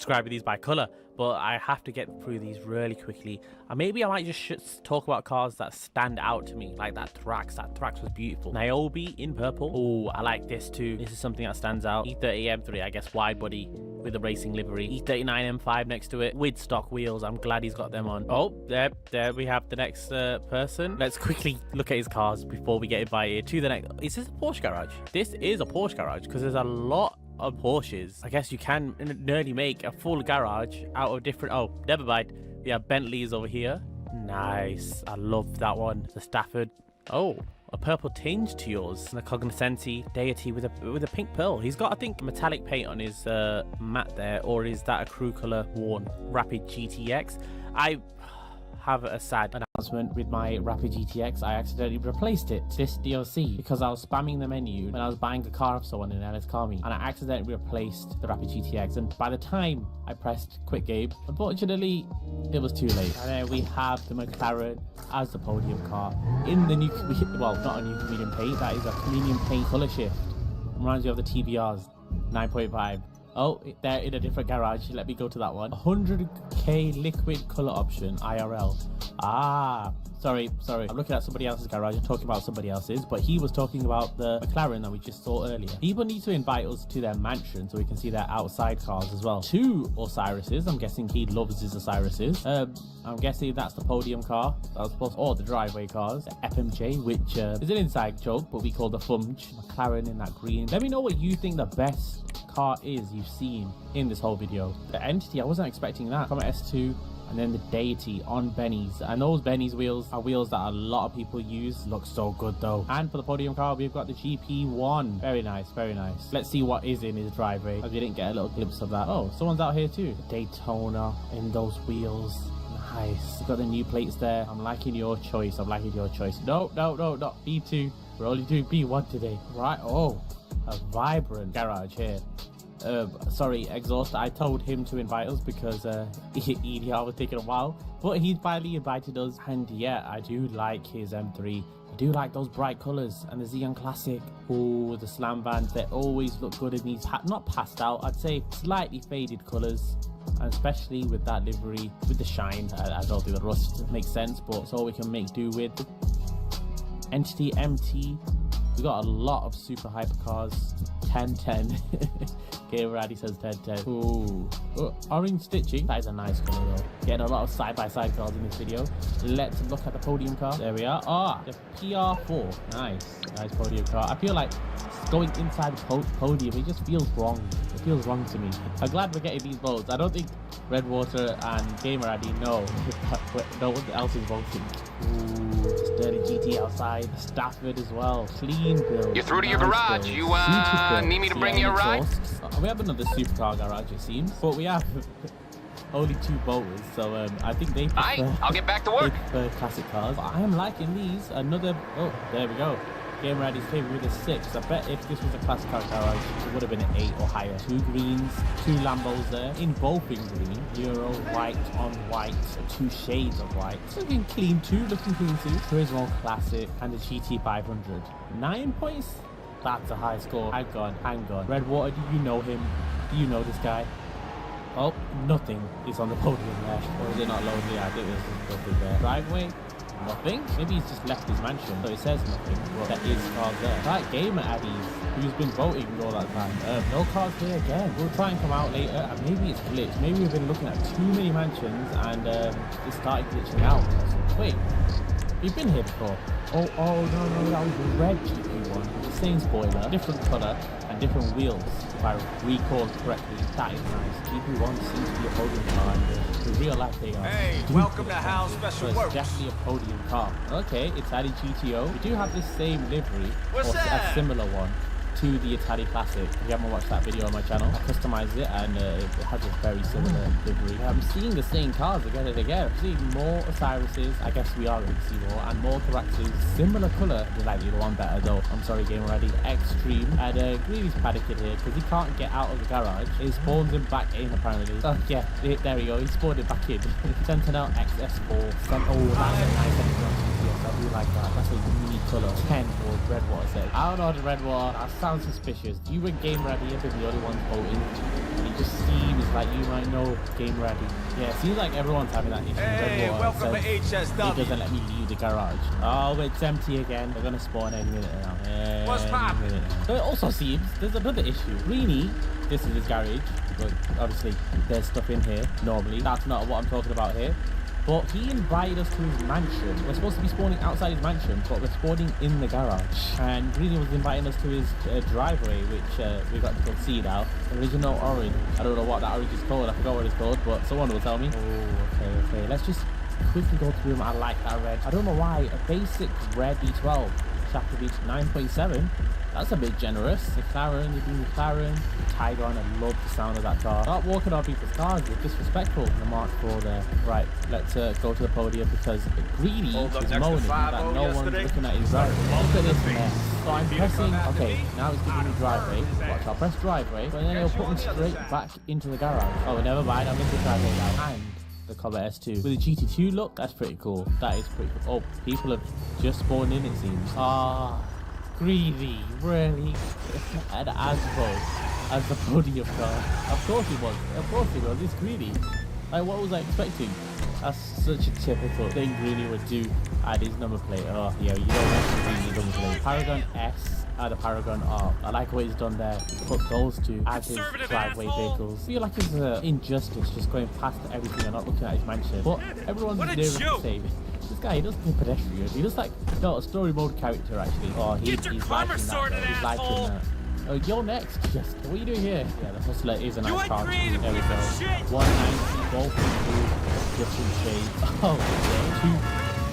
describing these by color, but I have to get through these really quickly. And maybe I might just talk about cars that stand out to me, like that Thrax. That Thrax was beautiful. Niobe in purple. Oh, I like this too. This is something that stands out. E30 M3, I guess wide body with a racing livery. E39 M5 next to it with stock wheels. I'm glad he's got them on. Oh, there we have the next person. Let's quickly look at his cars before we get invited to the next. Is this a Porsche garage? This is a Porsche garage because there's a lot of Porsches. I guess you can nearly make a full garage out of different. Oh, never mind. We have Bentleys over here. Nice. I love that one. The Stafford. Oh, a purple tinge to yours. And the Cognoscenti Deity with a pink pearl. He's got, I think, metallic paint on his mat there, or is that a crew color worn? Rapid GTX. I have a sad announcement with my Rapid GTX. I accidentally replaced it this DLC because I was spamming the menu when I was buying a car of someone in LS Car Me, and I accidentally replaced the Rapid GTX, and by the time I pressed Quick Game, unfortunately it was too late. And then we have the McLaren as the podium car in the new, well, not a new comedian paint, that is a comedian paint color shift. Reminds you of the TBRs 9.5. Oh, they're in a different garage. Let me go to that one. 100k liquid color option IRL. Ah, sorry. I'm looking at somebody else's garage. I'm talking about somebody else's, but he was talking about the McLaren that we just saw earlier. People need to invite us to their mansion so we can see their outside cars as well. 2 Osiris's. I'm guessing he loves his Osiris's. I'm guessing that's the podium car. That was supposed, or the driveway cars. The FMJ, which is an inside joke, but we call the Fumj. McLaren in that green. Let me know what you think the best car is you've seen in this whole video. The Entity, I wasn't expecting that. Comet S2, and then the Deity on Benny's, and those Benny's wheels are wheels that a lot of people use. Looks so good though. And for the podium car, we've got the GP1. Very nice, very nice. Let's see what is in his driveway, as we didn't get a little glimpse of that. Oh, someone's out here too. Daytona in those wheels. Nice. We've got the new plates there. I'm liking your choice. I'm liking your choice. No, not B2. We're only doing B1 today. Right. Oh, a vibrant garage here. Sorry, Exhaust. I told him to invite us because EDR was taking a while, but he finally invited us. And yeah, I do like his M3. I do like those bright colors, and the Xeon Classic. Oh, the slam bands, they always look good in these, not passed out, I'd say slightly faded colors, and especially with that livery with the shine. I don't think the rust makes sense, but it's all we can make do with. Entity MT. We got a lot of super hypercars. 1010. Gamer Addy says 1010. Ooh. Orange stitching. That is a nice color though. Getting a lot of side-by-side cars in this video. Let's look at the podium car. There we are. Ah, the PR4. Nice podium car. I feel like going inside the podium, it just feels wrong. It feels wrong to me. I'm glad we're getting these votes. I don't think Redwater and Gamer Addy know no one else is voting. Ooh, sturdy GT outside. Stafford as well. Clean build. You're through to your garage. Build. You need me to bring you a ride? We have another supercar garage, it seems, but we have only 2 voters, so I think they prefer, I'll get back to work. They prefer classic cars. I am liking these. Another, oh, there we go. Gamer Addy's favorite with a 6. I bet if this was a classic car garage, it would have been an 8 or higher. 2 greens, 2 Lambos there, in both in green. Euro, white on white, 2 shades of white. Looking clean too, Turismo Classic, and the GT500. 9 points? That's a high score. Hang on. Redwater, do you know him? Do you know this guy? Oh, nothing is on the podium there. Or is it not lonely? I think there's nothing there. Driveway? Nothing? Maybe he's just left his mansion, so it says nothing, but there is cars there. Right, Gamer Addies, who's been voting all that time. No cars here again. We'll try and come out later, and maybe it's glitched. Maybe we've been looking at too many mansions, and it started glitching out. Wait, we've been here before. Oh, no, that was the red GP1. The same spoiler, different colour, and different wheels, if I recall correctly. That is nice. GP1 seems to be a podium car, and in real life they are. Hey, welcome to How's Special Works. Works. It's definitely a podium car. Okay, Italian GTO. We do have this same livery, What's or that? a similar one, to the Italian Classic. If you haven't watched that video on my channel, I customized it, and it has a very similar livery. I'm seeing the same cars again and again. I'm seeing more Osiris's, I guess we are going to see more, and more Thraxes. Similar colour, I like the other one better though. I'm sorry, Gamer Ready. Extreme. And Greely's panicking here because he can't get out of the garage. It spawns him back in apparently. Oh yeah, there we go. He spawned it back in. Sentinel XS4. Oh, that's a nice do like that. That's a unique colour. 10 for Redwater said. I don't know the Redwater. That sounds suspicious. You were game ready. You've been the only one voting. And it just seems like you might know game ready. Yeah, it seems like everyone's having that issue. Hey, welcome to HSW. It doesn't let me leave the garage. Oh, it's empty again. They're gonna spawn any minute now. What's poppin'? So it also seems there's another issue. Greeny, this is his garage, but obviously there's stuff in here normally. That's not what I'm talking about here. But he invited us to his mansion. We're supposed to be spawning outside his mansion, but we're spawning in the garage. And Greeny was inviting us to his driveway, which we got to see now. Original orange. I don't know what that orange is called. I forgot what it's called, but someone will tell me. Oh, okay. Let's just quickly go through them. I like that red. I don't know why. A basic red B12. Chapter Beach 9.7. That's a bit generous. McLaren, you're doing McLaren. Tiger on, I love the sound of that car. Not walking on people's cars, you're disrespectful. The Mark 4 there. Right, let's go to the podium because Greedy is moaning that no one's looking at his driveway. Look at this mess. So I'm pressing, okay, now it's giving me driveway. Watch, I'll press driveway, but then it'll put me straight back into the garage. Oh, never mind, I'm into driveway now. And the Comet S2. With a GT2 look, that's pretty cool. That is pretty cool. Oh, people have just spawned in, it seems. Greedy, really? And as the podium car. Of course he was. It's Greedy. Like, what was I expecting? That's such a typical thing Greedy would do. Add his number plate. Oh, yeah, you don't have Greedy number plate. Paragon S and the Paragon R. I like what he's done there. He's put those two as his driveway vehicles. I feel like it's an injustice just going past everything and not looking at his mansion. But everyone's near the same. This guy, he doesn't play pedestrian. He looks like a story mode character, actually. Oh, he's liking that. He's liking that. Oh, you're next. Yes. What are you doing here? Yeah, the Hustler is a nice car. There we go. 190, both different shades. Oh, yeah. Two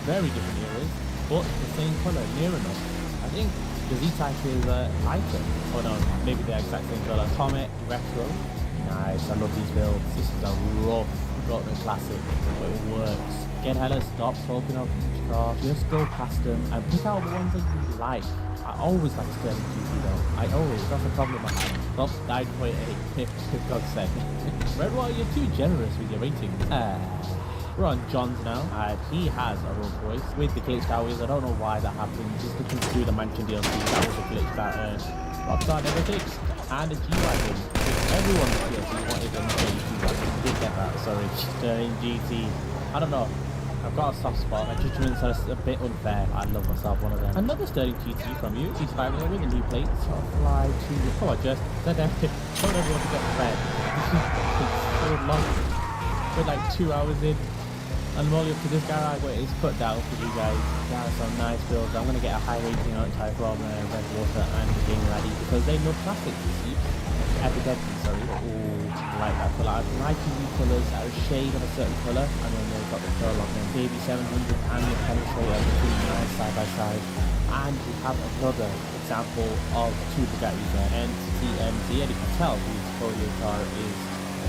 very different eras, but the same colour, near enough. I think the Z-Type is lighter. Oh no, maybe the exact same colour. Comet, Retro. Nice, I love these builds. This is a rough Gtao classic, but it works. Get hella, stop talking of each car. Just go past them and pick out the ones that you like. I always like Sterling GT though. That's a problem I have. Stop 9.8, for God's sake. Redwater, you're too generous with your ratings. We're on John's now, and he has a Rolls Royce with the glitch that is. I don't know why that happened. Just looking through the Mansion DLC, that was a glitch that Rockstar never fixed. And a G-Wagon. Everyone's DLC wanted a G-Wagon. Did get that, sorry. Sterling GT. I don't know. I've got a soft spot. My judgments are a bit unfair. I love myself one of them. Another Sterling GT from you. She's 5 here with a new plate. So fly to you. Come on, just. Told everyone to get fed. It's so long. We're like 2 hours in. And I'm only up to this garage where it's put down for you guys. Yeah, some nice builds. I'm going to get a high rating out type from Redwater and Game Ready because they love classics, you see. Evidently, sorry. Oh, like that colour. I like these colours are a shade of a certain colour, and then they've got the curl on them. Baby 700 and the penetrator are pretty nice side by side. And we have another example of two Bugattis there. NTMZ, and you can tell whose podium car is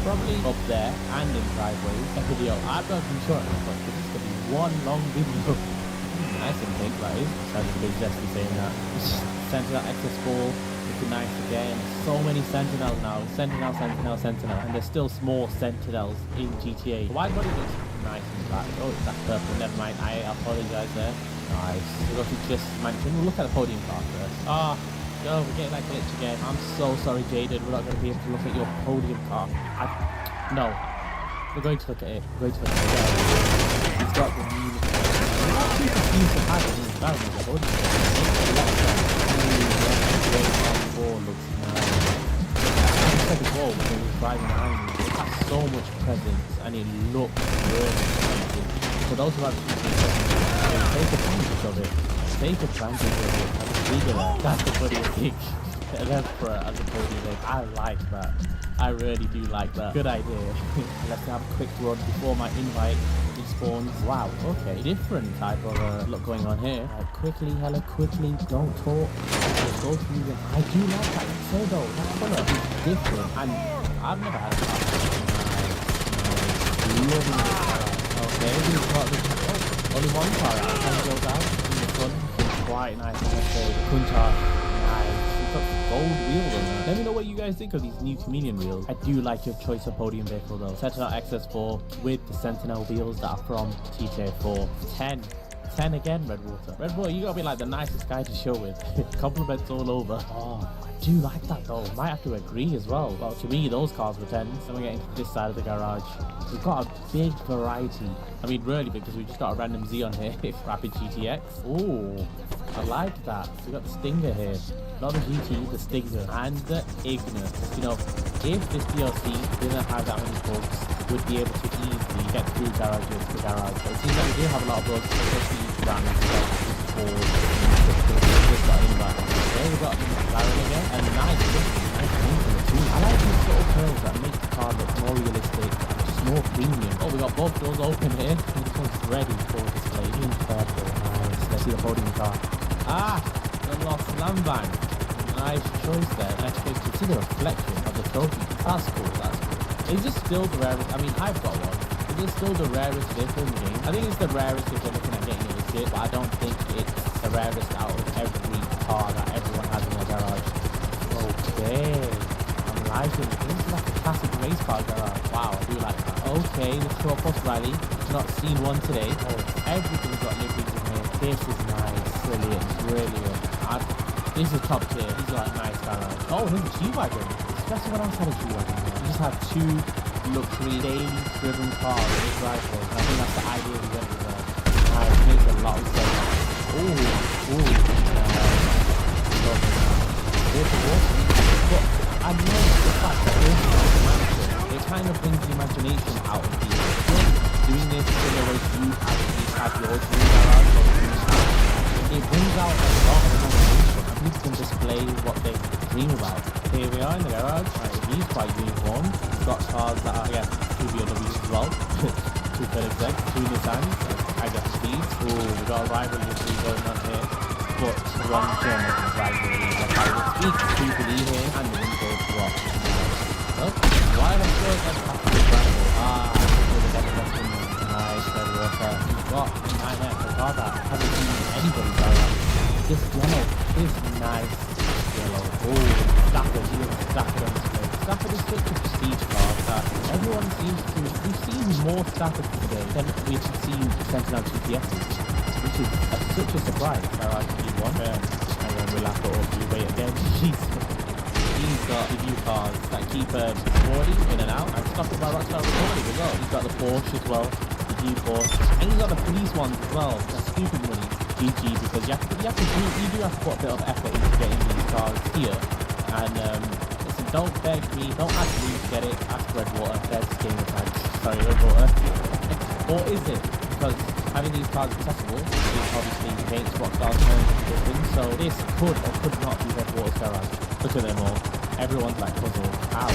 probably up there and in driveway. A video. I'm not too sure, but this is going to be one long video. Nice and big, that is. Sounds a bit zesty saying that. Sentinel XS4. Nice again. So many Sentinels now. Sentinel. And there's still more Sentinels in GTA. The wide body looks nice in black. Oh, that's purple. Never mind. I apologize there. Nice. We'll go to just Mansion. We'll look at the podium car first. No, we're getting that glitch again. I'm so sorry, Jaden. We're not going to be able to look at your podium car. No. We're going to look at it. He's got the new... People seem to have it in his barrel as a podium car. Looks nice. The second wall when he was driving behind me, it has so much presence and it looks really expensive. For those who have take advantage of it. That's the funniest thing. As a podium, I like that. I really do like that. Good idea. Let's have a quick run before my invite respawns. Wow, okay. Different type of look going on here. Hella quickly, don't talk. Just go through them. I do like that pseudo. That colour is different. And I've never had a car. Nice. Loving it. Okay, we've got only one car out. And it goes out in the front. It's quite nice. I'm going to say the Kuntar. Nice. Gold wheels on that. Let me know what you guys think of these new Chameleon wheels. I do like your choice of podium vehicle though. Sentinel XS4 with the Sentinel wheels that are from GTA 4. 10 10 again, Redwater. Redwater, you gotta be like the nicest guy to chill with. Compliments all over. Oh, I do like that though. Might have to agree as well. Well, to me, those cars were 10s. Then we're getting to this side of the garage. We've got a big variety. I mean, really big, because we just got a random Z on here. Rapid GTX. Oh, I like that. So we got the Stinger here. Not the GT, the Stinger, and the Ignis. You know, if this DLC didn't have that many bugs, we'd be able to easily get through garages to garage. But it seems like we do have a lot of bugs, especially around this Ford. Just got in back. There we got McLaren again, and nice paint in it too. I like these sort of curves that make the car look more realistic and just more premium. Oh, we got both doors open here. This one's ready for display in purple. Nice. Let's see the podium car. Ah, the Lost Lambang. Nice choice there. Let's see the reflection of the trophy. That's cool, that's cool. Is this still the rarest? I mean, I've got one. Is this still the rarest vehicle in the game? I think it's the rarest if you're looking at getting it legit, but I don't think it's the rarest out of every car that everyone has in their garage. Okay. I'm liking it. This is like a classic race car garage. Wow, I do like that. Okay, the short bus rally. Not seen one today. Oh, everything's got liveries in here. This is nice. Brilliant, brilliant. This is top tier. These are like nice garage. Oh, here's a G-Wagon. Especially when I had a G-Wagon. You just have two luxury, daily driven cars in this driveway. And I think that's the idea we went with there. It makes a lot of sense. Ooh, love it. But I love the fact that it kind of brings the imagination out of people. Doing this in a way you actually have your dream garage or dream house. It brings out a lot of imagination. People can display what they dream about. Here we are in the garage. Right, he's quite uniform. We've got cars that are, yeah, 2 BMWs as well. 2 FedEx, 2 Nissans, I guess these. Ooh, we've got a rivalry going on here. But one German rivalry. I will speak to believe here and the window to what? Oh, why am I sure that's after the rival? Nice, Redwater. We've got a car that hasn't seen anybody's garage. This yellow is nice yellow. Oh, Stafford, he looks Stafford on display. Stafford is such a prestige car that everyone seems to... We've seen more Stafford today than we've seen Sentinel GTSs, which is such a surprise. Garage G1. And then we'll have to all do wait again. He's got the new cars that keep sporty in and out. And Stafford by Rockstar Recording as well. He's got the Porsche as well. The G-Porsche. And he's got the police ones as well. That's stupid money. GG, because you do have to put a bit of effort into getting these cars here. And listen, don't beg me, don't ask me to get it, ask Redwater, there's game of tag. Sorry, Redwater. Or is it? Because having these cars accessible is obviously against Rockstar's terms and conditions, so this could or could not be Redwater's garage. Look at them all. Everyone's like puzzled. Ow.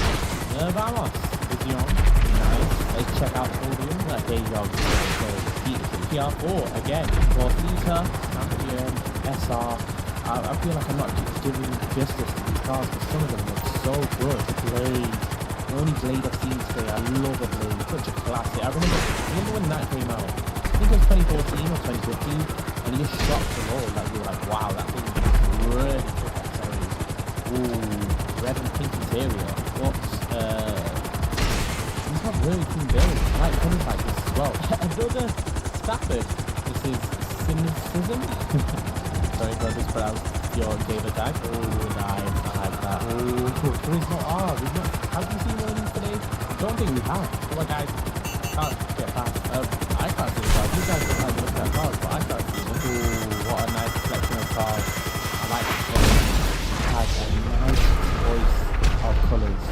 Vamos. Is he on? Nice. Let's check out the podium. There you go. PR4 again. Fortita, Champion, SR. I feel like I'm not giving justice to these cars because some of them look so good. The Blade. The only Blade I've seen today. I love the Blade. Such a classic. I remember when that came out. I think it was 2014 or 2015. And you just shocked the world. Like, you were like, wow, that thing is really good. Ooh, red and pink interior. What's, these have really cool builds. I like things like this as well. Another Stafford. This is cynicism. Sorry if I mispronounced your David tag. Oh, nice. I like that. Oh, there is no R. Have you seen one of these today? I don't think we have. Come on, guys. Can't get past. I can't see the cars. You guys don't like looking at cars, but I can't see them. Ooh, what a nice selection of cars. I like it. It has a nice choice of colours.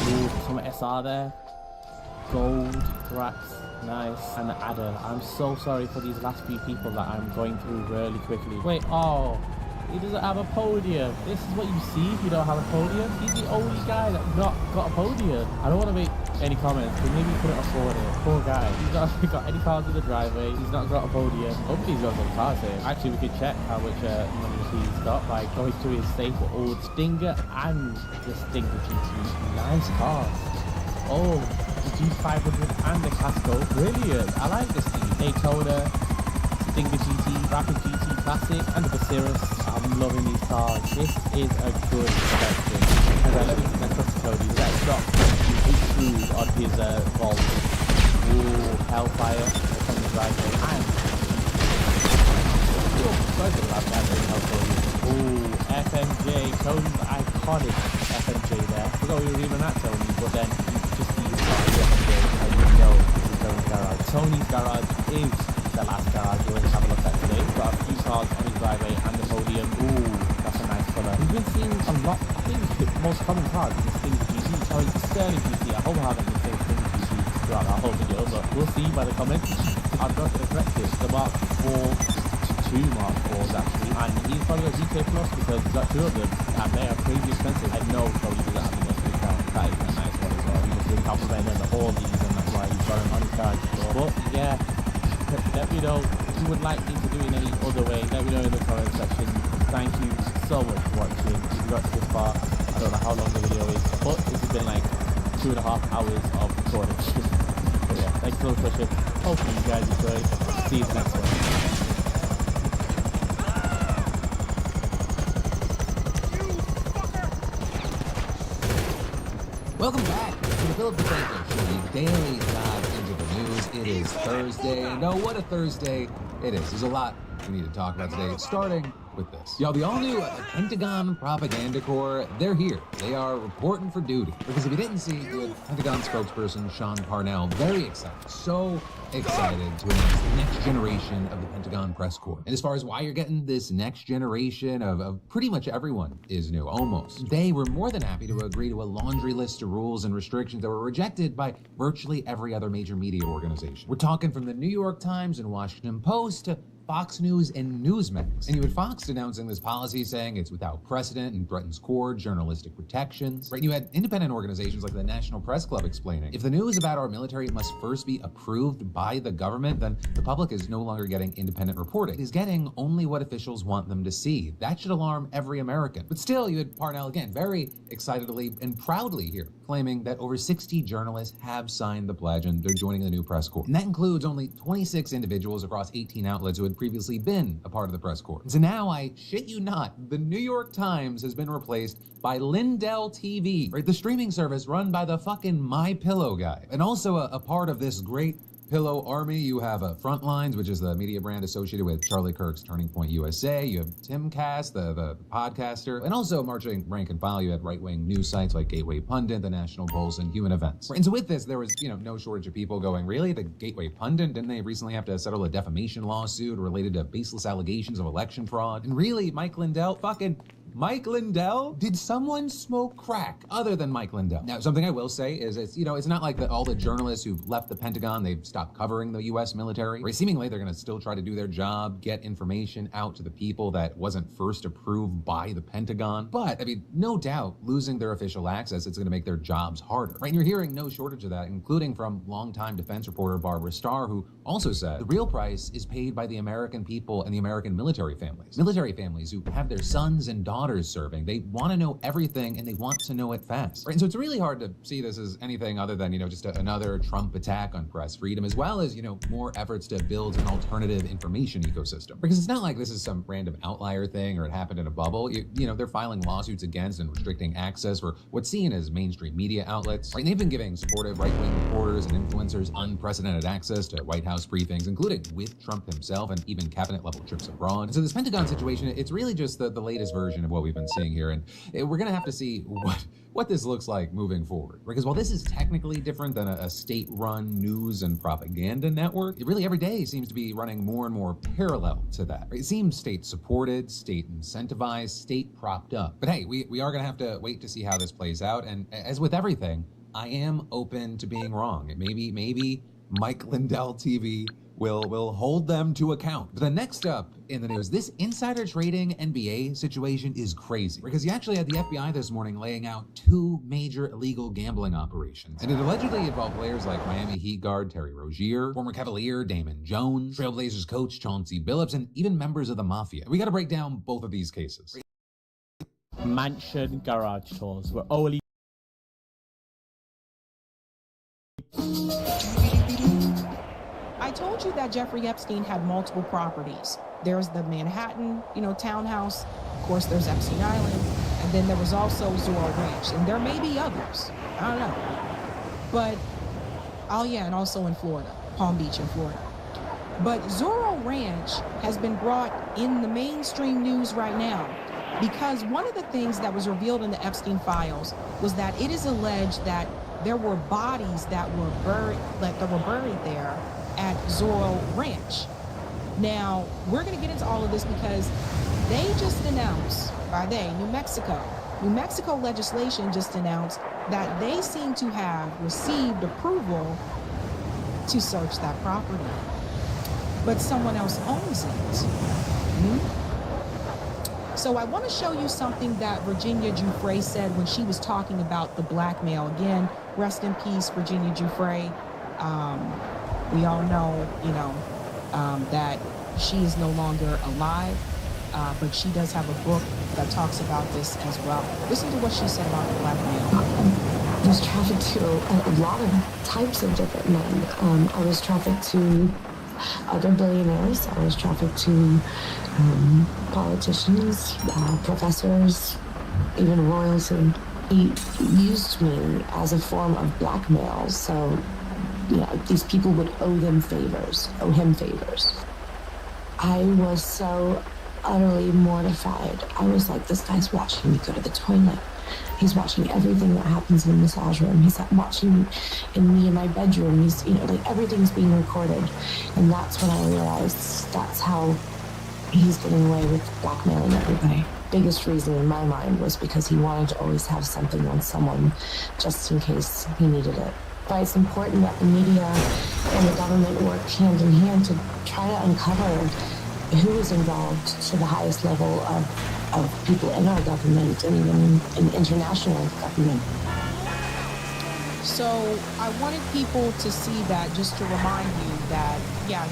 Ooh, some SR there. Gold, cracks, nice, and the adder. I'm so sorry for these last few people that I'm going through really quickly. Wait, oh, he doesn't have a podium. This is what you see if you don't have a podium. He's the only guy that's not got a podium. I don't want to make any comments, but maybe he couldn't afford it. Poor guy. He's not got any cars in the driveway. He's not got a podium. Hopefully he's got some cars here. Actually, we could check how much money he's got by going to his safe old Stinger and the Stinger GT. Nice cars. Oh, the G500 and the Casco. Brilliant. I like this thing. Daytona, Stinger GT, Rapid GT Classic, and the Cirrus. I'm loving these cars. This is a good selection. And let me see that custom code. He's got on his vault. Ooh, Hellfire. Tony's driveway. Sorry for the last guy very helpful. Ooh, FMJ. Tony's iconic FMJ there. I forgot we were even at Tony, but then just the FMJ, and you know this is Tony's garage. Tony's garage is the last garage we're going to have a look at today. We've got a few cars on his driveway and the podium. Ooh, that's a nice colour. We've been seeing a lot, I think the most common cars is Sting GT. Sorry, Sterling GT. I hope I haven't been saying Sting GT throughout that whole video, but we'll see by the comments. I've got to correct it. The Mark 4 2 Mark 4s actually, and he's probably a GT Plus because he's got two of them and they are crazy expensive. I know Cody does that have the most discount. That is a nice one as well. He was really complimenting all these and that's why he's got him on his card. But yeah, let me know if you would like me to do it in any other way. Let me know in the comment section. Thank you so much for watching. If you got to this far, I don't know how long the video is, but this has been like 2.5 hours of recording. But yeah, thanks so much for watching. Hopefully you guys enjoyed. See you in the next one. Welcome back to the Philip DeFranco Show, the daily dive into the news. It is Thursday, and oh, what a Thursday it is. There's a lot we need to talk about today, starting with this. Y'all, the all-new Pentagon Propaganda Corps, they're here. They are reporting for duty. Because if you didn't see, the Pentagon spokesperson, Sean Parnell, very excited, so excited to announce the next generation of the Pentagon Press Corps. And as far as why you're getting this next generation of pretty much everyone is new, almost. They were more than happy to agree to a laundry list of rules and restrictions that were rejected by virtually every other major media organization. We're talking from the New York Times and Washington Post to Fox News and Newsmax. And you had Fox denouncing this policy, saying it's without precedent and threatens core journalistic protections. Right? You had independent organizations like the National Press Club explaining, if the news about our military must first be approved by the government, then the public is no longer getting independent reporting. It is getting only what officials want them to see. That should alarm every American. But still, you had Parnell again, very excitedly and proudly here, claiming that over 60 journalists have signed the pledge and they're joining the new press corps. And that includes only 26 individuals across 18 outlets who had previously been a part of the press corps. And so now, I shit you not, the New York Times has been replaced by Lindell TV, right? The streaming service run by the fucking My Pillow guy. And also a part of this great Pillow Army, you have Frontlines, which is the media brand associated with Charlie Kirk's Turning Point USA. You have Timcast, the podcaster, and also marching rank and file. You had right-wing news sites like Gateway Pundit, the National Pulse, and Human Events. And so with this, there was, no shortage of people going, really? The Gateway Pundit? Didn't they recently have to settle a defamation lawsuit related to baseless allegations of election fraud? And really, Mike Lindell, Mike Lindell? Did someone smoke crack other than Mike Lindell? Now, something I will say is it's not like all the journalists who've left the Pentagon, they've stopped covering the U.S. military. Right? Seemingly, they're going to still try to do their job, get information out to the people that wasn't first approved by the Pentagon. But, no doubt, losing their official access, it's going to make their jobs harder. Right? And you're hearing no shortage of that, including from longtime defense reporter Barbara Starr, who also said the real price is paid by the American people and the American military families. Military families who have their sons and daughters serving. They want to know everything and they want to know it fast. Right? And so it's really hard to see this as anything other than, just another Trump attack on press freedom, as well as, more efforts to build an alternative information ecosystem. Because it's not like this is some random outlier thing or it happened in a bubble. They're filing lawsuits against and restricting access for what's seen as mainstream media outlets. Right? And they've been giving supportive right-wing reporters and influencers unprecedented access to White House briefings, including with Trump himself and even cabinet-level trips abroad. And so this Pentagon situation, it's really just the latest version of what we've been seeing here, and we're gonna have to see what this looks like moving forward. Because while this is technically different than a state-run news and propaganda network, it really every day seems to be running more and more parallel to that. It seems state-supported, state-incentivized, state-propped up. But hey, we are gonna have to wait to see how this plays out, and as with everything, I am open to being wrong. Maybe Mike Lindell TV will hold them to account. But then next up in the news, this insider trading NBA situation is crazy, because you actually had the FBI this morning laying out 2 major illegal gambling operations. And it allegedly involved players like Miami Heat guard Terry Rozier, former Cavalier Damon Jones, Trailblazers coach Chauncey Billups, and even members of the Mafia. We got to break down both of these cases. Mansion garage tours were only I told you that Jeffrey Epstein had multiple properties. There's the Manhattan, townhouse. Of course, there's Epstein Island. And then there was also Zorro Ranch. And there may be others. I don't know. But Oh yeah, and also in Florida, Palm Beach in Florida. But Zorro Ranch has been brought in the mainstream news right now because one of the things that was revealed in the Epstein files was that it is alleged that there were bodies that were buried there at Zorro Ranch. Now, we're going to get into all of this because they just announced, New Mexico legislation just announced that they seem to have received approval to search that property. But someone else owns it. So I want to show you something that Virginia Giuffre said when she was talking about the blackmail. Again, rest in peace, Virginia Giuffre. We all know, that she is no longer alive, but she does have a book that talks about this as well. Listen to what she said about the blackmail. I was trafficked to a lot of types of different men. I was trafficked to other billionaires. I was trafficked to politicians, professors, even royalty. He used me as a form of blackmail. So, these people would owe him favors. I was so utterly mortified. I was like, this guy's watching me go to the toilet. He's watching everything that happens in the massage room. He's watching me in my bedroom. He's, everything's being recorded. And that's when I realized that's how he's getting away with blackmailing everybody. Biggest reason in my mind was because he wanted to always have something on someone just in case he needed it. But it's important that the media and the government work hand in hand to try to uncover who is involved to the highest level of people in our government and even in international government. So I wanted people to see that, just to remind you that,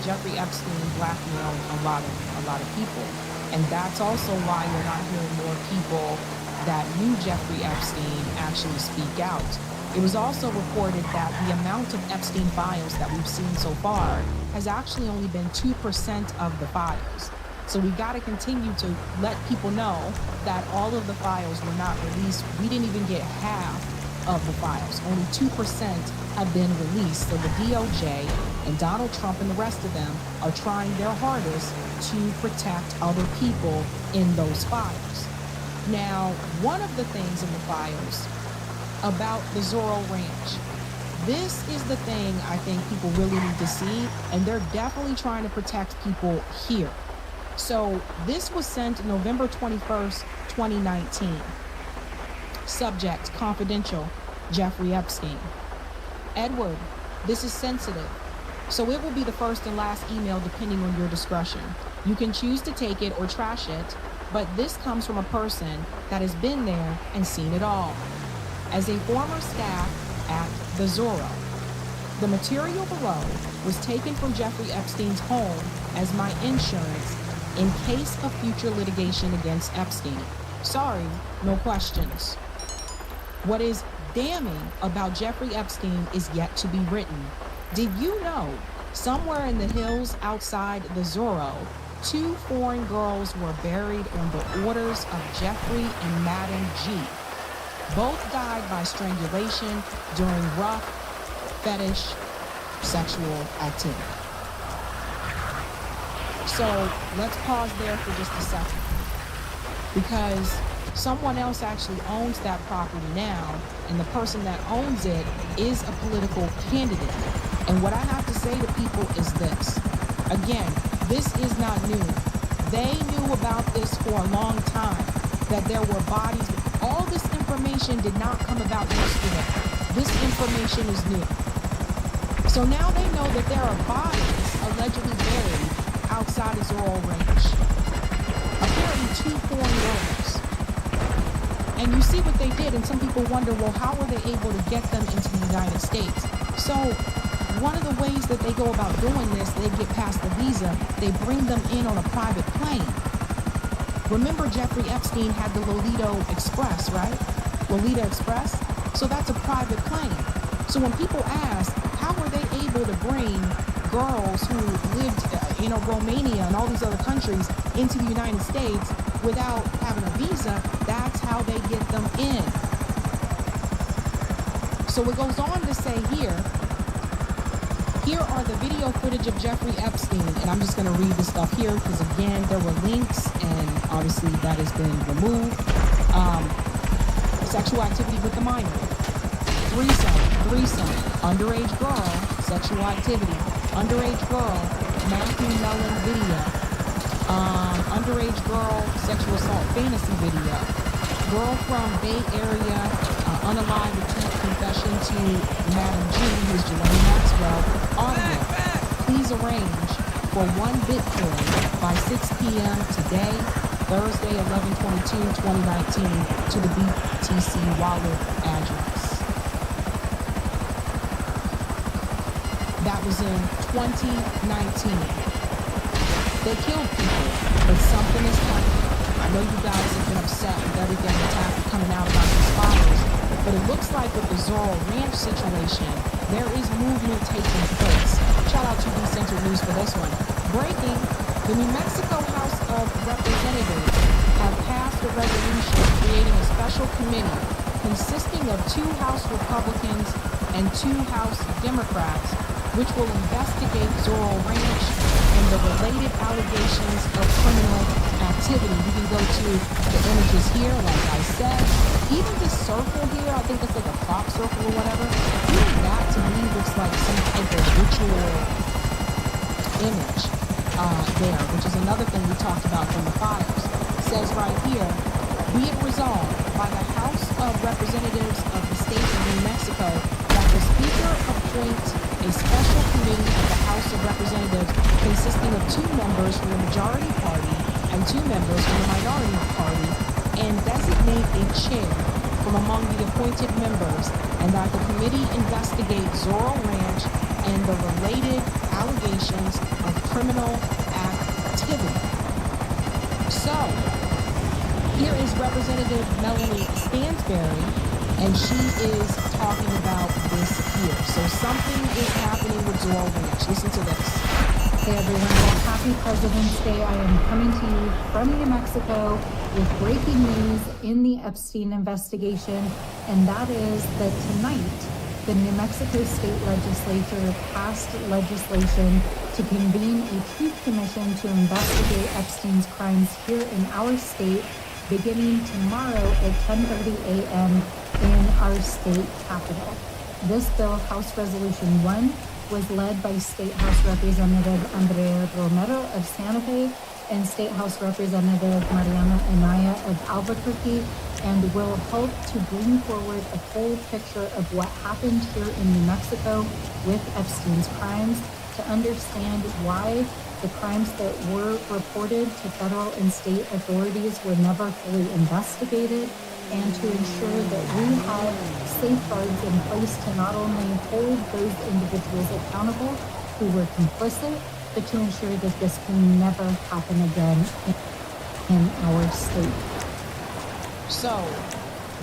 Jeffrey Epstein blackmailed a lot of people. And that's also why you're not hearing more people that knew Jeffrey Epstein actually speak out. It was also reported that the amount of Epstein files that we've seen so far has actually only been 2% of the files. So we've got to continue to let people know that all of the files were not released. We didn't even get half of the files. Only 2% have been released. So the DOJ and Donald Trump and the rest of them are trying their hardest to protect other people in those files. Now, one of the things in the files about the Zorro Ranch, this is the thing I think people really need to see, and they're definitely trying to protect people here. So this was sent November 21st, 2019. Subject, confidential, Jeffrey Epstein. Edward, this is sensitive, so it will be the first and last email depending on your discretion. You can choose to take it or trash it, but this comes from a person that has been there and seen it all. As a former staff at the Zorro, the material below was taken from Jeffrey Epstein's home as my insurance in case of future litigation against Epstein. Sorry, no questions. What is damning about Jeffrey Epstein is yet to be written. Did you know somewhere in the hills outside the Zorro, 2 foreign girls were buried on the orders of Jeffrey and Madam G? Both died by strangulation during rough fetish sexual activity. So let's pause there for just a second, because someone else actually owns that property now, and the person that owns it is a political candidate. And what I have to say to people is this. Again, this is not new. They knew about this for a long time, that there were bodies. All this information did not come about yesterday. This information is new. So now they know that there are bodies allegedly buried outside of Zorro Ranch. Apparently 2 foreign girls. And you see what they did, and some people wonder, well, how were they able to get them into the United States? So one of the ways that they go about doing this, they get past the visa, they bring them in on a private plane. Remember, Jeffrey Epstein had the Lolita Express, right? Lolita Express? So that's a private plane. So when people ask, how were they able to bring girls who lived, Romania and all these other countries into the United States without having a visa, that's how they get them in. So it goes on to say here Here are the video footage of Jeffrey Epstein, and I'm just going to read the stuff here because, again, there were links, and obviously that has been removed. Sexual activity with the minor. Threesome, underage girl, sexual activity. Underage girl, Matthew Mellon video. Underage girl, sexual assault fantasy video. Girl from Bay Area, unalived attempt confession to Madam G, who's Jelani Maxwell. Audio. Please arrange for 1 Bitcoin by 6 p.m. today, Thursday, 11/22/2019, to the BTC wallet address. That was in 2019. They killed people, but something is happening. I know you guys have been upset with everything that's happening coming out about these fires, but it looks like with the Zorro Ranch situation, there is movement taking place. Shout out to Decenter News for this one. Breaking, the New Mexico House of Representatives have passed a resolution creating a special committee consisting of 2 House Republicans and 2 House Democrats, which will investigate Zorro Ranch and the related allegations of criminal activity. You can go to the images here, like I said. Even this circle here, I think it's like a crop circle or whatever. Even that to me looks like some type of ritual image there, which is another thing we talked about from the fires. It says right here, be it resolved by the House of Representatives of the state of New Mexico that the Speaker appoint a special committee of the House of Representatives consisting of 2 members from the majority party and 2 members from the minority party, and designate a chair from among the appointed members, and that the committee investigate Zorro Ranch and the related allegations of criminal activity. So, here is Representative Melanie Stansberry, and she is talking about this here. So something is happening with Zorro Ranch. Listen to this. Hey everyone, well, happy President's Day. I am coming to you from New Mexico with breaking news in the Epstein investigation, and that is that tonight, the New Mexico State Legislature passed legislation to convene a truth commission to investigate Epstein's crimes here in our state, beginning tomorrow at 10:30 a.m. in our state capital. This bill, House Resolution 1, was led by State House Representative Andrea Romero of Santa Fe and State House Representative Mariana Anaya of Albuquerque, and will help to bring forward a full picture of what happened here in New Mexico with Epstein's crimes, to understand why the crimes that were reported to federal and state authorities were never fully investigated, and to ensure that we have safeguards in place to not only hold those individuals accountable who were complicit, but to ensure that this can never happen again in our state. So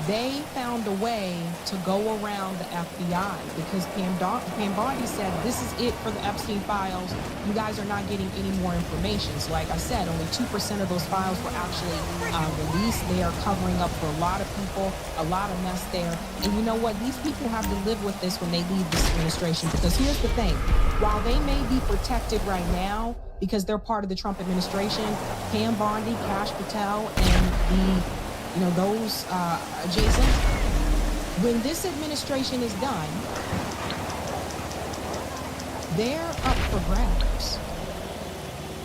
they found a way to go around the FBI because Pam Bondi said, this is it for the Epstein files. You guys are not getting any more information. So like I said, only 2% of those files were actually released. They are covering up for a lot of people, a lot of mess there. And you know what? These people have to live with this when they leave this administration, because here's the thing. While they may be protected right now because they're part of the Trump administration, Pam Bondi, Kash Patel, and those adjacent, when this administration is done, they're up for grabs.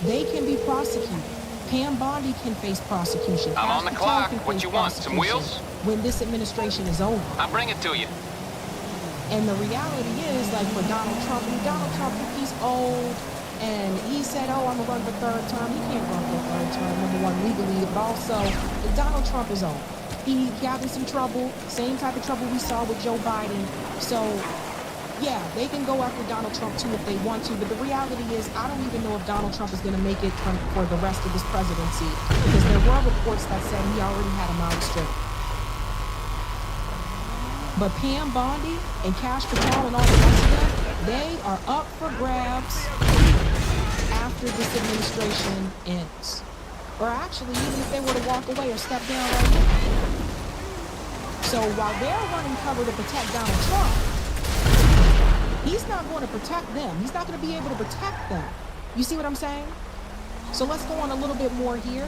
They can be prosecuted. Pam Bondi can face prosecution. I'm on the clock. What you want? Some wheels? When this administration is over. I'll bring it to you. And the reality is, like for Donald Trump, he's old. And he said, I'm going to run for 3rd term. He can't run for 3rd term, number one, legally. But also, Donald Trump is old. He having some trouble, same type of trouble we saw with Joe Biden. So, yeah, they can go after Donald Trump, too, if they want to. But the reality is, I don't even know if Donald Trump is going to make it for the rest of this presidency. Because there were reports that said he already had a mouth strip. But Pam Bondi and Kash Patel and all the rest of them, they are up for grabs after this administration ends. Or actually, even if they were to walk away or step down right now. So while they're running cover to protect Donald Trump, he's not going to protect them. He's not going to be able to protect them. You see what I'm saying? So let's go on a little bit more here.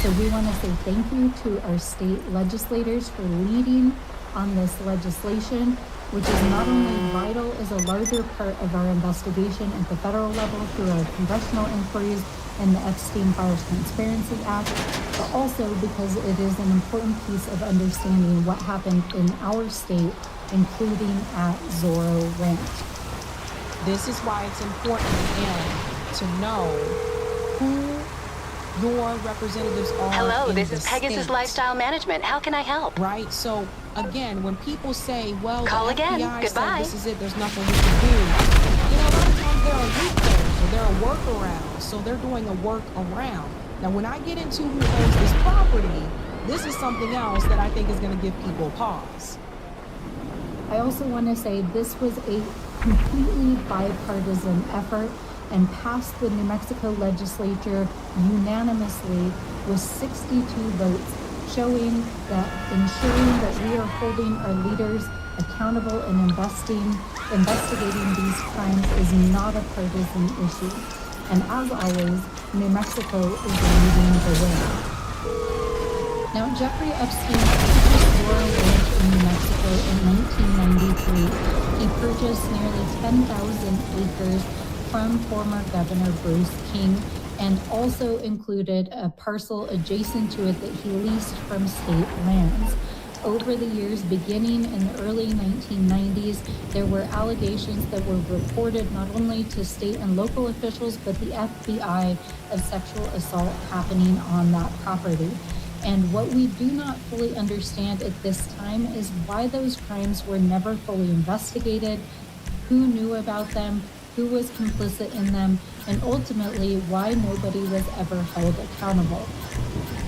So we want to say thank you to our state legislators for leading on this legislation, which is not only vital as a larger part of our investigation at the federal level through our congressional inquiries and the Epstein Files Transparency Act, but also because it is an important piece of understanding what happened in our state, including at Zorro Ranch. This is why it's important, again, to know who your representatives are. Hello, in this the is Pegasus state, Lifestyle Management. How can I help? right? So again, when people say, well, Call the again. FBI Goodbye. said this is it, there's nothing we can do, you know, a lot of times there are loopholes or there are workarounds, so they're doing a workaround. Now, when I get into who owns this property, this is something else that I think is going to give people pause. I also want to say this was a completely bipartisan effort and passed the New Mexico legislature unanimously with 62 votes, showing that ensuring that we are holding our leaders accountable and investigating these crimes is not a partisan issue. And as always, New Mexico is leading the way. Now, Jeffrey Epstein purchased Zorro Ranch in New Mexico in 1993. He purchased nearly 10,000 acres from former Governor Bruce King, and also included a parcel adjacent to it that he leased from state lands. Over the years, beginning in the early 1990s, there were allegations that were reported not only to state and local officials, but the FBI of sexual assault happening on that property. And what we do not fully understand at this time is why those crimes were never fully investigated, who knew about them, who was complicit in them, and ultimately why nobody was ever held accountable.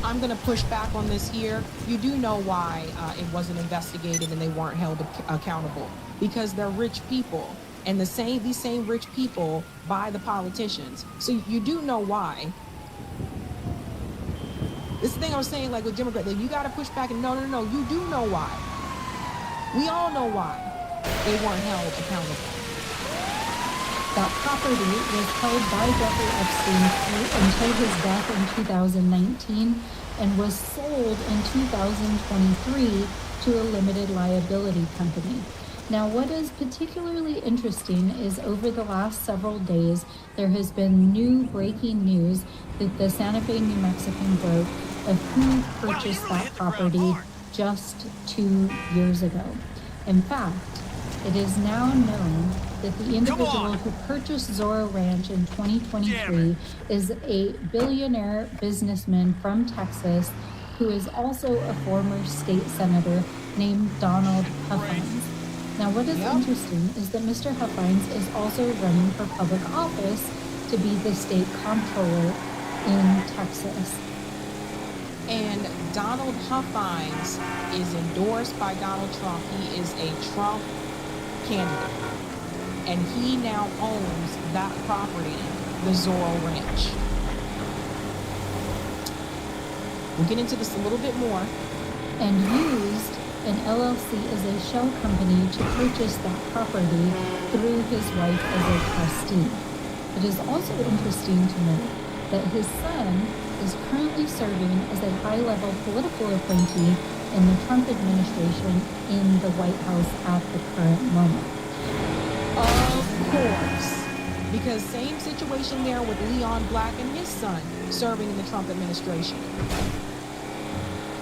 I'm going to push back on this here. You do know why it wasn't investigated and they weren't held accountable, because they're rich people, and these same rich people buy the politicians. So you do know why. This is the thing I was saying, like with Democrats, like, you got to push back and no, you do know why. We all know why they weren't held accountable. That property was held by Jeffrey Epstein until his death in 2019 and was sold in 2023 to a limited liability company. Now, what is particularly interesting is over the last several days, there has been new breaking news that the Santa Fe, New Mexican broke of who purchased that property just 2 years ago. In fact, it is now known that the individual who purchased Zorro Ranch in 2023 is a billionaire businessman from Texas who is also a former state senator named Donald Huffines. Now, what is interesting is that Mr. Huffines is also running for public office to be the state comptroller in Texas. And Donald Huffines is endorsed by Donald Trump. He is a Trump candidate. And he now owns that property, the Zorro Ranch. We'll get into this a little bit more. And used an LLC as a shell company to purchase that property through his wife as a trustee. It is also interesting to note that his son is currently serving as a high-level political appointee in the Trump administration in the White House at the current moment. Of course, because same situation there with Leon Black and his son serving in the Trump administration.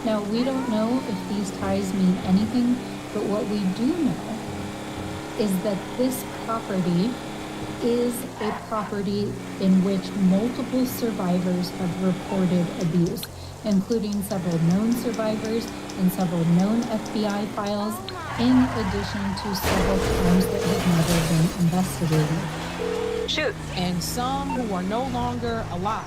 Now, we don't know if these ties mean anything, but what we do know is that this property is a property in which multiple survivors have reported abuse, including several known survivors and several known FBI files, in addition to several crimes that have never been investigated. Shoot. And some who are no longer alive.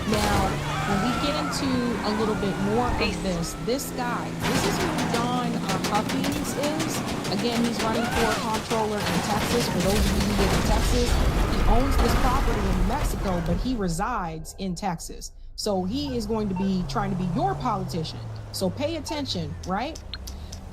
Now, when we get into a little bit more of this guy, this is who Don Huffines is. Again, he's running for comptroller in Texas. For those of you who live in Texas, he owns this property in New Mexico, but he resides in Texas. So he is going to be trying to be your politician. So pay attention, right?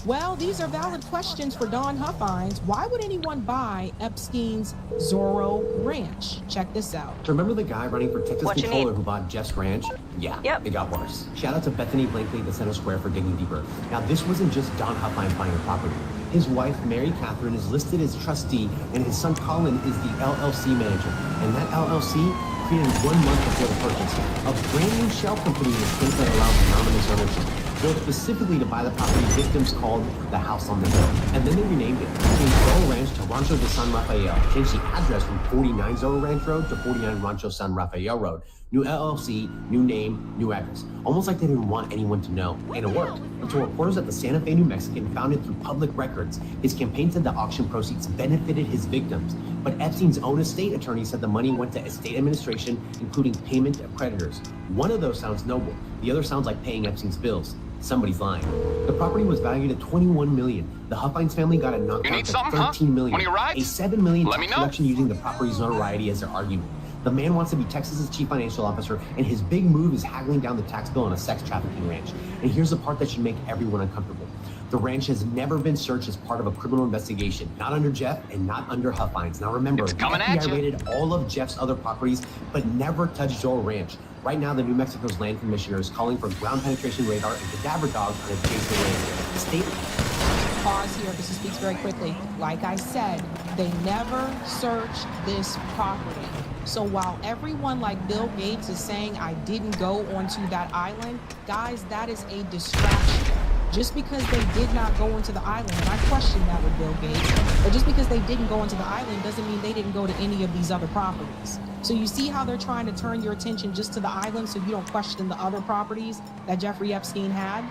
Well, these are valid questions for Dawn Huffines. Why would anyone buy Epstein's Zorro Ranch? Check this out. Remember the guy running for Texas What you controller need? who bought Jeff's ranch? Yeah, Yep. it got worse. Shout out to Bethany Blankley at the Center Square for digging deeper. Now, this wasn't just Don Huffines buying a property. His wife, Mary Catherine, is listed as trustee, and his son, Colin, is the LLC manager. And that LLC created 1 month before the purchase a brand new shell company in a state that allows anonymous ownership, built specifically to buy the property victims called the House on the Hill. And then they renamed it. Changed Zorro Ranch to Rancho de San Rafael. Changed the address from 49 Zorro Ranch Road to 49 Rancho San Rafael Road. New LLC, new name, new address. Almost like they didn't want anyone to know. And it worked. Until reporters at the Santa Fe New Mexican found it through public records. His campaign said the auction proceeds benefited his victims. But Epstein's own estate attorney said the money went to estate administration, including payment of creditors. One of those sounds noble. The other sounds like paying Epstein's bills. Somebody's lying. The property was valued at $21 million. The Huffines family got it knocked You out need to something, huh? $13 million. One of your rides? A $7 million Let me tax know. reduction using the property's notoriety as their argument. The man wants to be Texas's chief financial officer, and his big move is haggling down the tax bill on a sex trafficking ranch. And here's the part that should make everyone uncomfortable. The ranch has never been searched as part of a criminal investigation, not under Jeff and not under Huffines. Now remember, It's the coming at FBI ya. raided all of Jeff's other properties, but never touched Zorro Ranch. Right now, the New Mexico's land commissioner is calling for ground penetration radar and cadaver dogs on adjacent ranch. The state Pause here because he speaks very quickly. Like I said, they never searched this property. So while everyone like Bill Gates is saying I didn't go onto that island, guys, that is a distraction. Just because they did not go into the island, and I question that with Bill Gates, but just because they didn't go into the island doesn't mean they didn't go to any of these other properties. So you see how they're trying to turn your attention just to the island so you don't question the other properties that Jeffrey Epstein had?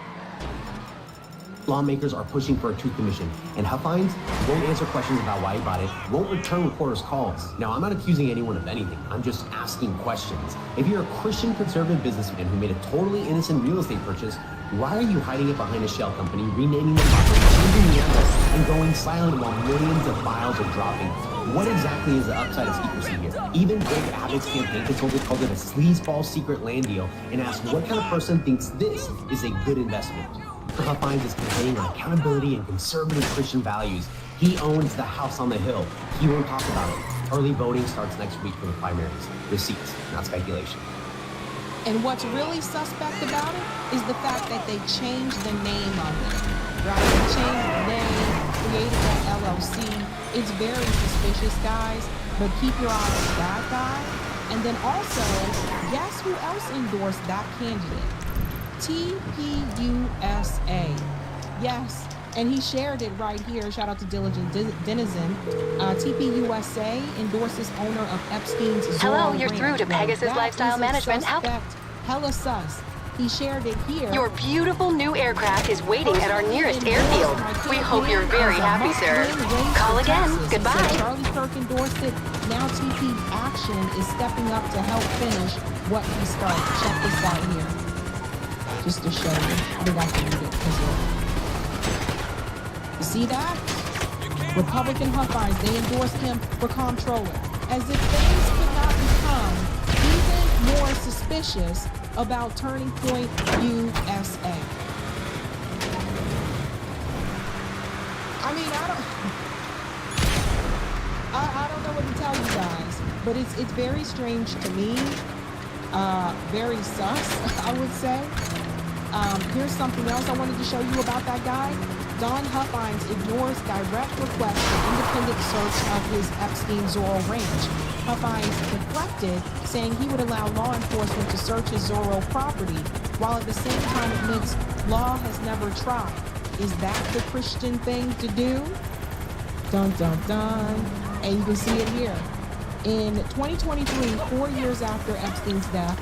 lawmakers are pushing for a truth commission, and Huffines won't answer questions about why he bought it, won't return reporters' calls. Now, I'm not accusing anyone of anything. I'm just asking questions. If you're a Christian conservative businessman who made a totally innocent real estate purchase, why are you hiding it behind a shell company, renaming the property, changing the address, and going silent while millions of files are dropping? What exactly is the upside of secrecy here? Even Greg Abbott's campaign consultant called it a sleazeball secret land deal and asked what kind of person thinks this is a good investment. Huffines is campaigning on accountability and conservative Christian values. He owns the house on the hill. He won't talk about it. Early voting starts next week for the primaries. Receipts, not speculation. And what's really suspect about it is the fact that they changed the name of it, right? They changed the name, created that LLC. It's very suspicious, guys, but keep your eye on that guy. And then also, guess who else endorsed that candidate? TPUSA. Yes, and he shared it right here. Shout out to Diligent Denizen. TPUSA endorses owner of Epstein's Zorro Hello, you're Ranch. through to Now, Pegasus that Lifestyle is a Management. How- suspect. Hella sus. He shared it here. Your beautiful new aircraft is waiting at our nearest airfield. We hope you're very happy, sir. Call again. Goodbye. So Charlie Kirk endorsed it. Now TP Action is stepping up to help finish what he started. Check this out here. Just to show you. I think I can read it. You see that? Republican Huffines, they endorsed him for comptroller. As if things could not become even more suspicious about Turning Point USA. I mean, I don't know what to tell you guys, but it's very strange to me. Very sus, I would say. Here's something else I wanted to show you about that guy. Don Huffines ignores direct request for independent search of his Epstein Zorro Ranch. Huffines deflected, saying he would allow law enforcement to search his Zorro property, while at the same time admits law has never tried. Is that the Christian thing to do? Dun, dun, dun. And you can see it here. In 2023, 4 years after Epstein's death,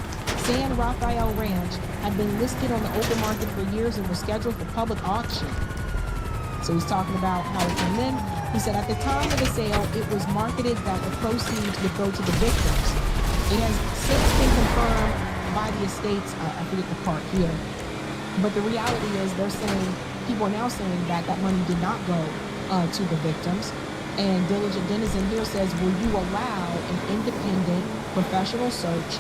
San Rafael Ranch had been listed on the open market for years and was scheduled for public auction. So he's talking about how it came in. He said at the time of the sale, it was marketed that the proceeds would go to the victims. It has since been confirmed by the estates. I forget the part here. But the reality is people are now saying that that money did not go to the victims. And Diligent Denizen here says, will you allow an independent professional search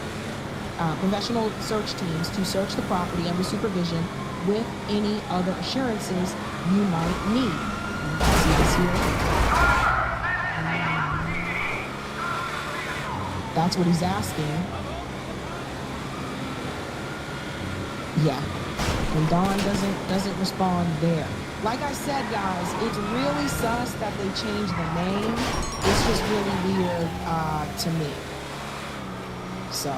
teams to search the property under supervision with any other assurances you might need. See this here? That's what he's asking. Yeah. And Don doesn't respond there. Like I said, guys, it's really sus that they changed the name. It's just really weird to me. So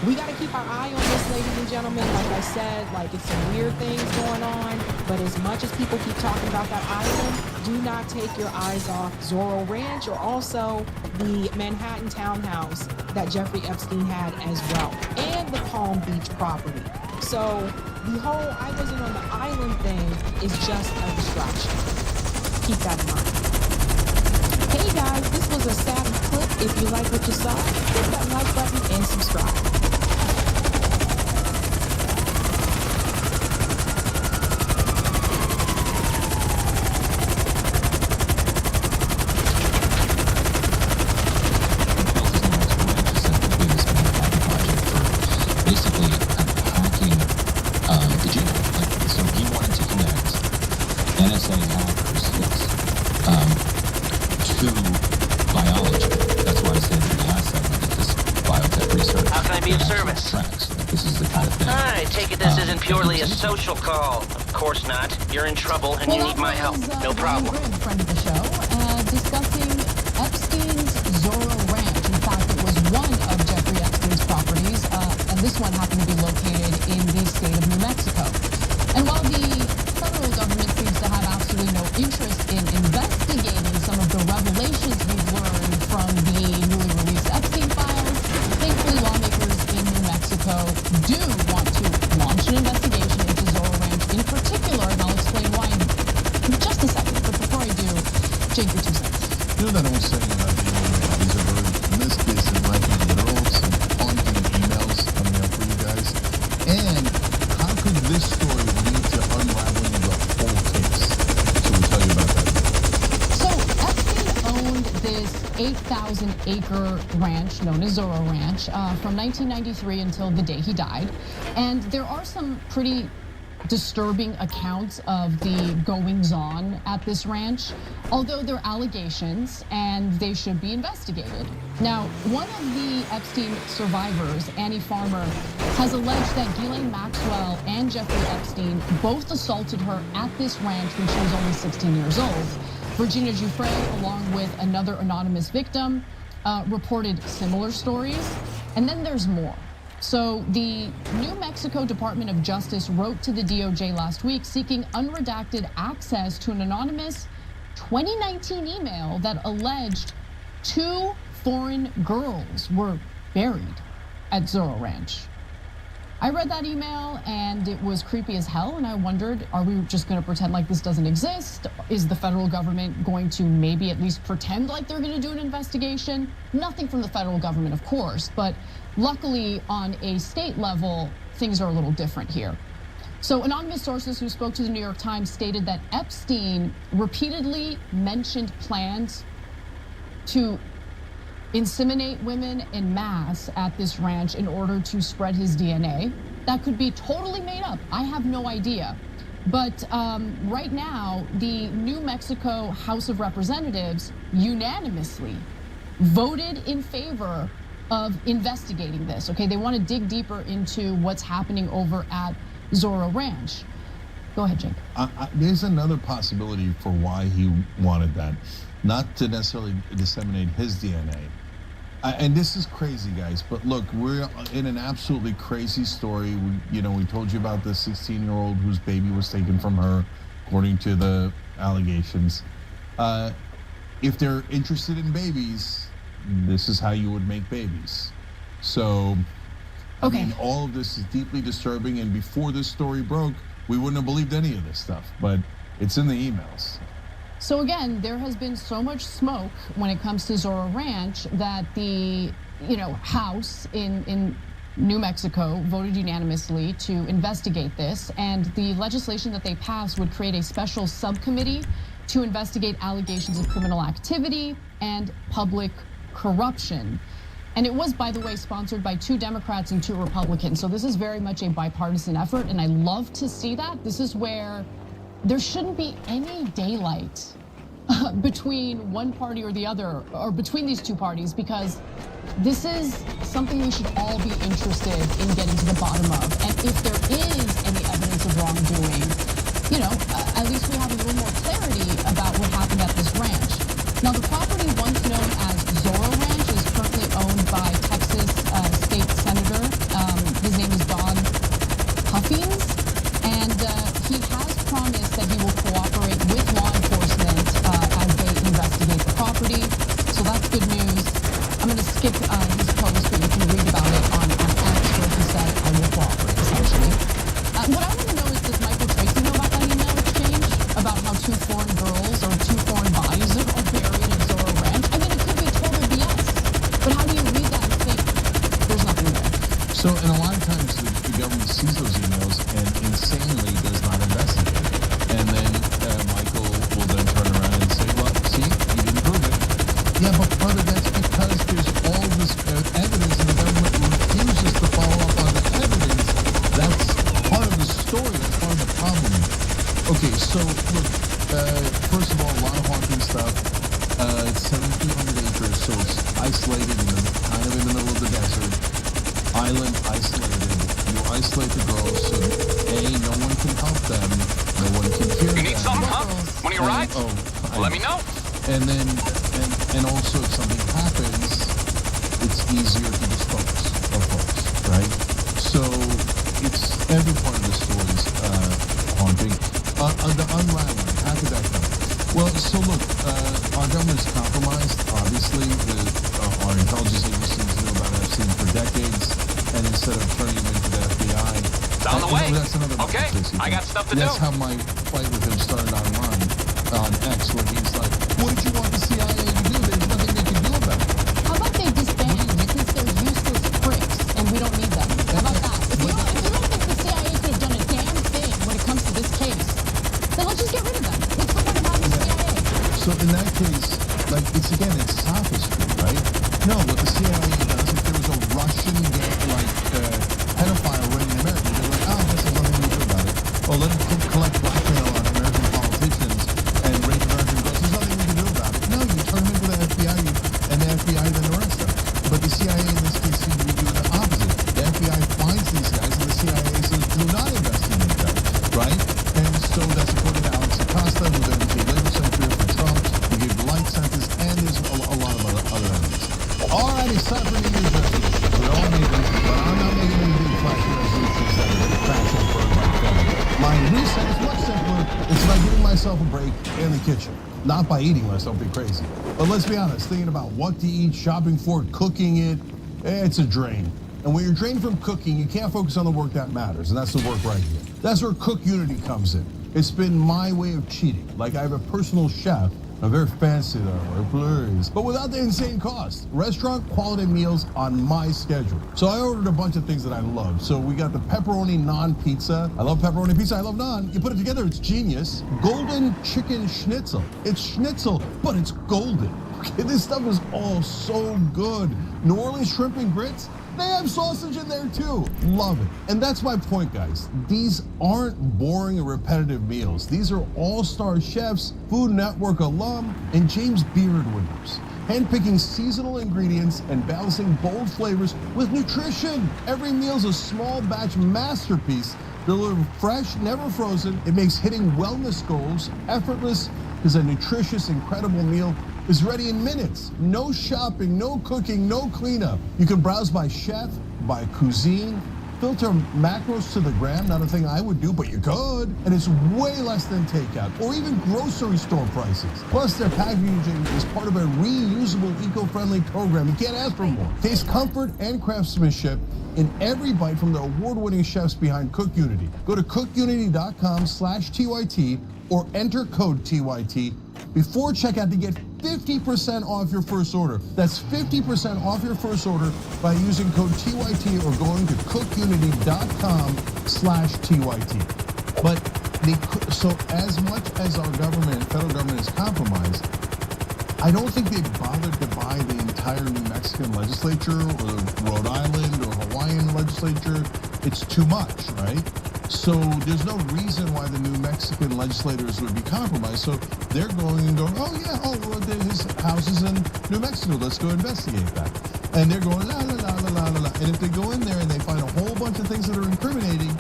we got to keep our eye on this, ladies and gentlemen. Like I said, like it's some weird things going on. But as much as people keep talking about that island, do not take your eyes off Zorro Ranch or also the Manhattan townhouse that Jeffrey Epstein had as well, and the Palm Beach property. So the whole I wasn't on the island thing is just a distraction. Keep that in mind. Hey guys, this was a savage clip. If you like what you saw, hit that like button and subscribe. Social call. Of course not. You're in trouble and you need my help. No problem. Friend of the show, discussing Epstein's Zorro Ranch. In fact, it was one of Jeffrey Epstein's properties, and this one happened to be located in the state of New Mexico. And while the federal government seems to have absolutely no interest in investigating some of the revelations we've learned from the newly released Epstein files, thankfully lawmakers in New Mexico do want to launch an investigation in particular, and I'll explain why in just a second. But before I do, Jake, your 2 cents. You know that old saying about the these are very, in this case, it might be literal, some haunting emails coming up for you guys. And how could this story lead to unraveling the whole case? So we'll tell you about that. So Epstein owned this 8,000-acre ranch known as Zorro Ranch from 1993 until the day he died. And there are some pretty disturbing accounts of the goings-on at this ranch, although they're allegations and they should be investigated. Now, one of the Epstein survivors, Annie Farmer, has alleged that Ghislaine Maxwell and Jeffrey Epstein both assaulted her at this ranch when she was only 16 years old. Virginia Giuffre, along with another anonymous victim, reported similar stories. And then there's more. So the New Mexico Department of Justice wrote to the DOJ last week seeking unredacted access to an anonymous 2019 email that alleged 2 foreign girls were buried at Zorro Ranch. I read that email and it was creepy as hell, and I wondered, are we just going to pretend like this doesn't exist? Is the federal government going to maybe at least pretend like they're going to do an investigation? Nothing from the federal government, of course, but luckily on a state level, things are a little different here. So anonymous sources who spoke to the New York Times stated that Epstein repeatedly mentioned plans to inseminate women en masse at this ranch in order to spread his DNA. That could be totally made up. I have no idea. But right now, the New Mexico House of Representatives unanimously voted in favor of investigating this. Okay, they want to dig deeper into what's happening over at Zorro Ranch. Go ahead, Jake. There's another possibility for why he wanted that. Not to necessarily disseminate his DNA. And this is crazy, guys, but look, we're in an absolutely crazy story. We told you about the 16-year-old whose baby was taken from her, according to the allegations. If they're interested in babies, this is how you would make babies. So, I mean, all of this is deeply disturbing, and before this story broke, we wouldn't have believed any of this stuff, but it's in the emails. So again, there has been so much smoke when it comes to Zorro Ranch that the, House in New Mexico voted unanimously to investigate this, and the legislation that they passed would create a special subcommittee to investigate allegations of criminal activity and public corruption. And it was, by the way, sponsored by 2 Democrats and 2 Republicans. So this is very much a bipartisan effort, and I love to see that. This is where there shouldn't be any daylight between one party or the other, or between these 2 parties, because this is something we should all be interested in getting to the bottom of. And if there is any evidence of wrongdoing, you know, at least we have a little more clarity about what happened at this ranch. Now, the property once known as Zorro Ranch is currently owned by Texas State Senator. His name is Don Huffines, and he has promised that he will cooperate with law enforcement as they investigate the property. So that's good news. I'm going to skip his post, but you can read about it on X, where he said, I will cooperate, essentially. What I want to know is, does Michael Tracy know about that email exchange? About how 2 foreign girls or 2 foreign bodies are buried at Zorro Ranch? I mean, it could be total BS. But how do you read that and think there's nothing there? So, and a lot of times the government sees those emails and insanely does not investigate. And then Michael will then turn around and say, well, see, you didn't prove it. Yeah, but part of that's because there's all this evidence and the government refuses to follow up on the evidence. That's part of the story. That's part of the problem. Okay, so look, first of all, a lot of haunting stuff. It's 1,700 acres, so it's isolated kind of in the middle of the desert. Island isolated. You isolate the girls so no one can help them, no one can hear them. You need something, huh? When you ride? Let me know. And then, and also if something happens, it's easier to dispose of folks, right? So it's every part of the story's haunting. The unraveling, how could that come? Well, so look, our government is compromised. Obviously, our intelligence agencies knew about Epstein for decades, and instead of turning him into the FBI, it's on the way. That's another okay, I got stuff to do. That's how my fight with him started online on X, where he's like, "What did you want the CIA to do? There's nothing they can do about it." How about they disband since they're useless pricks and we don't need them? How about that? If you don't think the CIA could have done a damn thing when it comes to this case, then let's just get rid of them. What's the point of having the CIA? So in that case, like, it's sophistry, right? No, what the CIA does, if there was a Russian pedophile right in America, they're like, oh, this is nothing we do about it. Or let them collect blackmail on American politicians and rape American girls. There's nothing we can do about it. No, you turn them into the FBI, and the FBI then arrests them. But the CIA in this case seems to be doing the opposite. The FBI finds these guys, and the CIA says, do not investigate them, right? And so that's according to Alex Acosta, who then became labor secretary for Trump. He gave the life sentence, and there's a lot of other evidence. All right, it's time for New Year's resolutions. We all need them, but I'm not making any big flashy resolutions that are crashing for my family. My reset is much simpler. It's by giving myself a break in the kitchen. Not by eating less, don't be crazy. But let's be honest, thinking about what to eat, shopping for it, cooking it, it's a drain. And when you're drained from cooking, you can't focus on the work that matters, and that's the work right here. That's where Cook Unity comes in. It's been my way of cheating. Like, I have a personal chef. I'm very fancy that way, please. But without the insane cost. Restaurant quality meals on my schedule. So I ordered a bunch of things that I love. So we got the pepperoni naan pizza. I love pepperoni pizza, I love naan. You put it together, it's genius. Golden chicken schnitzel. It's schnitzel, but it's golden. Okay, this stuff is all so good. New Orleans shrimp and grits. They have sausage in there too. Love it. And that's my point, guys. These aren't boring and repetitive meals. These are all-star chefs, Food Network alum, and James Beard winners. Handpicking seasonal ingredients and balancing bold flavors with nutrition. Every meal's a small batch masterpiece delivered fresh, never frozen. It makes hitting wellness goals effortless because a nutritious, incredible meal is ready in minutes. No shopping, no cooking, no cleanup. You can browse by chef, by cuisine, filter macros to the gram, not a thing I would do, but you could. And it's way less than takeout or even grocery store prices. Plus, their packaging is part of a reusable, eco-friendly program. You can't ask for more. Taste comfort and craftsmanship in every bite from the award-winning chefs behind Cook Unity. Go to cookunity.com/TYT or enter code TYT before checkout to get 50% off your first order. That's 50% off your first order by using code TYT or going to cookunity.com/TYT. But so as much as our government, federal government is compromised, I don't think they bothered to buy the entire New Mexican legislature or the Rhode Island or Hawaiian legislature. It's too much, right? So there's no reason why the New Mexican legislators would be compromised. So they're going, oh yeah, well, his house is in New Mexico. Let's go investigate that. And they're going, la, la, la, la, la, la, la. And if they go in there and they find a whole bunch of things that are incriminating,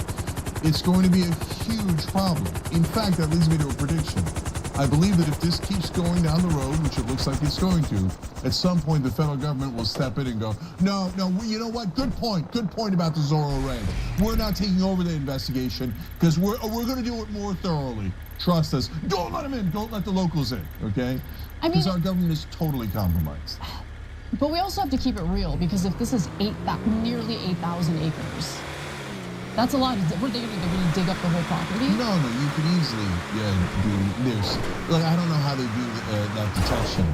it's going to be a huge problem. In fact, that leads me to a prediction. I believe that if this keeps going down the road, which it looks like it's going to, at some point the federal government will step in and go, no, you know what? Good point about the Zorro Ranch. We're not taking over the investigation because we're going to do it more thoroughly. Trust us. Don't let them in. Don't let the locals in, okay? Because our government is totally compromised. But we also have to keep it real, because if this is nearly 8,000 acres, that's a lot. They're going to dig up the whole property? No, you could easily do this. Like, I don't know how they do that detection,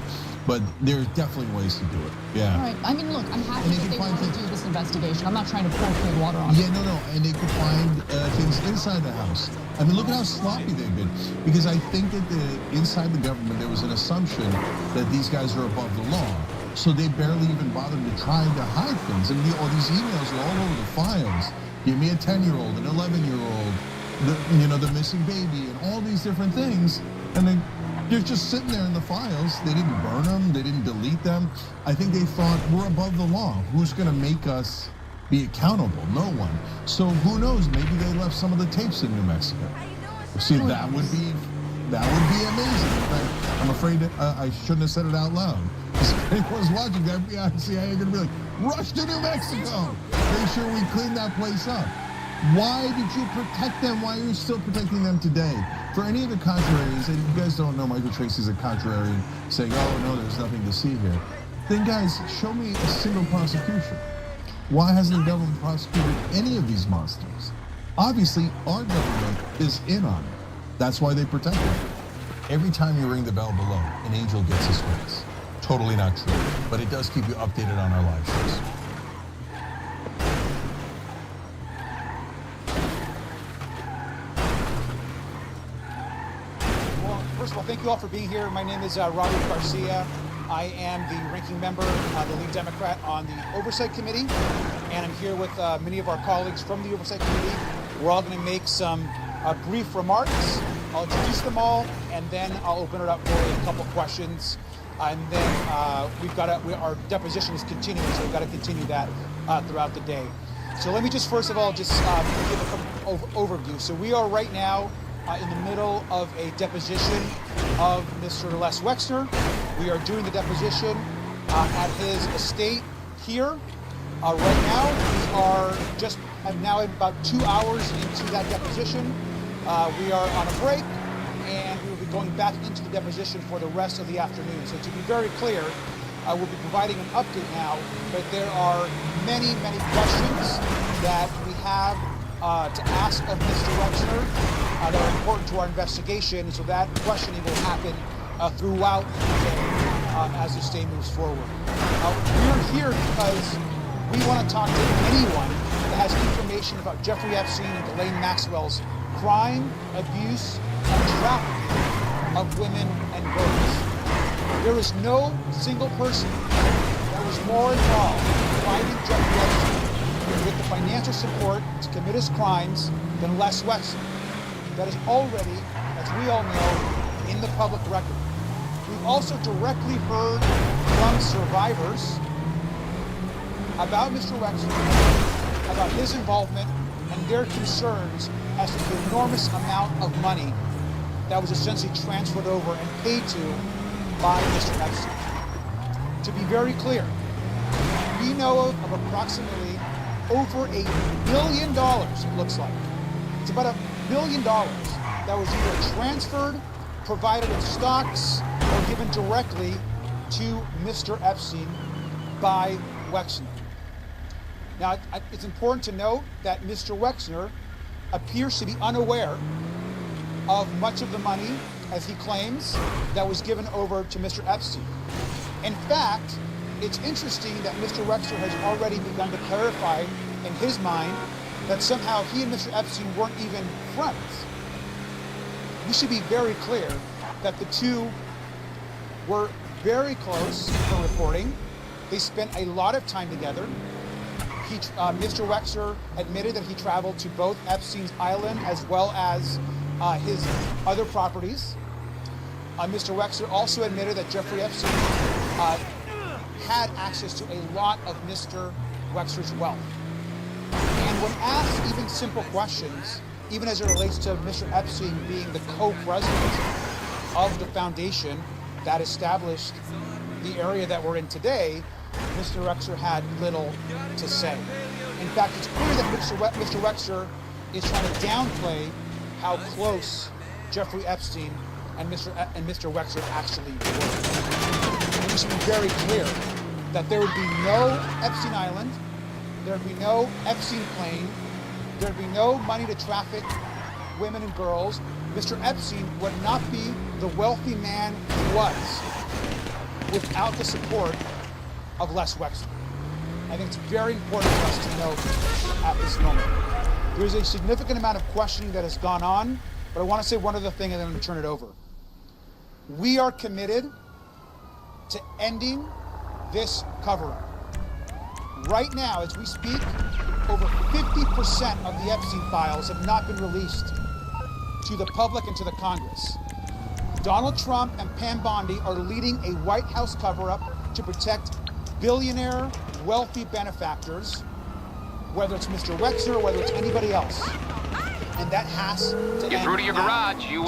but there's definitely ways to do it. Yeah. All right. I mean, look, I'm happy that they want to do this investigation. I'm not trying to pour cold water on it. Yeah, no. And they could find things inside the house. I mean, look at how sloppy they've been. Because I think that inside the government, there was an assumption that these guys are above the law. So they barely even bothered to try to hide things. And all these emails are all over the files. Give me a 10-year-old, an 11-year-old, the missing baby, and all these different things. And they're just sitting there in the files. They didn't burn them. They didn't delete them. I think they thought, we're above the law. Who's going to make us be accountable? No one. So who knows? Maybe they left some of the tapes in New Mexico. See, that would be amazing. In fact, I'm afraid I shouldn't have said it out loud. If anyone's watching, the FBI and CIA are going to be like, rush to New Mexico. Make sure we clean that place up. Why did you protect them? Why are you still protecting them today? For any of the contrarians, and you guys don't know Michael Tracy's a contrarian saying, oh, no, there's nothing to see here. Then, guys, show me a single prosecution. Why hasn't the government prosecuted any of these monsters? Obviously, our government is in on it. That's why they protect them. Every time you ring the bell below, an angel gets his wings. Totally not true, but it does keep you updated on our live shows. Well, first of all, thank you all for being here. My name is Robert Garcia. I am the ranking member, the lead Democrat on the Oversight Committee, and I'm here with many of our colleagues from the Oversight Committee. We're all going to make some brief remarks. I'll introduce them all, and then I'll open it up for a couple questions. And then our deposition is continuing, so we've got to continue that throughout the day. So let me just first of all give a overview. So we are right now in the middle of a deposition of Mr. Les Wexner. We are doing the deposition at his estate here. Right now, we are just now about 2 hours into that deposition. We are on a break, and we will be going back into the deposition for the rest of the afternoon. So to be very clear, we'll be providing an update now, but there are many, many questions that we have to ask of Mr. Wexner that are important to our investigation, so that questioning will happen throughout the day as this day moves forward. We're here because we want to talk to anyone that has information about Jeffrey Epstein and Ghislaine Maxwell's crime, abuse, and trafficking of women and girls. There is no single person that was more involved in fighting Jeffrey Epstein with the financial support to commit his crimes than Les Wexner. That is already, as we all know, in the public record. We've also directly heard from survivors about Mr. Wexner, about his involvement, and their concerns as to the enormous amount of money that was essentially transferred over and paid to by Mr. Epstein. To be very clear, we know of approximately over $1 billion, it looks like. It's about $1 billion that was either transferred, provided in stocks, or given directly to Mr. Epstein by Wexner. Now, it's important to note that Mr. Wexner appears to be unaware of much of the money, as he claims, that was given over to Mr. Epstein. In fact, it's interesting that Mr. Wexner has already begun to clarify in his mind that somehow he and Mr. Epstein weren't even friends. We should be very clear that the two were very close for reporting. They spent a lot of time together. Mr. Wexler admitted that he traveled to both Epstein's Island as well as his other properties. Mr. Wexler also admitted that Jeffrey Epstein had access to a lot of Mr. Wexler's wealth. And when asked even simple questions, even as it relates to Mr. Epstein being the co-president of the foundation that established the area that we're in today, Mr. Wexler had little to say. In fact, it's clear that Mr. Wexler is trying to downplay how close Jeffrey Epstein and Mr. Wexler actually were. And we should be very clear that there would be no Epstein Island, there would be no Epstein plane, there would be no money to traffic women and girls. Mr. Epstein would not be the wealthy man he was without the support of Les Wexner. I think it's very important for us to note at this moment. There's a significant amount of questioning that has gone on, but I want to say one other thing and then I'm going to turn it over. We are committed to ending this cover-up. Right now, as we speak, over 50% of the Epstein files have not been released to the public and to the Congress. Donald Trump and Pam Bondi are leading a White House cover-up to protect billionaire, wealthy benefactors, whether it's Mr. Wexler or whether it's anybody else. And that has to Get end through to your now. garage. You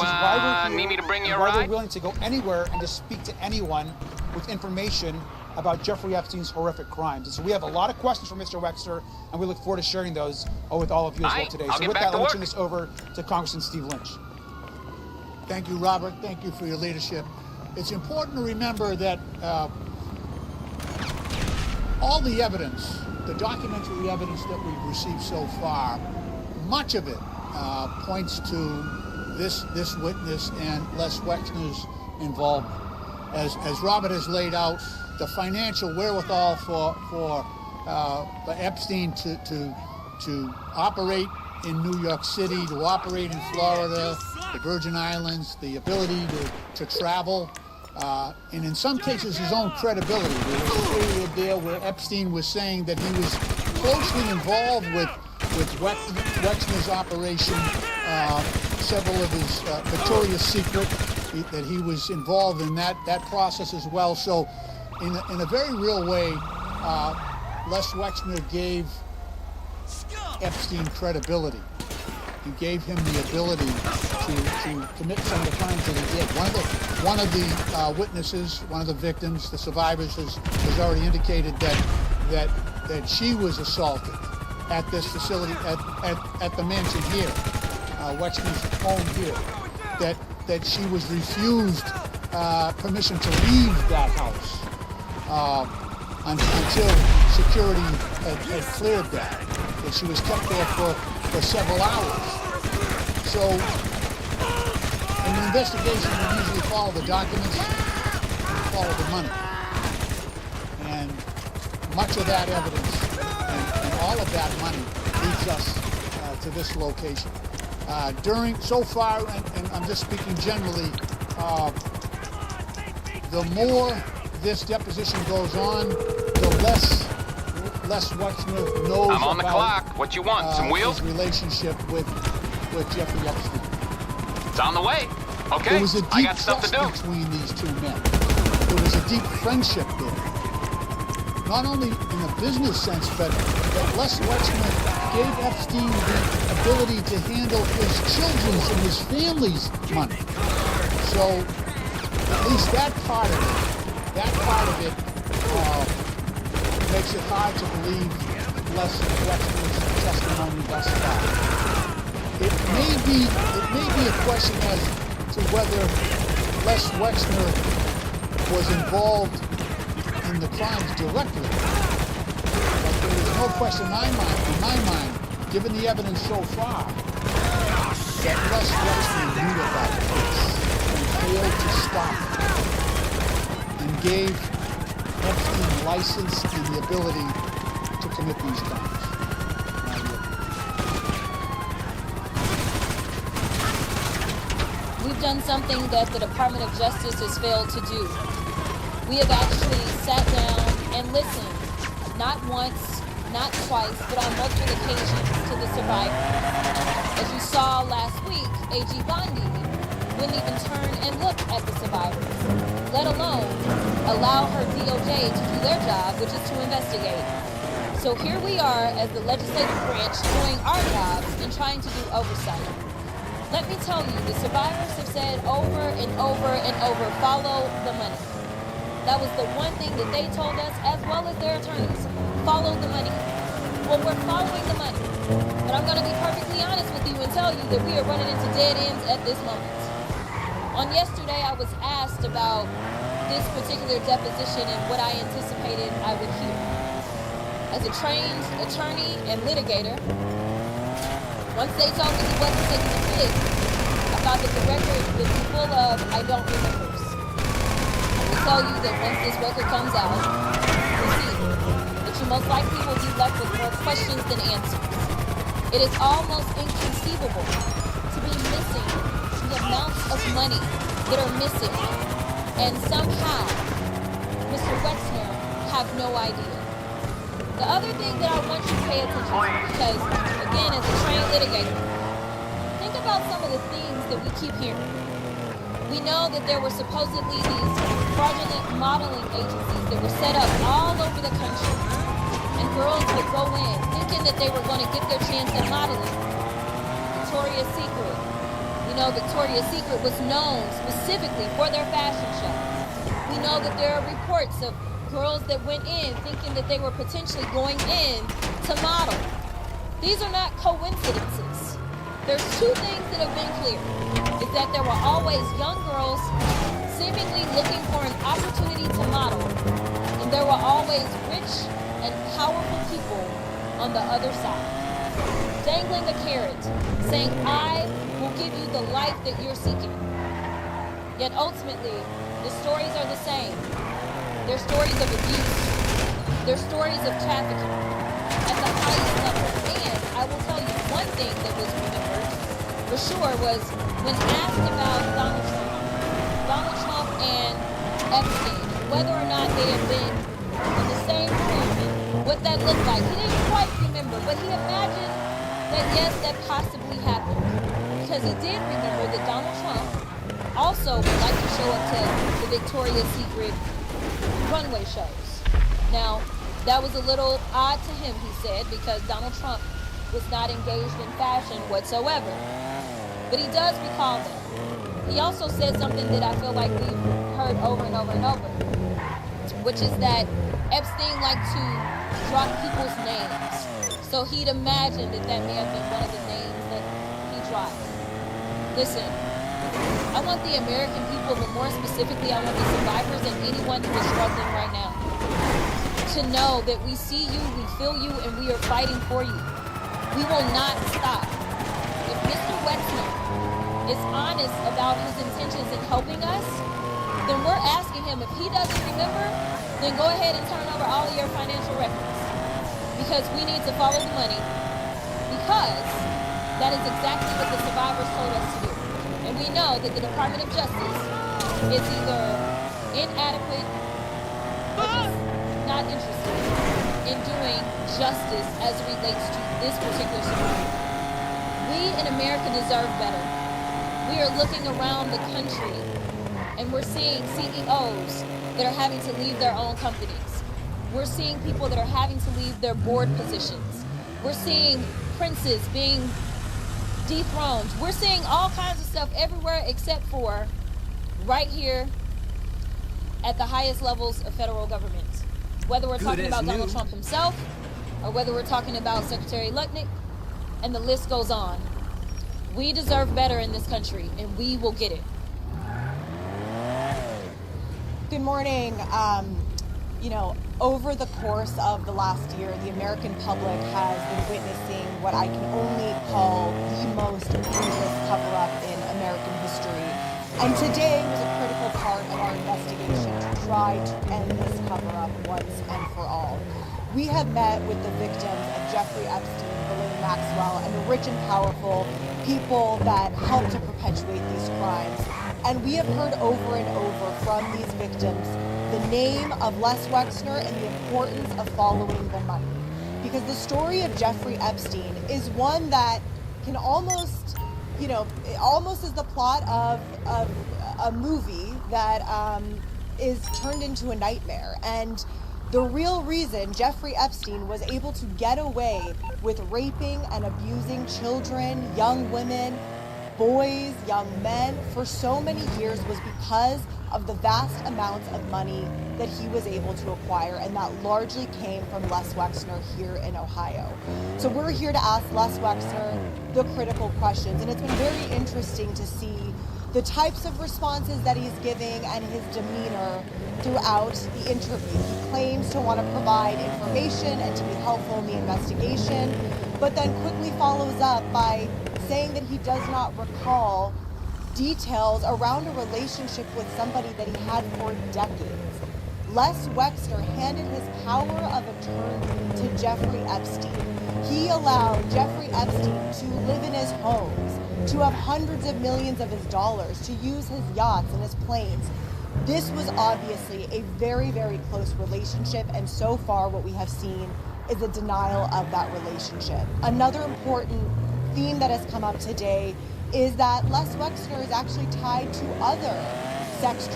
need me to bring you a why ride? we're willing to go anywhere and to speak to anyone with information about Jeffrey Epstein's horrific crimes. And so we have a lot of questions for Mr. Wexler, and we look forward to sharing those with all of you as well today. I'll So get with back that, to let me work. turn this over to Congressman Steve Lynch. Thank you, Robert. Thank you for your leadership. It's important to remember that all the evidence, the documentary evidence that we've received so far, much of it points to this witness and Les Wexner's involvement. As Robert has laid out, the financial wherewithal for Epstein to operate in New York City, to operate in Florida, the Virgin Islands, the ability to travel, and in some cases his own credibility. There was a period there where Epstein was saying that he was closely involved with Wexner's operation, several of his Victoria's Secret, that he was involved in that process as well. So in a very real way, Les Wexner gave Epstein credibility. He gave him the ability to commit some of the crimes that he did. One of the witnesses, one of the victims, the survivors, has already indicated that she was assaulted at this facility, at the mansion here, Wexner's home here, that she was refused permission to leave that house until security had cleared that she was kept there for several hours. So in an investigation, we usually follow the documents, we follow the money. And much of that evidence and all of that money leads us to this location. So far, and I'm just speaking generally, the more this deposition goes on, the less Wexner knows I'm on the about, clock. What you want? Some wheels? his relationship with Jeffrey Epstein. It's on the way. Okay, There was a deep I got stuff to trust do. between these two men. There was a deep friendship there. Not only in a business sense, but that Les Wexner gave Epstein the ability to handle his children's and his family's money. So at least that part of it makes it hard to believe Les Wexner's testimony thus far. It may be a question as to whether Les Wexner was involved in the crimes directly. But there is no question in my mind, given the evidence so far, that Les Wexner knew about this and failed to stop and gave Epstein license and the ability to commit these crimes. We've done something that the Department of Justice has failed to do. We have actually sat down and listened, not once, not twice, but on multiple occasions to the survivors. As you saw last week, AG Bondi wouldn't even turn and look at the survivors, let alone allow her DOJ to do their job, which is to investigate. So here we are as the legislative branch doing our jobs and trying to do oversight. Let me tell you, the survivors have said over and over and over, follow the money. That was the one thing that they told us, as well as their attorneys. Follow the money. Well, we're following the money. But I'm going to be perfectly honest with you and tell you that we are running into dead ends at this moment. On yesterday, I was asked about this particular deposition and what I anticipated I would hear. As a trained attorney and litigator, once they told me he wasn't taking the piss, I thought that the record would be full of I don't remembers. I will tell you that once this record comes out, that you most likely will be left with more questions than answers. It is almost inconceivable to be missing the amounts of money that are missing, and somehow Mr. Wexner have no idea. The other thing that I want you to pay attention to, because again, as a trained litigator, think about some of the things that we keep hearing. We know that there were supposedly these fraudulent modeling agencies that were set up all over the country, and girls would go in thinking that they were going to get their chance at modeling. Victoria's Secret. We know Victoria's Secret was known specifically for their fashion shows. We know that there are reports of girls that went in thinking that they were potentially going in to model. These are not coincidences. There's two things that have been clear. Is that there were always young girls seemingly looking for an opportunity to model, and there were always rich and powerful people on the other side, dangling a carrot, saying, I will give you the life that you're seeking. Yet ultimately, the stories are the same. They're stories of abuse. They're stories of trafficking at the highest level. And I will tell you one thing that was remembered for sure was when asked about Donald Trump and Epstein, whether or not they had been in the same room and what that looked like. He didn't quite remember, but he imagined that yes, that possibly happened. Because he did remember that Donald Trump also would like to show up to the Victoria's Secret runway shows. Now, that was a little odd to him, he said, because Donald Trump was not engaged in fashion whatsoever. But he does recall them. He also said something that I feel like we've heard over and over and over, which is that Epstein liked to drop people's names. So he'd imagined that that may have been one of the names that he dropped. Listen, I want the American people, but more specifically, I want the survivors and anyone who is struggling right now to know that we see you, we feel you, and we are fighting for you. We will not stop. If Mr. Wexner is honest about his intentions in helping us, then we're asking him, if he doesn't remember, then go ahead and turn over all of your financial records. Because we need to follow the money, because that is exactly what the survivors told us to do. And we know that the Department of Justice is either inadequate or just not interested in doing justice as it relates to this particular situation. We in America deserve better. We are looking around the country and we're seeing CEOs that are having to leave their own companies. We're seeing people that are having to leave their board positions. We're seeing princes being dethroned. We're seeing all kinds of stuff everywhere except for right here at the highest levels of federal government. Whether we're talking about Donald Trump himself or whether we're talking about Secretary Lutnick, and the list goes on. We deserve better in this country, and we will get it. Good morning. Over the course of the last year, the American public has been witnessing what I can only call the most egregious cover-up in American history. And today was a critical part of our investigation to try to end this cover-up once and for all. We have met with the victims of Jeffrey Epstein, Ghislaine Maxwell, and the rich and powerful people that helped to perpetuate these crimes. And we have heard over and over from these victims the name of Les Wexner and the importance of following the money. Because the story of Jeffrey Epstein is one that can almost, it almost is the plot of a movie that is turned into a nightmare. And the real reason Jeffrey Epstein was able to get away with raping and abusing children, young women, boys, young men for so many years was because of the vast amounts of money that he was able to acquire, and that largely came from Les Wexner here in Ohio. So we're here to ask Les Wexner the critical questions, and it's been very interesting to see the types of responses that he's giving and his demeanor throughout the interview. He claims to want to provide information and to be helpful in the investigation, but then quickly follows up by saying that he does not recall details around a relationship with somebody that he had for decades. Les Wexner handed his power of attorney to Jeffrey Epstein. He allowed Jeffrey Epstein to live in his homes, to have hundreds of millions of his dollars, to use his yachts and his planes. This was obviously a very, very close relationship, and so far what we have seen is a denial of that relationship. Another important theme that has come up today is that Les Wexner is actually tied to other sex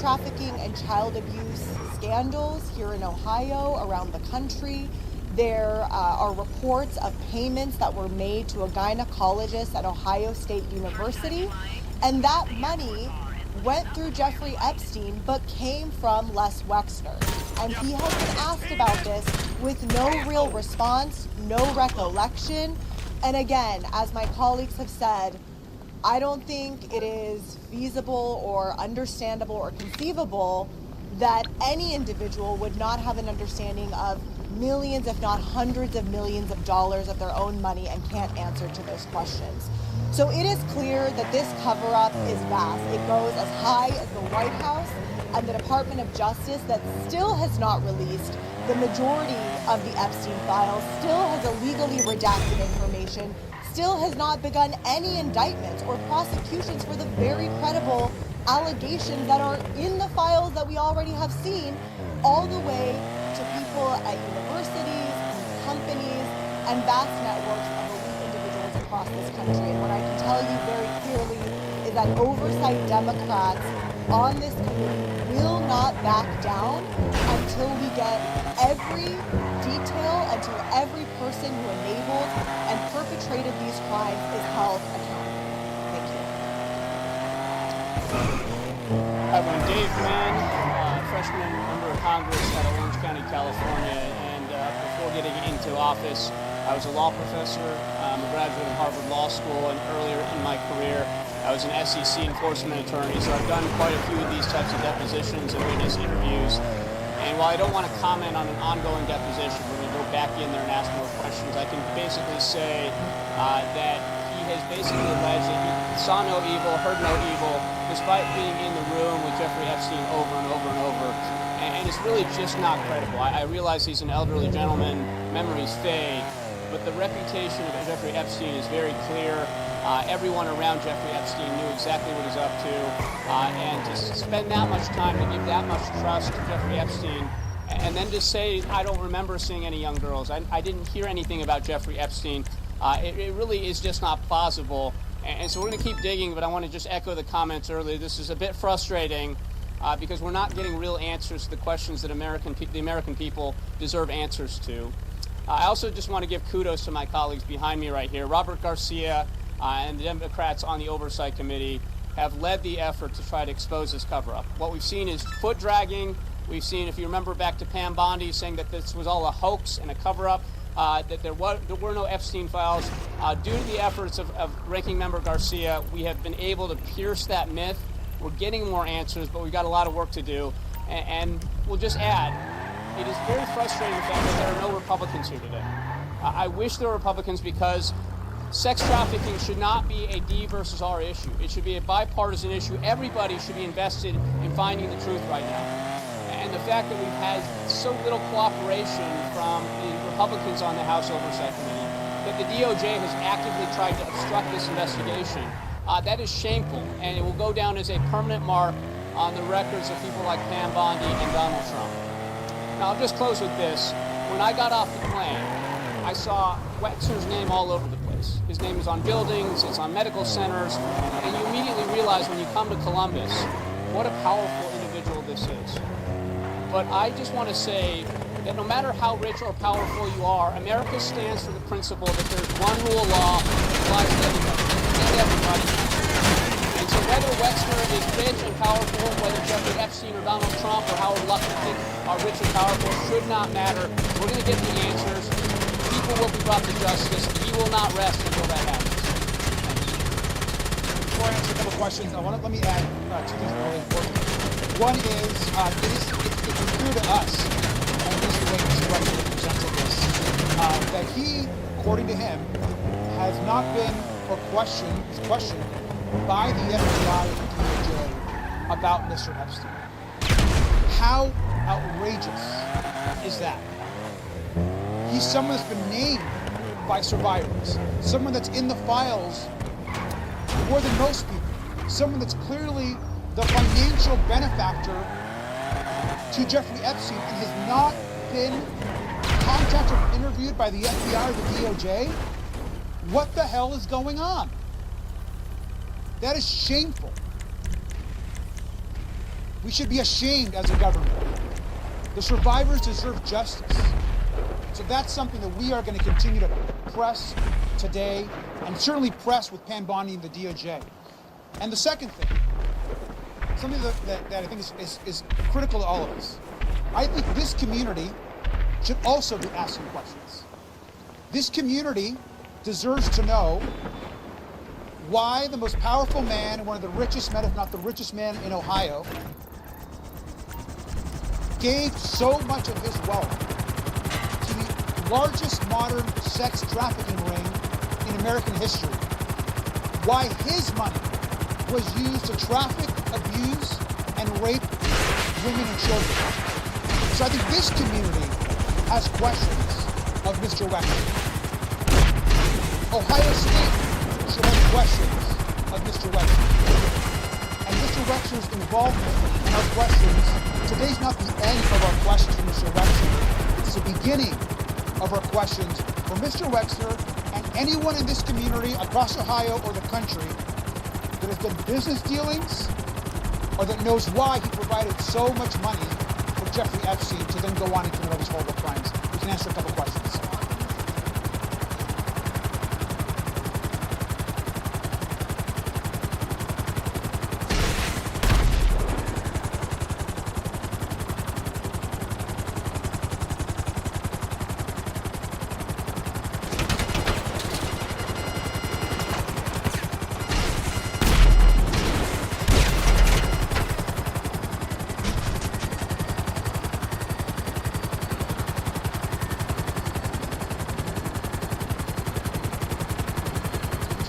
trafficking and child abuse scandals here in Ohio, around the country. There are reports of payments that were made to a gynecologist at Ohio State University, and that money went through Jeffrey Epstein but came from Les Wexner. And he has been asked about this with no real response, no recollection. And again, as my colleagues have said, I don't think it is feasible or understandable or conceivable that any individual would not have an understanding of millions, if not hundreds of millions of dollars of their own money and can't answer to those questions. So it is clear that this cover-up is vast. It goes as high as the White House and the Department of Justice that still has not released the majority of the Epstein files, still has illegally redacted information, still has not begun any indictments or prosecutions for the very credible allegations that are in the files that we already have seen, all the way to people at universities, companies, and vast networks of elite individuals across this country. And what I can tell you very clearly is that oversight Democrats on this committee will not back down until we get every detail, until every person who enabled and perpetrated these crimes is held accountable. Thank you. I'm Dave Mann, freshman member of Congress out of Orange County, California, and before getting into office, I was a law professor. I'm a graduate of Harvard Law School, and earlier in my career, I was an SEC enforcement attorney, so I've done quite a few of these types of depositions and witness interviews. And while I don't want to comment on an ongoing deposition, we're going to go back in there and ask more questions, I can basically say that he has basically alleged that he saw no evil, heard no evil, despite being in the room with Jeffrey Epstein over and over and over. And it's really just not credible. I realize he's an elderly gentleman, memories fade, but the reputation of Jeffrey Epstein is very clear. Everyone around Jeffrey Epstein knew exactly what he's up to, and to spend that much time, to give that much trust to Jeffrey Epstein, and then to say, I don't remember seeing any young girls, I didn't hear anything about Jeffrey Epstein, it really is just not plausible. And so we're going to keep digging, but I want to just echo the comments earlier. This is a bit frustrating because we're not getting real answers to the questions that the American people deserve answers to. I also just want to give kudos to my colleagues behind me right here. Robert Garcia and the Democrats on the Oversight Committee have led the effort to try to expose this cover-up. What we've seen is foot dragging. We've seen, if you remember back to Pam Bondi saying that this was all a hoax and a cover-up, that there were no Epstein files. Due to the efforts of Ranking Member Garcia, we have been able to pierce that myth. We're getting more answers, but we've got a lot of work to do. And we'll just add, it is very frustrating the fact that there are no Republicans here today. I wish there were Republicans because sex trafficking should not be a D versus R issue. It should be a bipartisan issue. Everybody should be invested in finding the truth right now. And the fact that we've had so little cooperation from the Republicans on the House Oversight Committee, that the DOJ has actively tried to obstruct this investigation, that is shameful, and it will go down as a permanent mark on the records of people like Pam Bondi and Donald Trump. Now, I'll just close with this. When I got off the plane, I saw Wexner's name all over the place. His name is on buildings, it's on medical centers, and you immediately realize when you come to Columbus what a powerful individual this is. But I just want to say that no matter how rich or powerful you are, America stands for the principle that there's one rule of law that applies to everybody. And so whether Wexner is rich and powerful, whether Jeffrey Epstein or Donald Trump or Howard Lutnick are rich and powerful, should not matter. We're going to get the answers. People will be brought to justice. He will not rest until that happens. Before I answer a couple questions, let me add two things that are really important. One is, it's clear to us, and at least the way Mr. Wexner presented this, that he, according to him, has not been questioned by the FBI or the DOJ about Mr. Epstein. How outrageous is that? He's someone that's been named by survivors, someone that's in the files more than most people, someone that's clearly the financial benefactor to Jeffrey Epstein and has not been contacted or interviewed by the FBI or the DOJ. What the hell is going on? That is shameful. We should be ashamed as a government. The survivors deserve justice. So that's something that we are going to continue to press today, and certainly press with Pam Bondi and the DOJ. And the second thing, something that I think is critical to all of us. I think this community should also be asking questions. This community deserves to know why the most powerful man, one of the richest men, if not the richest man in Ohio, gave so much of his wealth to the largest modern sex trafficking ring in American history. Why his money was used to traffic, abuse, and rape women and children. So I think this community has questions of Mr. Wexner. Ohio State should have questions of Mr. Wexner. And Mr. Wexner's involvement in our questions, today's not the end of our questions for Mr. Wexner. It's the beginning of our questions for Mr. Wexner and anyone in this community across Ohio or the country that has done business dealings or that knows why he provided so much money for Jeffrey Epstein to then go on and commit all these horrible crimes. We can answer a couple questions.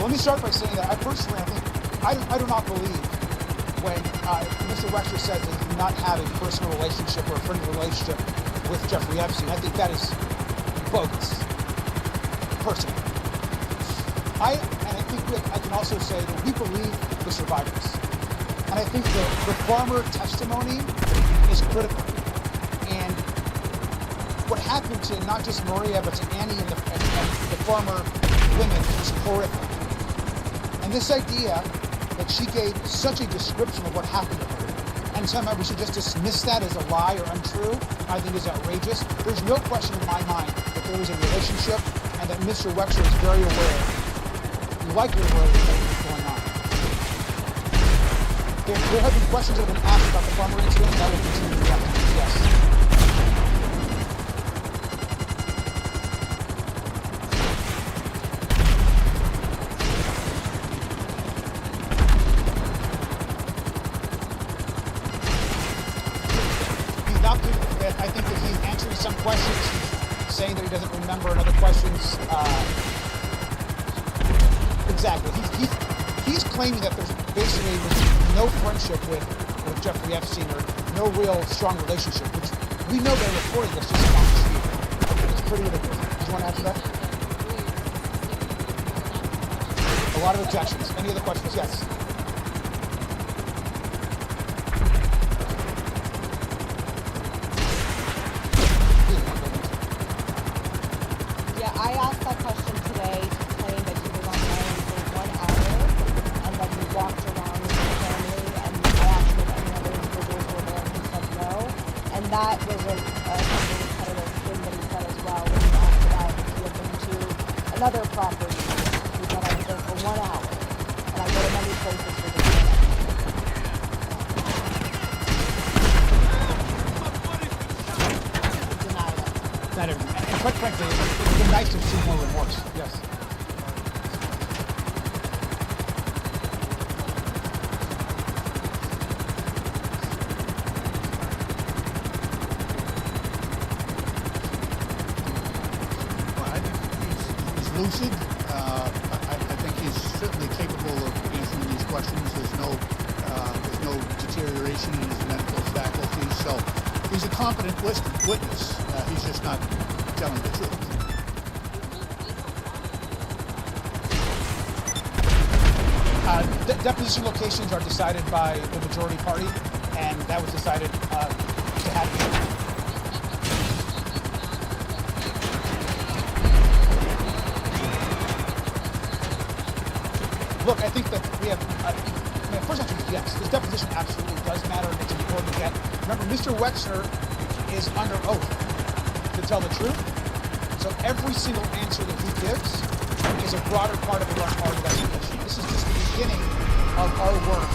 Let me start by saying that I personally, I do not believe when Mr. Wexner says that he did not have a personal relationship or a friendly relationship with Jeffrey Epstein. I think that is bogus, personally. I think I can also say that we believe the survivors. And I think the farmer testimony is critical. And what happened to not just Maria, but to Annie and the farmer women is horrific. And this idea that she gave such a description of what happened to her, and somehow we should just dismiss that as a lie or untrue, I think is outrageous. There's no question in my mind that there was a relationship and that Mr. Wexner is very aware, likely aware of what was going on. There have been questions that have been asked about the farmer incident, and that will continue to be asked. Yes. I think that he's answering some questions, saying that he doesn't remember, and other questions. Exactly. He's claiming that there's basically no friendship with Jeffrey Epstein or no real strong relationship, which we know they're reporting this just not true. It's pretty ridiculous. Do you want to answer that? A lot of objections. Any other questions? Yes. And that was a repetitive thing that he said as well. When he asked about if he had been to another property, he said, I was there for 1 hour. And I go to many places for the DNA. Denied it. Not everyone. And quite frankly, it's been nice to see more remorse. Yes. Lucid. I think he's certainly capable of answering these questions. There's no deterioration in his mental faculties. So he's a competent witness. He's just not telling the truth. Deposition locations are decided by the majority party, and that was decided to happen. Look, I think that we have, first answer is yes. This deposition absolutely does matter, and it's important to get. Remember, Mr. Wexner is under oath to tell the truth. So every single answer that he gives is a broader part of our investigation. This is just the beginning of our work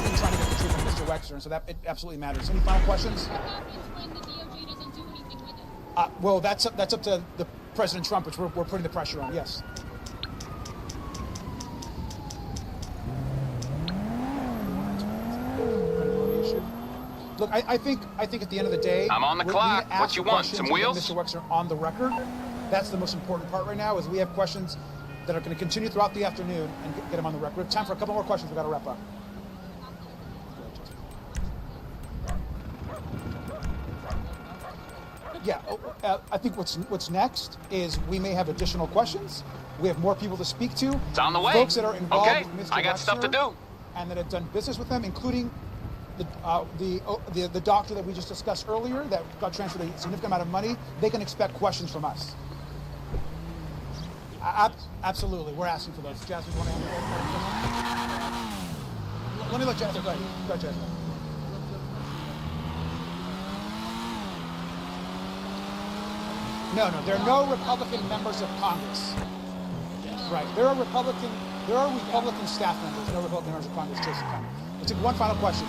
in trying to get the truth from Mr. Wexner, and so that it absolutely matters. Any final questions? What happens when the DOJ doesn't do anything with it? Well, that's up to the President Trump, which we're putting the pressure on. Yes. Look, I think at the end of the day, I'm on the clock. What you want? Some wheels? Mr. Wexner on the record. That's the most important part right now. Is we have questions that are going to continue throughout the afternoon and get them on the record. We have time for a couple more questions. We got to wrap up. Yeah, I think what's next is we may have additional questions. We have more people to speak to. It's on the way. Folks that are involved Okay, with Mr. I got Wexner stuff to do. and that have done business with them, including the doctor that we just discussed earlier that got transferred a significant amount of money. They can expect questions from us. Absolutely, we're asking for those. Jasmine, want to answer? Let me let Jasmine go. Go ahead, Jasmine. No, there are no Republican members of Congress. Right, there are Republican staff members, no Republican members of Congress. Let's take one final question.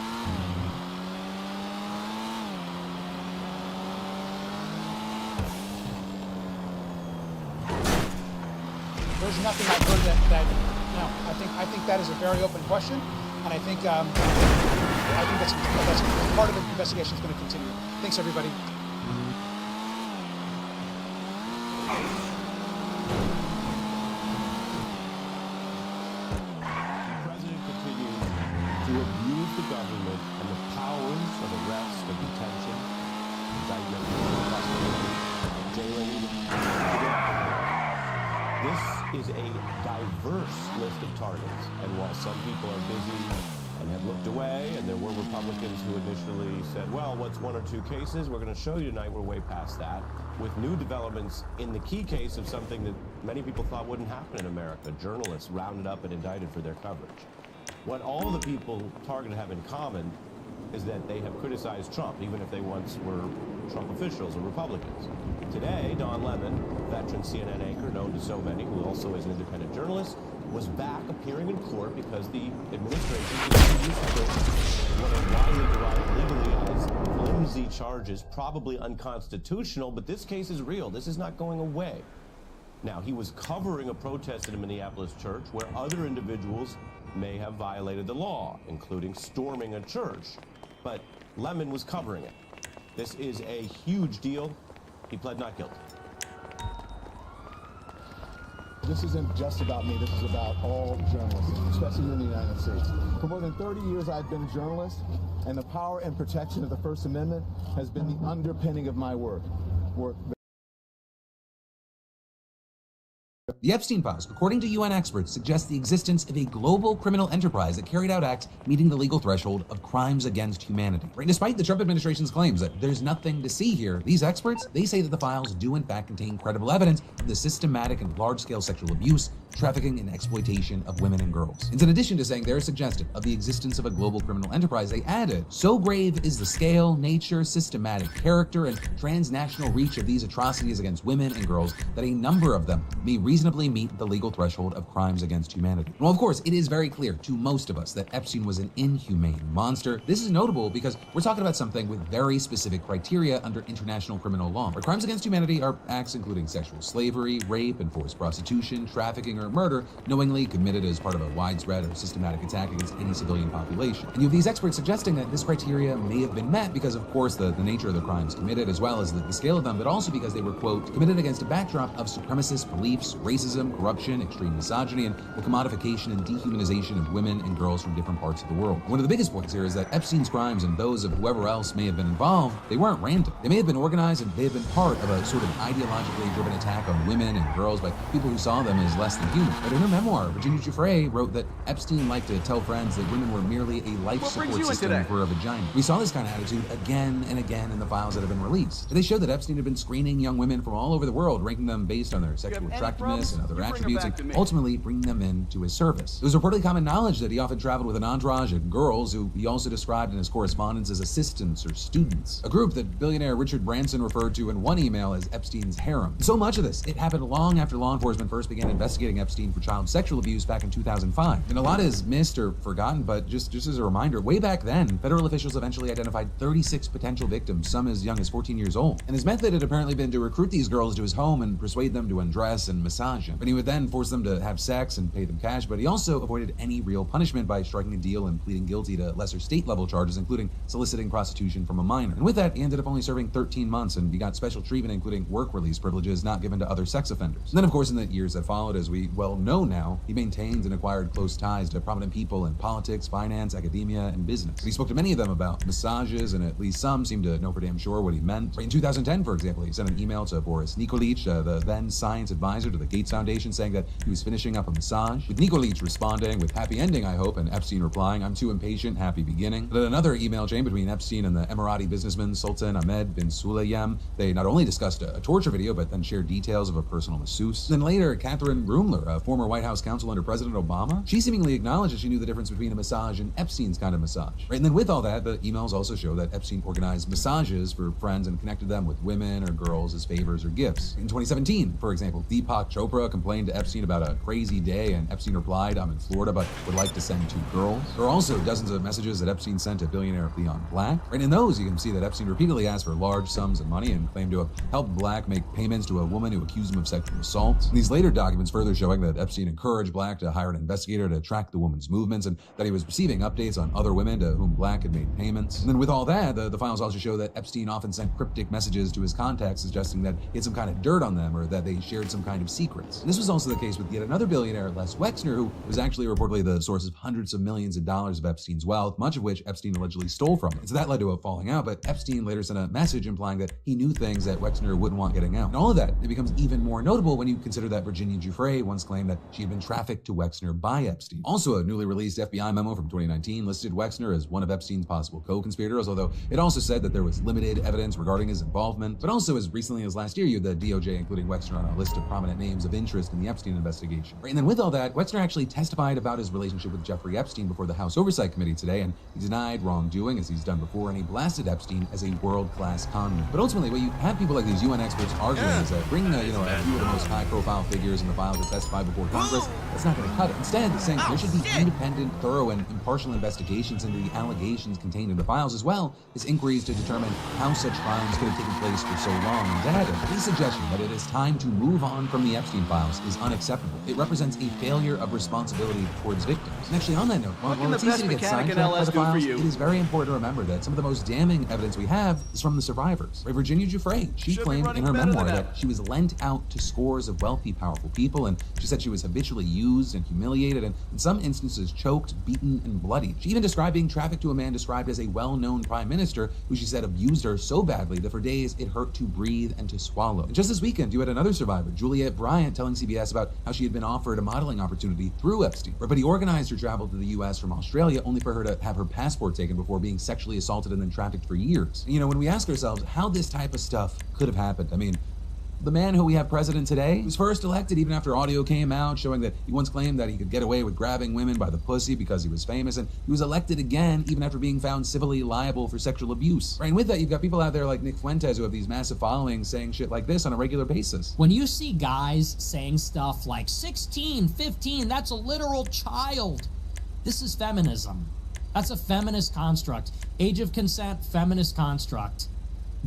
There's nothing I've heard that no. I think that is a very open question, and I think that's part of the investigation is going to continue. Thanks, everybody. The president continues to abuse the government and the powers of arrest, of detention, indictment, jailing. This is a diverse list of targets, and while some people are busy and have looked away, and there were Republicans who initially said, well, what's one or two cases? We're going to show you tonight we're way past that, with new developments in the key case of something that many people thought wouldn't happen in America, journalists rounded up and indicted for their coverage. What all the people targeted have in common is that they have criticized Trump, even if they once were Trump officials or Republicans. Today, Don Lemon, veteran CNN anchor known to so many, who also is an independent journalist, was back appearing in court because the administration continues to put what are widely derided legally as flimsy charges, probably unconstitutional, but this case is real. This is not going away. Now, he was covering a protest in a Minneapolis church where other individuals may have violated the law, including storming a church, but Lemon was covering it. This is a huge deal. He pled not guilty. This isn't just about me, this is about all journalists, especially here in the United States. For more than 30 years, I've been a journalist, and the power and protection of the First Amendment has been the underpinning of my work. The Epstein files, according to UN experts, suggest the existence of a global criminal enterprise that carried out acts meeting the legal threshold of crimes against humanity. Right? Despite the Trump administration's claims that there's nothing to see here, these experts, they say that the files do in fact contain credible evidence of the systematic and large-scale sexual abuse, trafficking, and exploitation of women and girls. And in addition to saying they're suggestive of the existence of a global criminal enterprise, they added, so grave is the scale, nature, systematic character, and transnational reach of these atrocities against women and girls that a number of them may reasonably meet the legal threshold of crimes against humanity. Well, of course, it is very clear to most of us that Epstein was an inhumane monster. This is notable because we're talking about something with very specific criteria under international criminal law, where crimes against humanity are acts including sexual slavery, rape, and forced prostitution, trafficking, or murder knowingly committed as part of a widespread or systematic attack against any civilian population. And you have these experts suggesting that this criteria may have been met because, of course, the nature of the crimes committed, as well as the scale of them, but also because they were, quote, committed against a backdrop of supremacist beliefs, racism, corruption, extreme misogyny, and the commodification and dehumanization of women and girls from different parts of the world. One of the biggest points here is that Epstein's crimes and those of whoever else may have been involved, they weren't random. They may have been organized and they have been part of a sort of ideologically driven attack on women and girls by people who saw them as less than human. But in her memoir, Virginia Giuffre wrote that Epstein liked to tell friends that women were merely a life support system for a vagina. We saw this kind of attitude again and again in the files that have been released. They showed that Epstein had been screening young women from all over the world, ranking them based on their sexual attractiveness and other attributes, and ultimately bringing them into his service. It was reportedly common knowledge that he often traveled with an entourage of girls who he also described in his correspondence as assistants or students, a group that billionaire Richard Branson referred to in one email as Epstein's harem. So much of this, it happened long after law enforcement first began investigating Epstein for child sexual abuse back in 2005. And a lot is missed or forgotten, but just as a reminder, way back then, federal officials eventually identified 36 potential victims, some as young as 14 years old. And his method had apparently been to recruit these girls to his home and persuade them to undress and massage him. And he would then force them to have sex and pay them cash, but he also avoided any real punishment by striking a deal and pleading guilty to lesser state-level charges, including soliciting prostitution from a minor. And with that, he ended up only serving 13 months, and he got special treatment, including work release privileges not given to other sex offenders. And then, of course, in the years that followed, as we well know now, he maintained and acquired close ties to prominent people in politics, finance, academia, and business. He spoke to many of them about massages, and at least some seemed to know for damn sure what he meant. In 2010, for example, he sent an email to Boris Nikolic, the then science advisor to the Gates Foundation, saying that he was finishing up a massage, with Nikolic responding with "happy ending, I hope," and Epstein replying, "I'm too impatient, happy beginning." But in another email chain between Epstein and the Emirati businessman Sultan Ahmed bin Sulayem, they not only discussed a torture video, but then shared details of a personal masseuse. Then later, Catherine Rumler, a former White House counsel under President Obama, she seemingly acknowledged that she knew the difference between a massage and Epstein's kind of massage. Right? And then with all that, the emails also show that Epstein organized massages for friends and connected them with women or girls as favors or gifts. In 2017, for example, Deepak Chopra complained to Epstein about a crazy day, and Epstein replied, "I'm in Florida, but would like to send 2 girls." There are also dozens of messages that Epstein sent to billionaire Leon Black. Right in those, you can see that Epstein repeatedly asked for large sums of money and claimed to have helped Black make payments to a woman who accused him of sexual assault. And these later documents further showing that Epstein encouraged Black to hire an investigator to track the woman's movements, and that he was receiving updates on other women to whom Black had made payments. And then with all that, the files also show that Epstein often sent cryptic messages to his contacts suggesting that he had some kind of dirt on them or that they shared some kind of secrets. And this was also the case with yet another billionaire, Les Wexner, who was actually reportedly the source of hundreds of millions of dollars of Epstein's wealth, much of which Epstein allegedly stole from him. And so that led to a falling out, but Epstein later sent a message implying that he knew things that Wexner wouldn't want getting out. And all of that, it becomes even more notable when you consider that Virginia Giuffre once claimed that she had been trafficked to Wexner by Epstein. Also, a newly released FBI memo from 2019 listed Wexner as one of Epstein's possible co-conspirators, although it also said that there was limited evidence regarding his involvement. But also, as recently as last year, you had the DOJ including Wexner on a list of prominent names of interest in the Epstein investigation. Right? And then with all that, Wexner actually testified about his relationship with Jeffrey Epstein before the House Oversight Committee today, and he denied wrongdoing as he's done before, and he blasted Epstein as a world-class conman. But ultimately, what you have people like these UN experts arguing is that bringing a few of the most high-profile figures in the files that testify before Congress, that's not going to cut it. Instead, saying there should be independent, thorough, and impartial investigations into the allegations contained in the files, as well as inquiries to determine how such crimes could have taken place for so long. And that, his suggestion that it is time to move on from the Epstein files is unacceptable. It represents a failure of responsibility towards victims. And actually, on that note, while it's easy to get sidetracked by the files, it is very important to remember that some of the most damning evidence we have is from the survivors. Right? Virginia Giuffre, she claimed in her memoir that she was lent out to scores of wealthy, powerful people, and she said she was habitually used and humiliated, and in some instances choked, beaten, and bloodied. She even described being trafficked to a man described as a well-known prime minister who she said abused her so badly that for days it hurt to breathe and to swallow. And just this weekend, you had another survivor, Juliette Bryant. client telling CBS about how she had been offered a modeling opportunity through Epstein. But he organized her travel to the US from Australia only for her to have her passport taken before being sexually assaulted and then trafficked for years. And, when we ask ourselves how this type of stuff could have happened, I mean, the man who we have president today was first elected even after audio came out showing that he once claimed that he could get away with grabbing women by the pussy because he was famous, and he was elected again even after being found civilly liable for sexual abuse. Right, and with that, you've got people out there like Nick Fuentes who have these massive followings saying shit like this on a regular basis. When you see guys saying stuff like 16, 15, that's a literal child. This is feminism. That's a feminist construct. Age of consent, feminist construct.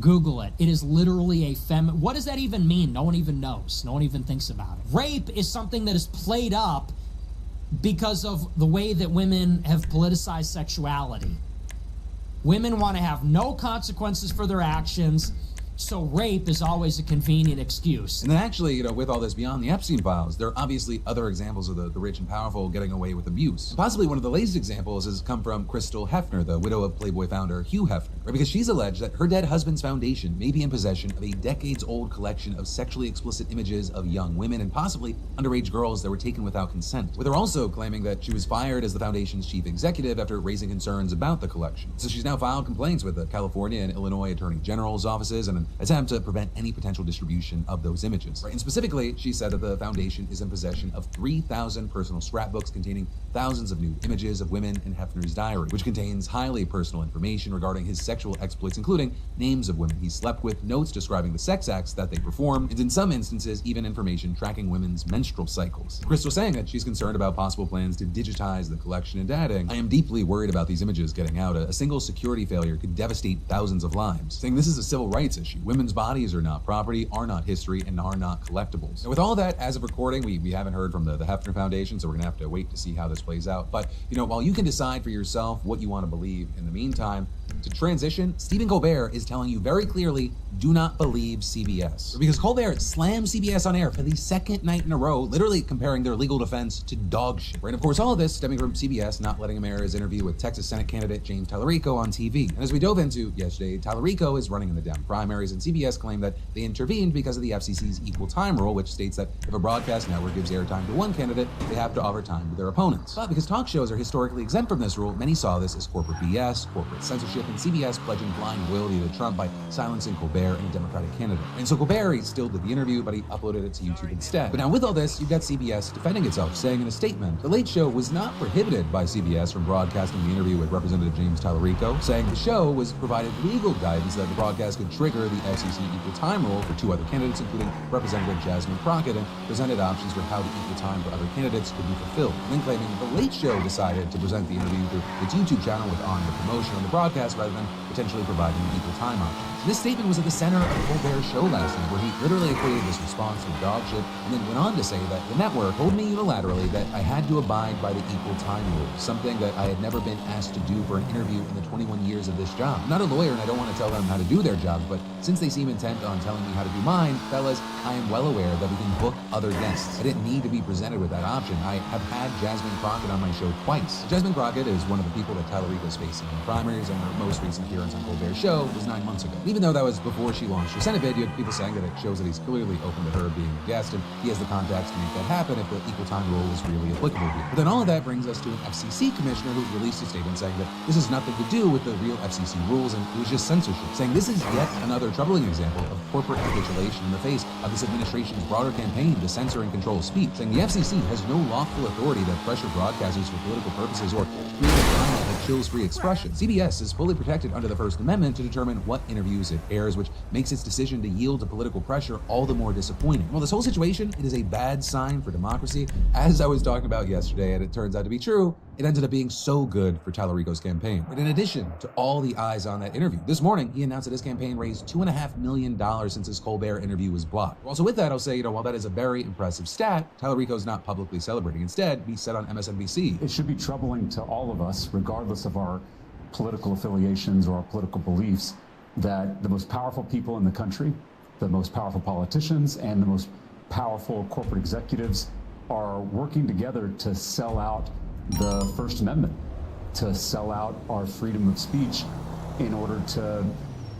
Google it. It is literally a what does that even mean? No one even knows. No one even thinks about it. Rape is something that is played up because of the way that women have politicized sexuality. Women want to have no consequences for their actions, so rape is always a convenient excuse. And then actually, with all this beyond the Epstein files, there are obviously other examples of the rich and powerful getting away with abuse. Possibly one of the latest examples has come from Crystal Hefner, the widow of Playboy founder Hugh Hefner, right? Because she's alleged that her dead husband's foundation may be in possession of a decades-old collection of sexually explicit images of young women and possibly underage girls that were taken without consent. With her also claiming that she was fired as the foundation's chief executive after raising concerns about the collection. So she's now filed complaints with the California and Illinois Attorney General's offices and an attempt to prevent any potential distribution of those images. Right? And specifically, she said that the foundation is in possession of 3,000 personal scrapbooks containing thousands of nude images of women in Hefner's diary, which contains highly personal information regarding his sexual exploits, including names of women he slept with, notes describing the sex acts that they performed, and in some instances, even information tracking women's menstrual cycles. Crystal saying that she's concerned about possible plans to digitize the collection and adding, "I am deeply worried about these images getting out. A single security failure could devastate thousands of lives," saying this is a civil rights issue. Women's bodies are not property, are not history, and are not collectibles. And with all that, as of recording, we haven't heard from the Hefner Foundation, so we're gonna have to wait to see how this plays out. But, while you can decide for yourself what you want to believe, in the meantime, to transition, Stephen Colbert is telling you very clearly, do not believe CBS. Because Colbert slammed CBS on air for the second night in a row, literally comparing their legal defense to dog shit. Right? And of course, all of this stemming from CBS not letting him air his interview with Texas Senate candidate James Tallarico on TV. And as we dove into yesterday, Tallarico is running in the Dem primaries, and CBS claimed that they intervened because of the FCC's equal time rule, which states that if a broadcast network gives airtime to one candidate, they have to offer time to their opponents. But because talk shows are historically exempt from this rule, many saw this as corporate BS, corporate censorship, and CBS pledging blind loyalty to Trump by silencing Colbert and a Democratic candidate. And so Colbert, he still did the interview, but he uploaded it to YouTube instead. But now with all this, you've got CBS defending itself, saying in a statement, The Late Show was not prohibited by CBS from broadcasting the interview with Representative James Tallarico, saying the show was provided legal guidance that the broadcast could trigger the FCC equal time rule for two other candidates, including Representative Jasmine Crockett, and presented options for how the equal time for other candidates could be fulfilled. And then claiming The Late Show decided to present the interview through its YouTube channel with on the promotion on the broadcast rather than potentially providing equal time options. This statement was at the center of Colbert's show last night, where he literally equated this response with dog shit, and then went on to say that the network told me unilaterally that I had to abide by the equal time rule, something that I had never been asked to do for an interview in the 21 years of this job. I'm not a lawyer, and I don't want to tell them how to do their job, but since they seem intent on telling me how to do mine, fellas, I am well aware that we can book other guests. I didn't need to be presented with that option. I have had Jasmine Crockett on my show twice. Jasmine Crockett is one of the people that Tallarico is facing in the primaries, and her most recent appearance on Colbert's show was 9 months ago. Even though that was before she launched her Senate bid, you had people saying that it shows that he's clearly open to her being a guest, and he has the contacts to make that happen if the equal time rule is really applicable here. But then all of that brings us to an FCC commissioner who released a statement saying that this has nothing to do with the real FCC rules, and it was just censorship, saying this is yet another troubling example of corporate capitulation in the face of this administration's broader campaign to censor and control speech, saying the FCC has no lawful authority to pressure broadcasters for political purposes or create a climate that chills free expression. CBS is fully protected under the First Amendment to determine what interviews it airs, which makes its decision to yield to political pressure all the more disappointing. Well, this whole situation, it is a bad sign for democracy. As I was talking about yesterday, and it turns out to be true, it ended up being so good for Tallarico's campaign. But in addition to all the eyes on that interview, this morning he announced that his campaign raised $2.5 million since his Colbert interview was blocked. Also with that, I'll say, while that is a very impressive stat, Tallarico's not publicly celebrating. Instead, he said on MSNBC, "It should be troubling to all of us, regardless of our political affiliations or our political beliefs, that the most powerful people in the country, the most powerful politicians, and the most powerful corporate executives are working together to sell out the First Amendment, to sell out our freedom of speech in order to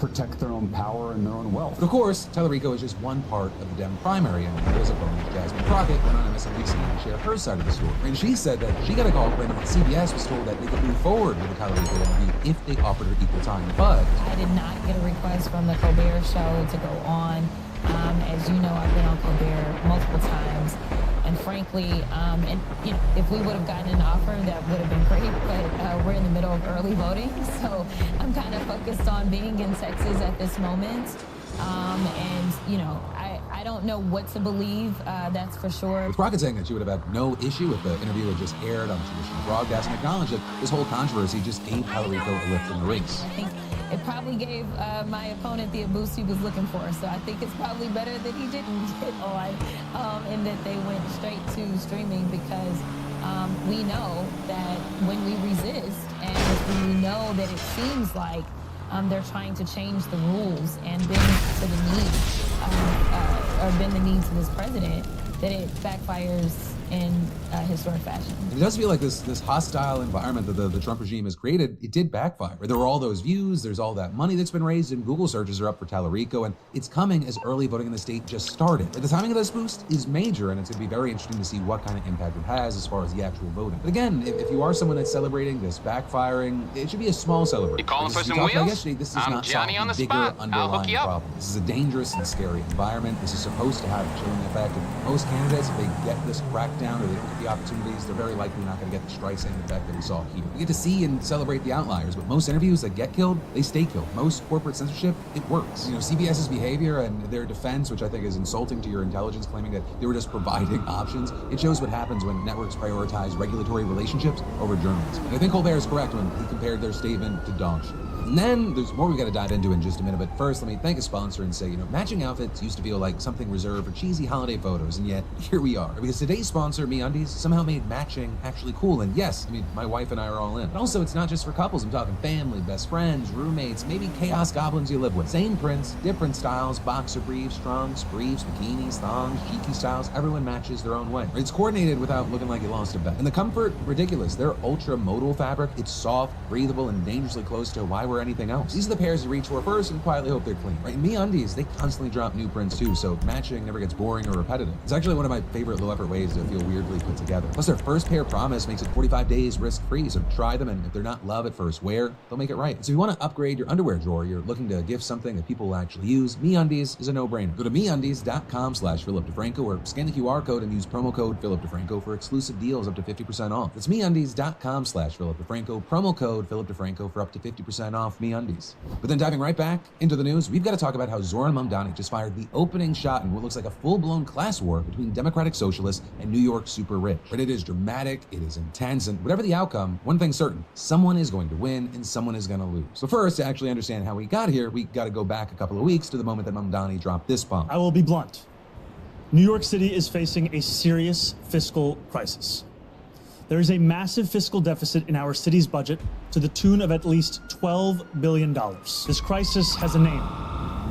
protect their own power and their own wealth. But of course, Tallarico is just one part of the Dem primary, and his opponent, Jasmine Crockett, went on MSNBC to share her side of the story. And she said that she got a call when CBS was told that they could move forward with the Tallarico interview if they offered her equal time. But I did not get a request from the Colbert Show to go on. As you know, I've been on Colbert multiple times. And frankly, if we would have gotten an offer, that would have been great. But we're in the middle of early voting, so I'm kind of focused on being in Texas at this moment. I don't know what to believe, that's for sure. With Crockett saying that she would have had no issue if the interview had just aired on traditional broadcast, and acknowledged that this whole controversy just gave Tallarico a lift in the race. I think it probably gave my opponent the boost he was looking for. So I think it's probably better that he didn't get on and that they went straight to streaming, because we know that when we resist and when we know that it seems like they're trying to change the rules and bend to the knee, or bend the knee to this president, that it backfires in historic fashion. It does feel like this hostile environment that the Trump regime has created, it did backfire. There were all those views, there's all that money that's been raised, and Google searches are up for Tallarico, and it's coming as early voting in the state just started. The timing of this boost is major, and it's going to be very interesting to see what kind of impact it has as far as the actual voting. But again, if you are someone that's celebrating this backfiring, it should be a small celebration. You calling for some wheels? This is not Johnny on the spot. I'll hook you up. Problem. This is a dangerous and scary environment. This is supposed to have a chilling effect. And most candidates, if they get this crackdown or they don't get the opportunities, they're very likely not going to get the Streisand effect that we saw here. We get to see and celebrate the outliers, but most interviews that get killed, they stay killed. Most corporate censorship, it works. CBS's behavior and their defense, which I think is insulting to your intelligence, claiming that they were just providing options, it shows what happens when networks prioritize regulatory relationships over journalism. And I think Colbert is correct when he compared their statement to dog shit. And then there's more we've got to dive into in just a minute, but first let me thank a sponsor and say, matching outfits used to feel like something reserved for cheesy holiday photos, and yet here we are. Because today's sponsor, MeUndies, somehow made matching actually cool, and yes, my wife and I are all in. But also, it's not just for couples. I'm talking family, best friends, roommates, maybe chaos goblins you live with. Same prints, different styles, boxer briefs, trunks, briefs, bikinis, thongs, cheeky styles, everyone matches their own way. It's coordinated without looking like you lost a bet. And the comfort, ridiculous. Their ultra modal fabric, it's soft, breathable, and dangerously close to why wear anything else. These are the pairs you reach for first and quietly hope they're clean, right? In MeUndies, they constantly drop new prints too, so matching never gets boring or repetitive. It's actually one of my favorite low-effort ways to feel weirdly put together. Plus, their first pair promise makes it 45 days risk-free, so try them, and if they're not love at first wear, they'll make it right. So if you want to upgrade your underwear drawer, you're looking to gift something that people will actually use, MeUndies is a no-brainer. Go to MeUndies.com/PhilipDeFranco or scan the QR code and use promo code PhilipDeFranco for exclusive deals up to 50% off. That's MeUndies.com/PhilipDeFranco, promo code PhilipDeFranco for up to 50% off MeUndies. But then diving right back into the news, we've got to talk about how Zoran Mamdani just fired the opening shot in what looks like a full-blown class war between Democratic Socialists and New York super rich. But it is dramatic, it is intense, and whatever the outcome, one thing's certain, someone is going to win and someone is going to lose. So first, to actually understand how we got here, we got to go back a couple of weeks to the moment that Mamdani dropped this bomb. I will be blunt. New York City is facing a serious fiscal crisis. There is a massive fiscal deficit in our city's budget to the tune of at least $12 billion. This crisis has a name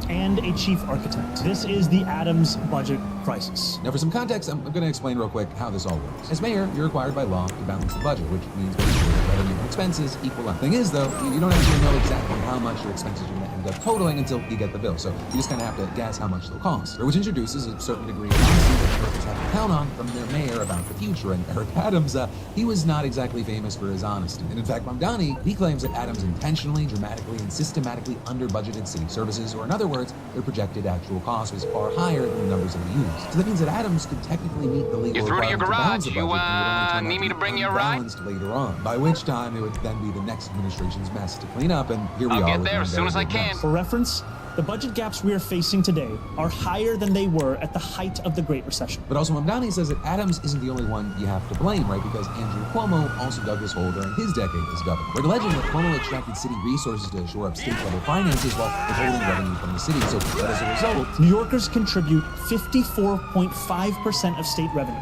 and a chief architect. This is the Adams budget crisis. Now, for some context, I'm going to explain real quick how this all works. As mayor, you're required by law to balance the budget, which means making sure that revenue and expenses equal out. Thing is, though, you don't actually know exactly how much your expenses are going to end up totaling until you get the bill. So you just kind of have to guess how much they'll cost, which introduces a certain degree of honesty that Americans have to count on from their mayor about the future. And Eric Adams, he was not exactly famous for his honesty. And in fact, Mamdani, he claims that Adams intentionally, dramatically, and systematically under-budgeted city services, or in other words, their projected actual cost was far higher than the numbers that he used. So that means that Adams could technically meet the legal You're through to your requirement to balance garage. the budget, You need me to bring you a ride? later on, by which time it would then be the next administration's mess to clean up, and here we are. I'll get there as soon as I can. For reference, the budget gaps we are facing today are higher than they were at the height of the Great Recession. But also, Mamdani says that Adams isn't the only one you have to blame, right? Because Andrew Cuomo also dug this hole during his decade as governor. We're alleging that Cuomo extracted city resources to shore up state-level finances while withholding revenue from the city. So that as a result, New Yorkers contribute 54.5% of state revenue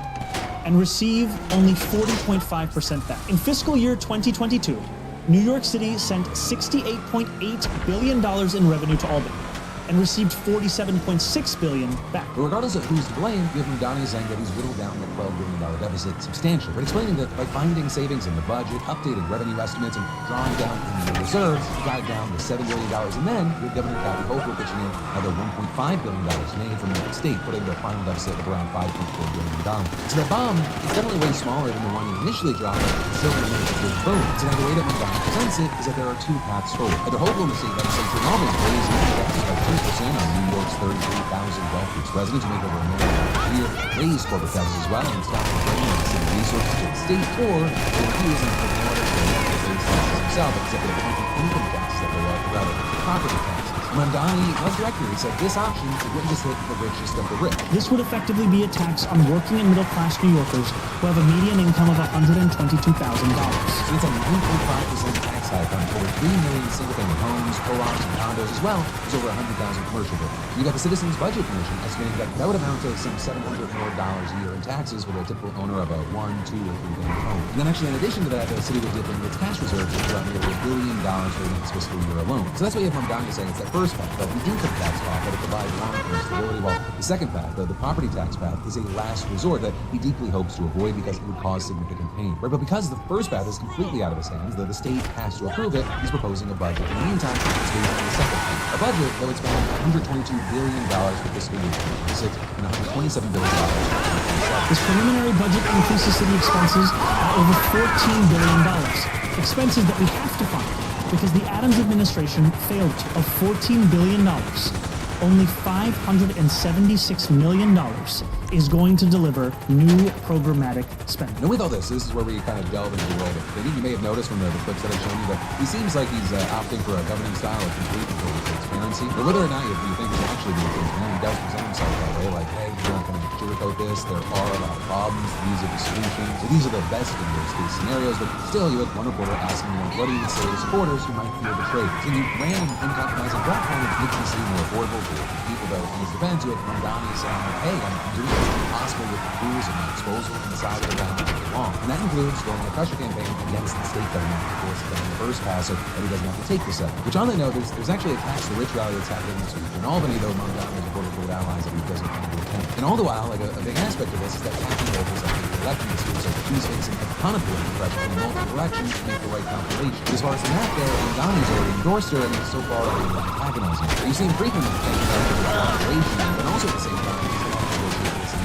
and receive only 40.5% back. In fiscal year 2022, New York City sent $68.8 billion in revenue to Albany, and received $47.6 billion back. But regardless of who's to blame, you have Mamdani saying that he's whittled down the $12 billion deficit substantially, but explaining that by finding savings in the budget, updated revenue estimates, and drawing down in the reserves, he got it down to $7 billion, and then with Governor Kathy Hochul pitching in another $1.5 billion made from the state, putting the final deficit of around $5.4 billion. So that bomb is definitely way smaller than the one he initially dropped, but it still remains a big boom. So now the way that Mamdani presents it is that there are two paths forward. Either Hochul in the state legislature in Albany raising taxes by 2% on New York's 33,000 wealthiest residents who make over $1 million a year, raise corporate taxes as well, and stop draining the city resources to the state, or they refuse and put more to raise taxes himself, except for the income taxes that they are, rather property taxes. Mamdani was direct here. He said this option wouldn't just hit the richest of the rich. This would effectively be a tax on working and middle-class New Yorkers who have a median income of $122,000. So it's a 9.5% tax hike on over 3 million single-family homes, co-ops, and condos, as well as over 100,000 commercial buildings. You got the Citizens Budget Commission estimating that would amount to some $700 more a year in taxes for the typical owner of a 1, 2, or 3-family home. And then actually, in addition to that, the city would dip into its cash reserves to about nearly $1 billion for the next fiscal year alone. So that's why you have Mamdani saying it's that first path, the income tax path, that it provides long-term stability, while the second path, the property tax path, is a last resort that he deeply hopes to avoid because it would cause significant pain. Right? But because the first path is completely out of his hands, the state has to approve it, he's proposing a budget. In the meantime, it's based on the second path. A budget that would spend $122 billion for fiscal year 2026 and $127 billion for 2027. This preliminary budget increases city expenses by over $14 billion. Expenses that we have to fund because the Adams administration failed to. Of $14 billion, only $576 million is going to deliver new programmatic spending. And with all this is where we kind of delve into the world of Vinny. You may have noticed from the clips that I've shown you that he seems like he's opting for a governing style of complete and total transparency. But whether or not you think he's actually being transparent, he does present himself that way, like, hey, we're not going to sugarcoat this. There are a lot of problems. These are the solutions. So these are the best in those case scenarios. But still, you had one reporter asking, what do you say to supporters who might feel betrayed? So you ran an uncompromising platform that makes the city more affordable for people, though. In his defense, you had Mamdani saying, hey, I'm doing everything possible with the tools at my disposal and the size of the ground all day long. And that includes going a pressure campaign against the state government to force it down the first pass so that he doesn't have to take the second. Which on the note, there's actually a tax the rich rally that's happening this week in Albany, though Mamdani has reported with allies that he doesn't plan to attend. And all the while, like a big aspect of this is that taxing locals after the election this year, so he's facing a ton of political pressure from multiple elections to make the right calculation. As far as the math there, Mamdani's already endorsed her, and so far already antagonizing her. You see him frequently thinking about the calculation, and also at the same time,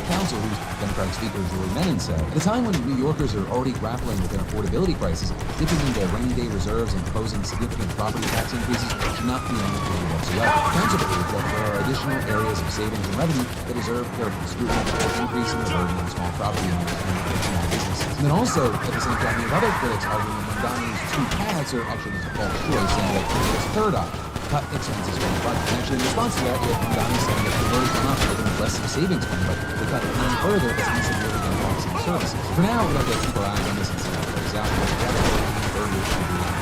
Council, whose Democratic Speaker Julie Menon said, at a time when New Yorkers are already grappling with an affordability crisis, dipping into rainy day reserves and proposing significant property tax increases should not be undertaken whatsoever. The council believes that there are additional areas of savings and revenue that deserve careful scrutiny before increasing the burden on small property owners and small businesses. And then also, at the same time, you have other critics arguing that Mamdani's two paths are actually a false choice, saying that his third option, cut expenses from the budget. And actually, in response to that, we have Mamdani saying that the voters will not be looking at less of a savings fund, but if they cut it even further, it's significantly going to cost some services. For now, we'll have to keep our eyes on this and see how it plays out.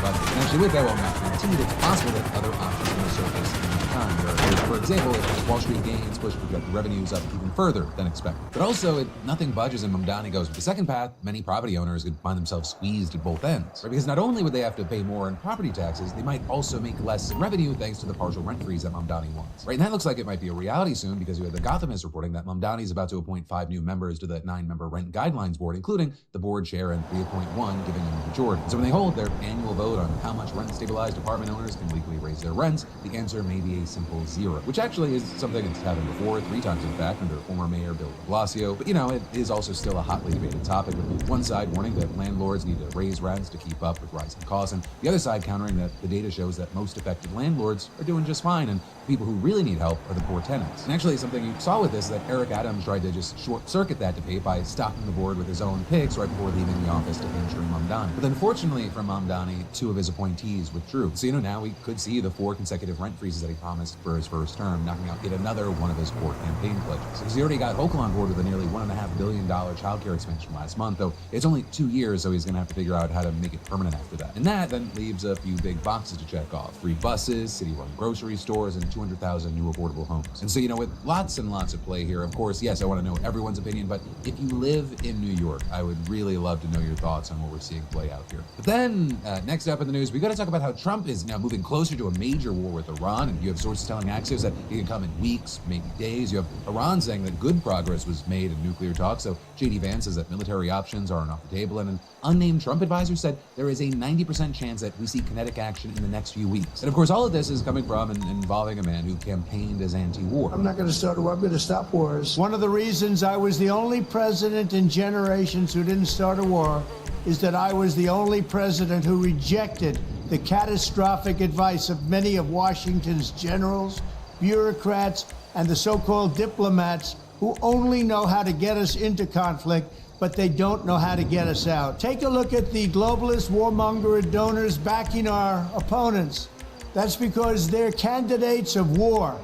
But and actually, with that, while not guaranteed, it's possible that other options will surface in the time. For example, if Wall Street gains push projected revenues up even further than expected. But also, nothing budges and Mamdani goes with the second path, many property owners could find themselves squeezed at both ends. Right? Because not only would they have to pay more in property taxes, they might also make less in revenue thanks to the partial rent freeze that Mamdani wants. Right? And that looks like it might be a reality soon because you had the Gothamist reporting that Mamdani is about to appoint 5 new members to the 9-member rent guidelines board, including the board chair, and reappoint 1, giving him a majority. So when they hold their annual vote on how much rent-stabilized apartment owners can legally raise their rents, the answer may be a simple 0, which actually is something that's happened before, 3 times in fact, under former Mayor Bill de Blasio. But it is also still a hotly debated topic, with one side warning that landlords need to raise rents to keep up with rising costs, and the other side countering that the data shows that most affected landlords are doing just fine, and people who really need help are the poor tenants. And actually, something you saw with this is that Eric Adams tried to just short-circuit that debate by stocking the board with his own picks right before leaving the office to hamstring Mamdani. But unfortunately for Mamdani, 2 of his appointees withdrew. So now we could see the 4 consecutive rent freezes that he promised for his first term, knocking out yet another one of his core campaign pledges. Because he already got Hochul on board with a nearly $1.5 billion childcare expansion last month, though it's only 2 years, so he's going to have to figure out how to make it permanent after that. And that then leaves a few big boxes to check off: free buses, city-run grocery stores, and 200,000 new affordable homes. And so, with lots and lots of play here, of course, yes, I want to know everyone's opinion, but if you live in New York, I would really love to know your thoughts on what we're seeing play out here. But then, next up, up in the news, we got to talk about how Trump is now moving closer to a major war with Iran, and you have sources telling Axios that it can come in weeks, maybe days. You have Iran saying that good progress was made in nuclear talks, so J.D. Vance says that military options aren't off the table, and an unnamed Trump advisor said there is a 90% chance that we see kinetic action in the next few weeks. And of course, all of this is coming from and involving a man who campaigned as anti-war. I'm not going to start a war, I'm going to stop wars. One of the reasons I was the only president in generations who didn't start a war is that I was the only president who rejected the catastrophic advice of many of Washington's generals, bureaucrats, and the so-called diplomats who only know how to get us into conflict, but they don't know how to get us out. Take a look at the globalist warmonger donors backing our opponents. That's because they're candidates of war.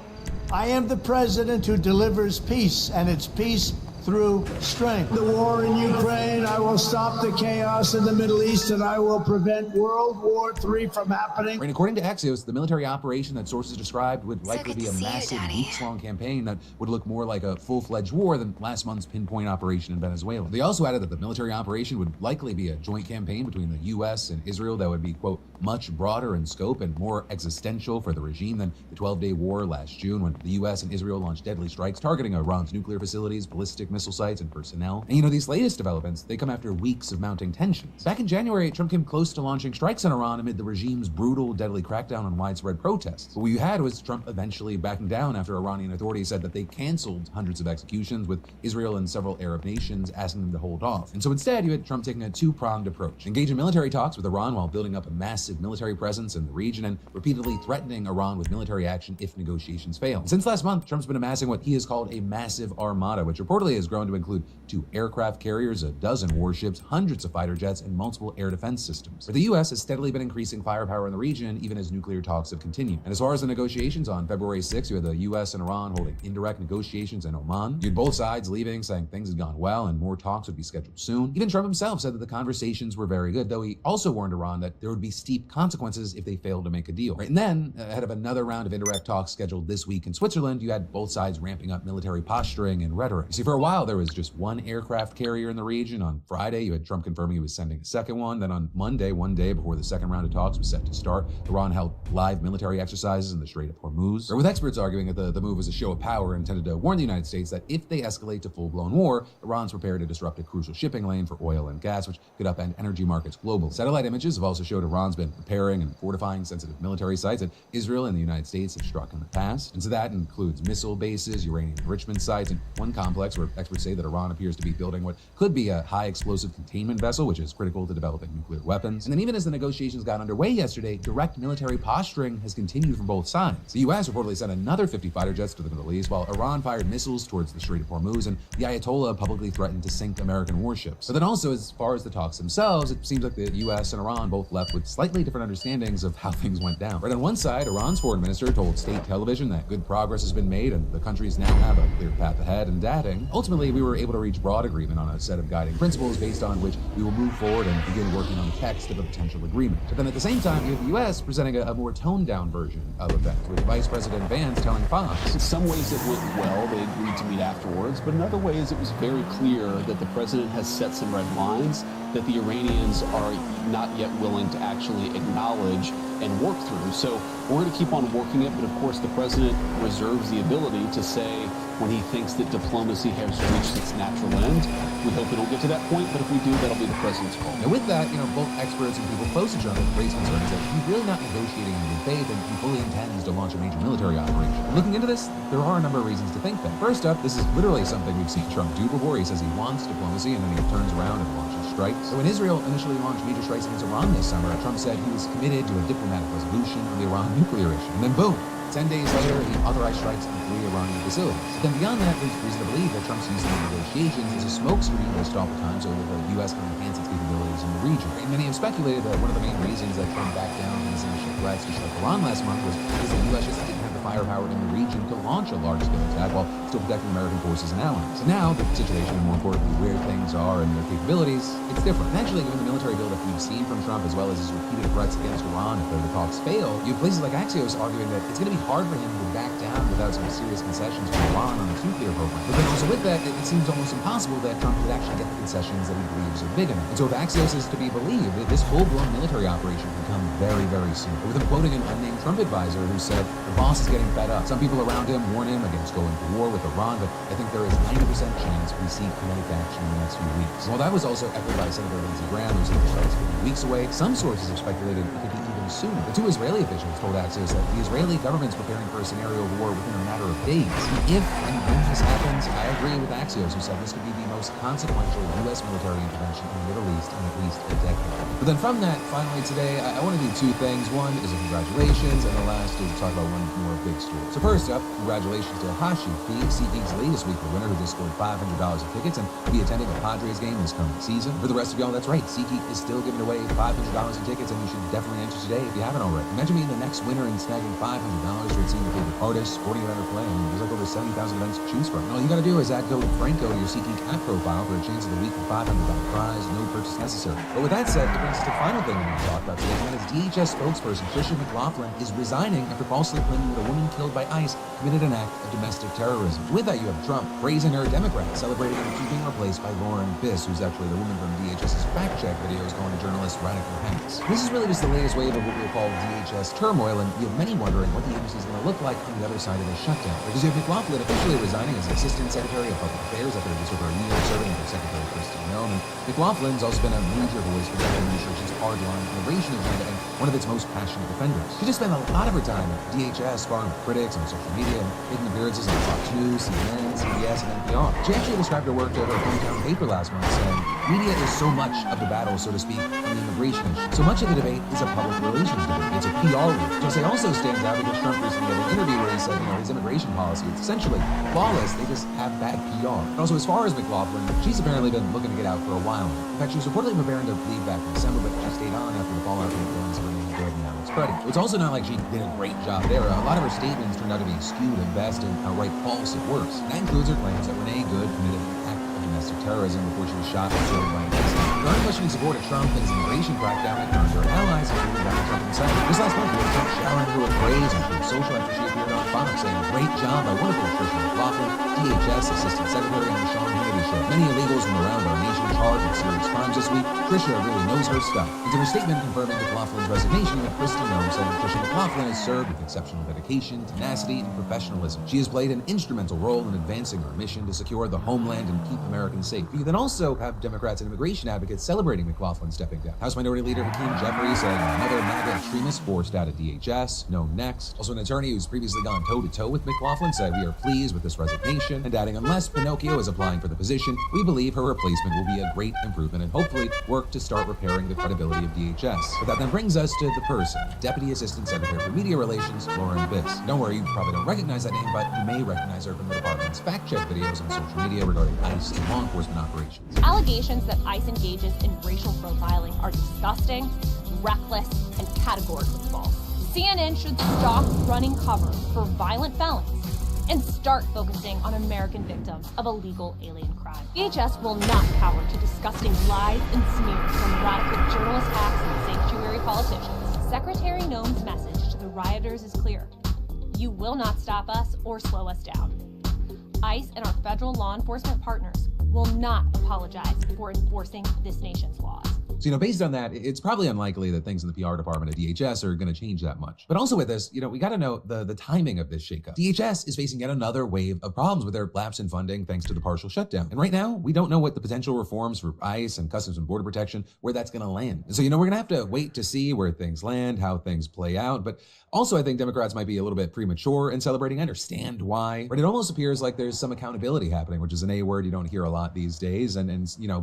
I am the president who delivers peace, and it's peace through strength. The war in Ukraine, I will stop the chaos in the Middle East, and I will prevent World War III from happening. And according to Axios, the military operation that sources described would likely be a massive, weeks-long campaign that would look more like a full-fledged war than last month's pinpoint operation in Venezuela. They also added that the military operation would likely be a joint campaign between the U.S. and Israel that would be, quote, much broader in scope and more existential for the regime than the 12-day war last June when the U.S. and Israel launched deadly strikes targeting Iran's nuclear facilities, ballistic missile sites, and personnel. And these latest developments, they come after weeks of mounting tensions. Back in January, Trump came close to launching strikes on Iran amid the regime's brutal, deadly crackdown on widespread protests. But what you had was Trump eventually backing down after Iranian authorities said that they canceled hundreds of executions, with Israel and several Arab nations asking them to hold off. And so instead, you had Trump taking a two-pronged approach, engage in military talks with Iran while building up a massive military presence in the region and repeatedly threatening Iran with military action if negotiations fail. And since last month, Trump's been amassing what he has called a massive armada, which reportedly has grown to include 2 aircraft carriers, 12 warships, hundreds of fighter jets, and multiple air defense systems. But the U.S. has steadily been increasing firepower in the region, even as nuclear talks have continued. And as far as the negotiations, on February 6th, you had the U.S. and Iran holding indirect negotiations in Oman. You had both sides leaving, saying things had gone well and more talks would be scheduled soon. Even Trump himself said that the conversations were very good, though he also warned Iran that there would be steep consequences if they failed to make a deal. Right? And then, ahead of another round of indirect talks scheduled this week in Switzerland, you had both sides ramping up military posturing and rhetoric. You see, for a while, there was just one aircraft carrier in the region. On Friday, you had Trump confirming he was sending a second one. Then on Monday, one day before the second round of talks was set to start, Iran held live military exercises in the Strait of Hormuz, with experts arguing that the move was a show of power intended to warn the United States that if they escalate to full-blown war, Iran's prepared to disrupt a crucial shipping lane for oil and gas, which could upend energy markets globally. Satellite images have also showed Iran's been preparing and fortifying sensitive military sites that Israel and the United States have struck in the past. And so that includes missile bases, uranium enrichment sites, and one complex where experts say that Iran appears to be building what could be a high explosive containment vessel, which is critical to developing nuclear weapons. And then even as the negotiations got underway yesterday, direct military posturing has continued from both sides. The U.S. reportedly sent another 50 fighter jets to the Middle East, while Iran fired missiles towards the Strait of Hormuz, and the Ayatollah publicly threatened to sink American warships. But then also, as far as the talks themselves, it seems like the U.S. and Iran both left with slightly different understandings of how things went down. Right on one side, Iran's foreign minister told state television that good progress has been made and the countries now have a clear path ahead, and adding, ultimately, we were able to reach broad agreement on a set of guiding principles based on which we will move forward and begin working on the text of a potential agreement. But then at the same time, you have the U.S. presenting a more toned-down version of events, with Vice President Vance telling Fox. In some ways it went well. They agreed to meet afterwards, but in other ways it was very clear that the president has set some red lines that the Iranians are not yet willing to actually acknowledge and work through. So we're going to keep on working it, but of course the president reserves the ability to say when he thinks that diplomacy has reached its natural end. We hope it'll get to that point, but if we do, that'll be the president's call. And with that, both experts and people close to Trump have raised concerns that he's really not negotiating in good faith and he fully intends to launch a major military operation. And looking into this, there are a number of reasons to think that. First up, this is literally something we've seen Trump do before. He says he wants diplomacy and then he turns around and launches strikes. So when Israel initially launched major strikes against Iran this summer, Trump said he was committed to a diplomatic resolution of the Iran nuclear issue. And then boom, 10 days later, he authorized strikes on 3 Iranian facilities. But then beyond that, there's reason to believe that Trump's using the negotiations as a smokescreen to stall for time so that the U.S. can enhance its capabilities in the region. And many have speculated that one of the main reasons that Trump backed down on his initial threats to strike Iran last month was because the U.S. just didn't have the the firepower in the region to launch a large-scale attack while still protecting American forces and allies. And now, the situation, and more importantly, where things are and their capabilities, it's different. And actually, given the military buildup we've seen from Trump, as well as his repeated threats against Iran if the talks fail, you have places like Axios arguing that it's going to be hard for him to back down without some serious concessions from Iran on its nuclear program. But then also with that, it seems almost impossible that Trump would actually get the concessions that he believes are big enough. And so if Axios is to be believed, this full-blown military operation can come very, very soon. With him quoting an unnamed Trump advisor who said, the boss is getting fed up. Some people around him warn him against going to war with Iran, but I think there is 90% chance we see kinetic action in the next few weeks. Well, that was also echoed by Senator Lindsey Graham, who said the strikes could be weeks away. Some sources have speculated it could be even sooner. The two Israeli officials told Axios that the Israeli government's preparing for a scenario of war within a matter of days. And if and when this happens, I agree with Axios, who said this could be the most consequential U.S. military intervention in the Middle East in at least a decade. But then from that, finally today, I want to do two things. One is a congratulations, and the last is to talk about one more big story. So first up, congratulations to Hashi, SeatGeek's latest weekly winner, who just scored $500 in tickets and will be attending a Padres game this coming season. For the rest of y'all, that's right, SeatGeek is still giving away $500 in tickets, and you should definitely enter today if you haven't already. Imagine being the next winner and snagging $500 toward seeing your favorite artists, sporting event, or play. I mean, there's like over 70,000 events to choose from. And all you gotta do is add code Franco to your SeatGeek app profile for a chance of the weekly $500 prize, no purchase necessary. But with that said, it brings us to the final thing we need to talk about today, and that is DHS spokesperson Tricia McLaughlin is resigning after falsely claiming that a woman killed by ICE committed an act of domestic terrorism. With that, you have Trump praising her Democrat, celebrating her and being replaced by Lauren Biss, who's actually the woman from DHS's fact-check videos calling the journalist radical hacks. This is really just the latest wave of what we'll call DHS turmoil, and you have many wondering what the agency is going to look like on the other side of this shutdown. Because you have McLaughlin officially resigning as Assistant Secretary of Public Affairs after just over a year serving under Secretary Kristi Noem, and McLaughlin's also been a major voice for the administration's hardline immigration agenda and one of its most passionate defenders. She just spent a lot of her time at DHS, sparring with critics on social media and making appearances on Fox News, CNN, CBS, and NPR. She actually described her work to her hometown paper last month, saying, media is so much of the battle, so to speak, on the immigration issue. So much of the debate is a public relations debate. It's a PR war. Jose also stands out because Trump recently had an interview where he said, his immigration policy, it's essentially flawless. They just have bad PR. And also, as far as McLaughlin, she's apparently been looking to get out for a while now. In fact, she was reportedly preparing to leave back in December, but she stayed on after the fallout from the feelings of her name good and now it's spreading. It's also not like she did a great job there. A lot of her statements turned out to be skewed at best and outright false at worst. And that includes her claims that Renee Good committed an act of domestic terrorism before she was shot and killed by an Islam. Her unquestioning support of Trump and his immigration crackdown had turned her allies, including Donald Trump himself. Just last month, we had Trump showering her with praise on Truth Social after she appeared on Fox, saying, great job by wonderful Tricia McLaughlin, DHS Assistant Secretary on the Sean Hannity Show. Many illegals from around our nation charged with serious crimes this week. Tricia really knows her stuff. It's in her statement confirming McLaughlin's resignation that Kristi Noem said that Tricia McLaughlin has served with exceptional dedication, tenacity, and professionalism. She has played an instrumental role in advancing our mission to secure the homeland and keep Americans safe. You then also have Democrats and immigration advocates celebrating McLaughlin stepping down. House Minority Leader Hakeem Jeffries saying another MAGA extremist forced out of DHS. No next. Also, an attorney who's previously gone toe-to-toe with McLaughlin said we are pleased with this resignation, and adding, unless Pinocchio is applying for the position, we believe her replacement will be a great improvement and hopefully work to start repairing the credibility of DHS. But that then brings us to the person, Deputy Assistant Secretary for Media Relations, Lauren Biss. Don't worry, you probably don't recognize that name, but you may recognize her from the department's fact-check videos on social media regarding ICE and law enforcement operations. Allegations that ICE engages in racial profiling are disgusting, reckless, and categorically false. CNN should stop running cover for violent felons and start focusing on American victims of illegal alien crime. DHS will not cower to disgusting lies and smears from radical journalist hacks and sanctuary politicians. Secretary Noem's message to the rioters is clear. You will not stop us or slow us down. ICE and our federal law enforcement partners will not apologize for enforcing this nation's laws. So, based on that, it's probably unlikely that things in the PR department at DHS are going to change that much. But also with this, we got to note the timing of this shakeup. DHS is facing yet another wave of problems with their lapse in funding thanks to the partial shutdown. And right now, we don't know what the potential reforms for ICE and Customs and Border Protection, where that's going to land. And so, we're going to have to wait to see where things land, how things play out. But also, I think Democrats might be a little bit premature in celebrating. I understand why. But it almost appears like there's some accountability happening, which is an A word you don't hear a lot these days. And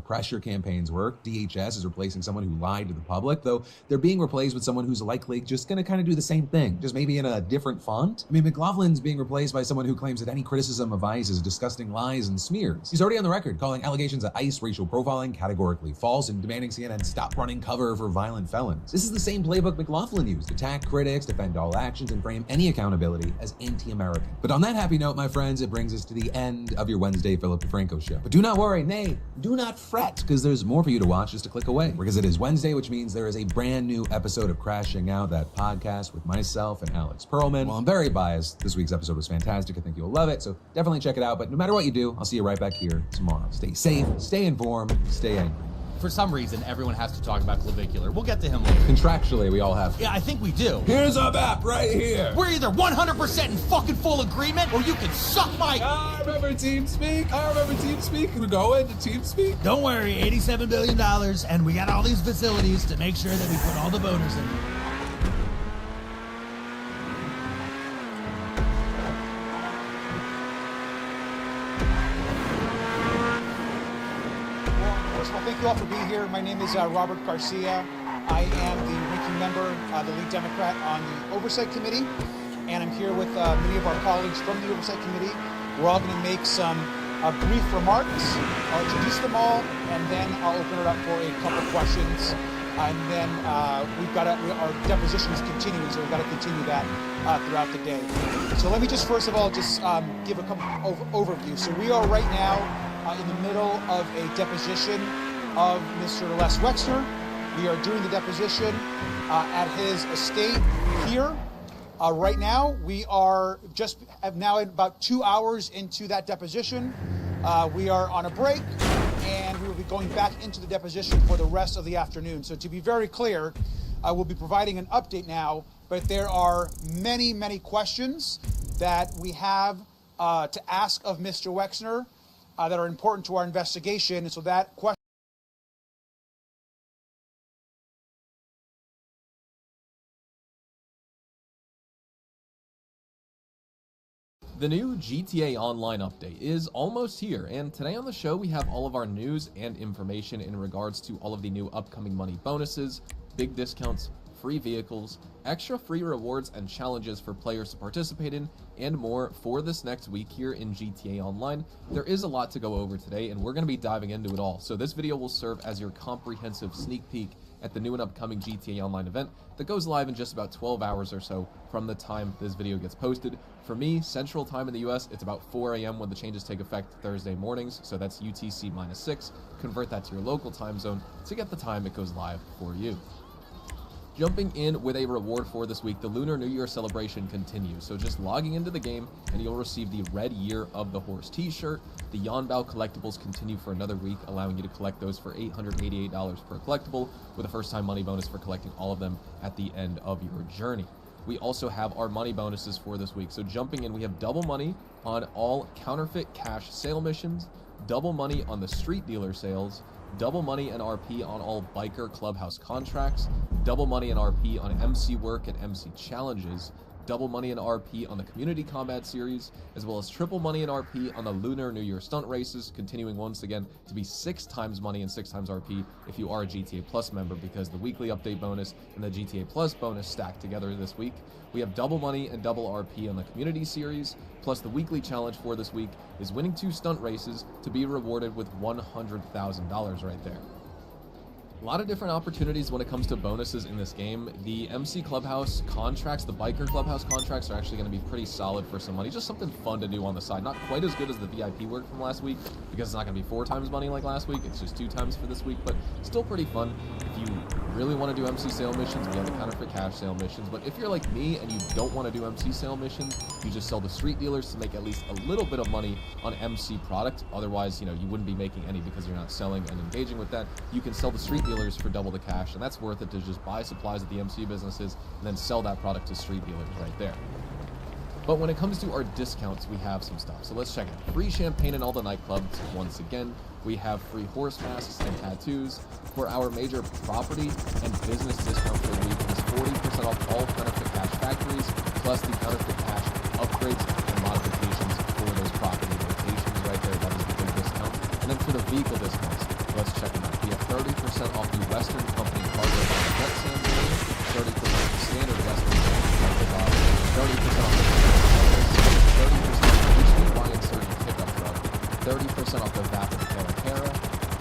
pressure campaigns work. DHS is replacing replacing someone who lied to the public, though they're being replaced with someone who's likely just gonna kind of do the same thing, just maybe in a different font. I mean, McLaughlin's being replaced by someone who claims that any criticism of ICE is disgusting lies and smears. He's already on the record calling allegations of ICE racial profiling categorically false and demanding CNN stop running cover for violent felons. This is the same playbook McLaughlin used: attack critics, defend all actions, and frame any accountability as anti-American. But on that happy note, my friends, it brings us to the end of your Wednesday Philip DeFranco show. But do not worry, nay, do not fret, because there's more for you to watch just to click away. Because it is Wednesday, which means there is a brand new episode of Crashing Out, that podcast with myself and Alex Perlman. Well, I'm very biased. This week's episode was fantastic. I think you'll love it, so definitely check it out. But no matter what you do, I'll see you right back here tomorrow. Stay safe, stay informed, stay angry. For some reason, everyone has to talk about clavicular. We'll get to him later. Contractually, we all have to. Yeah, I think we do. Here's our map right here. We're either 100% in fucking full agreement, or you can suck my... I remember TeamSpeak. We're going to TeamSpeak. Don't worry, $87 billion, and we got all these facilities to make sure that we put all the voters in there. Thank you all for being here. My name is Robert Garcia. I am the ranking member, the lead Democrat on the Oversight Committee, and I'm here with many of our colleagues from the Oversight Committee. We're all going to make some brief remarks. I'll introduce them all, and then I'll open it up for a couple questions. And then we've got our deposition is continuing, so we've got to continue that throughout the day. So let me just first of all just give a couple overview. So we are right now in the middle of a deposition of Mr. Les Wexner. We are doing the deposition at his estate here. Right now, we are now about 2 hours into that deposition. We are on a break, and we will be going back into the deposition for the rest of the afternoon. So to be very clear, I will be providing an update now, but there are many, many questions that we have to ask of Mr. Wexner that are important to our investigation. And so that question. The new GTA Online update is almost here, and today on the show we have all of our news and information in regards to all of the new upcoming money bonuses, big discounts, free vehicles, extra free rewards and challenges for players to participate in, and more for this next week here in GTA Online. There is a lot to go over today, and we're going to be diving into it all, so this video will serve as your comprehensive sneak peek at the new and upcoming GTA Online event that goes live in just about 12 hours or so from the time this video gets posted. For me, Central Time in the US, it's about 4 a.m. when the changes take effect Thursday mornings, so that's UTC -6. Convert that to your local time zone to get the time it goes live for you. Jumping in with a reward for this week, the Lunar New Year celebration continues. So just logging into the game and you'll receive the Red Year of the Horse t-shirt. The Yonbao collectibles continue for another week, allowing you to collect those for $888 per collectible, with a first time money bonus for collecting all of them at the end of your journey. We also have our money bonuses for this week. So jumping in, we have double money on all counterfeit cash sale missions, double money on the street dealer sales, double money and RP on all biker clubhouse contracts, double money and RP on MC work and MC challenges, double money and RP on the community combat series, as well as triple money and RP on the Lunar New Year stunt races, continuing once again to be 6 times money and 6 times RP if you are a GTA Plus member, because the weekly update bonus and the GTA Plus bonus stacked together this week. We have double money and double RP on the community series, plus the weekly challenge for this week is winning 2 stunt races to be rewarded with $100,000 right there. A lot of different opportunities when it comes to bonuses in this game. The MC Clubhouse contracts, the Biker Clubhouse contracts are actually going to be pretty solid for some money. Just something fun to do on the side. Not quite as good as the VIP work from last week, because it's not going to be 4 times money like last week. It's just 2 times for this week, but still pretty fun. If you really want to do MC sale missions, we have the counterfeit cash sale missions. But if you're like me and you don't want to do MC sale missions, you just sell to street dealers to make at least a little bit of money on MC product. Otherwise, you wouldn't be making any because you're not selling and engaging with that. You can sell to street dealers for double the cash, and that's worth it to just buy supplies at the MC businesses and then sell that product to street dealers right there. But when it comes to our discounts, we have some stuff. So let's check it. Free champagne in all the nightclubs once again. We have free horse masks and tattoos. For our major property and business discount for the week is 40% off all counterfeit cash factories, plus the counterfeit cash upgrades and modifications for those property locations right there. That is the big discount. And then for the vehicle discounts, let's check them out. We have 30% off the Western Company cargo by the Jet Sand Marine, 30% off the standard Western Company cargo by 30% off the 30% off the HDY Insurgent pickup truck, 30% off the Vapid Cara,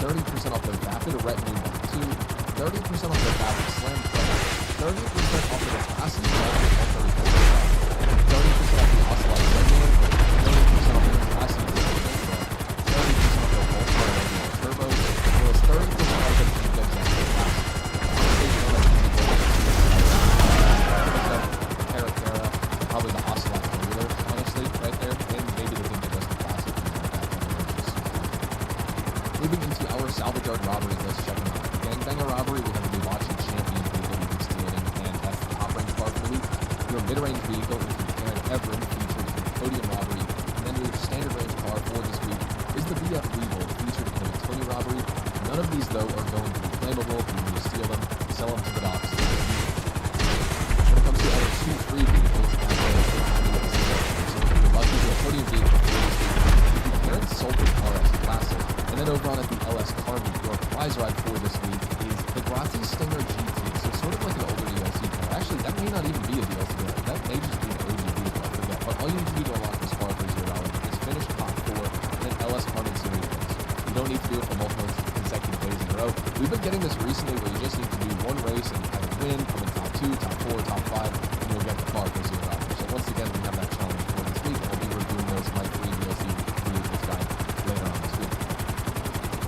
30% off the Vapid Retinue Mark 2, 30% off the Vapid Slam truck, 30% off the Capacity truck, 30% off the Ocelot Redman, 30% off the Capacity truck, 30% off the Volkswagen regular turbo, as well as 30% off the Giga Jet Classic. Cara, probably the Ocelot regular, honestly, right there, and maybe the Giga Jet Classic. Moving into our salvage yard robberies, let's check them out. Gangbanger robbery, we're going to be watching Champion vehicle we've stealing, and that's the top range car for the week. Your mid-range vehicle is the Karen Everett featured in the podium robbery, and then your standard range car for this week is the BF Weevil featured in the Tony robbery. None of these though are going to be claimable. If you need to steal them, sell them to the docks. When it comes to other 2-3 vehicles, as well as the so if you're lucky to a podium vehicle for this week, the Karen Sultan RS Classic. And then over on at the LS Car Meet, your prize ride for this week is the Grazzi Stinger GT. So sort of like an older DLC car. Actually, that may not even be a DLC car. That may just be an OG vehicle, I forget. But all you need to do to unlock this car for $0 is finish top 4 and then LS Car Meet series wins. You don't need to do it for multiple consecutive days in a row. We've been getting this recently where you just need to do one race and kind of win, come in top 2, top 4, top 5, and you'll get the car for $0. So once again, we have that challenge for this week. I'll be reviewing those my 3 DLC vehicles guide later on this week.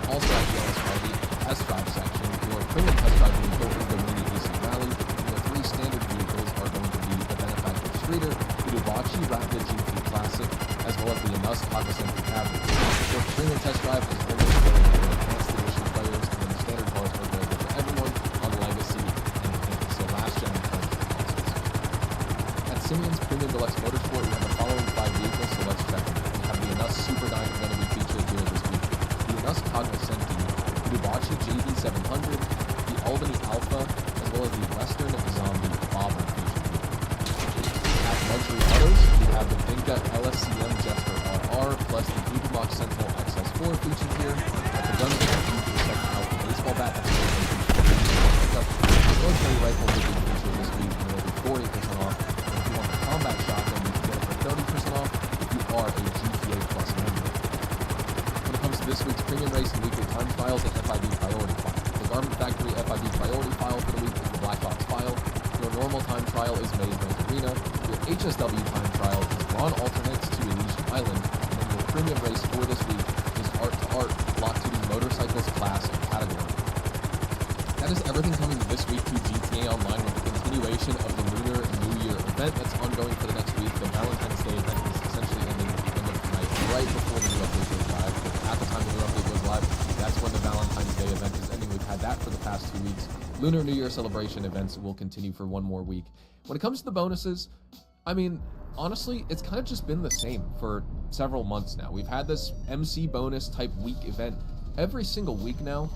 Also at the LS Car Meet test drive section, your premium test drive vehicle is the Mini AC Rally, and your 3 standard vehicles are going to be the Benefactor Streeter, the Dubachi Rapid GT Classic, as well as the Anus Cognizant Cabinet. Your premium test drive is only available for advanced edition players, and then the standard cars are available for everyone on Legacy and Enhanced, so last gen cars. At Simeon's Premium Deluxe Motorsport, we have the following 5 vehicles, so let's check them out. We have the Anus Superdyne going to be featured here this week, the Anus Cognizant, the Dubachi JD700, the Albany Alpha, as well as the Western Zombie Bobber featured here. At Luxury Autos, we have the Vinca LSCM Jester RR, plus the Ubermax Sentinel XS4 featured here. At the Gun Camp, you can check out the baseball bat, that's the military rifle will be featured this week, and it'll be 40% off. And if you want the combat shotgun, you can get it for 30% off if you are a GTA Plus member. When it comes to this week's premium race and weekly time trials and FIB priority file. The Garment Factory FIB priority file for the week is the Black Ops file. Your normal time trial is Maze Bank Arena. Your HSW time trial is Ron Alternates to Elysian Island. And then your premium race for this week is Art to Art Block 2D Motorcycles class and category. That is everything coming this week to GTA Online with the continuation of the Lunar New Year event that's ongoing for the next week. The Valentine's Day event is essentially ending at the end of tonight, right before the new update goes live. At the time the new update goes live, that's when the Valentine's Day event is ending. We've had that for the past 2 weeks. Lunar New Year celebration events will continue for 1 more week. When it comes to the bonuses, I mean, honestly, it's kind of just been the same for several months now. We've had this MC bonus type week event every single week now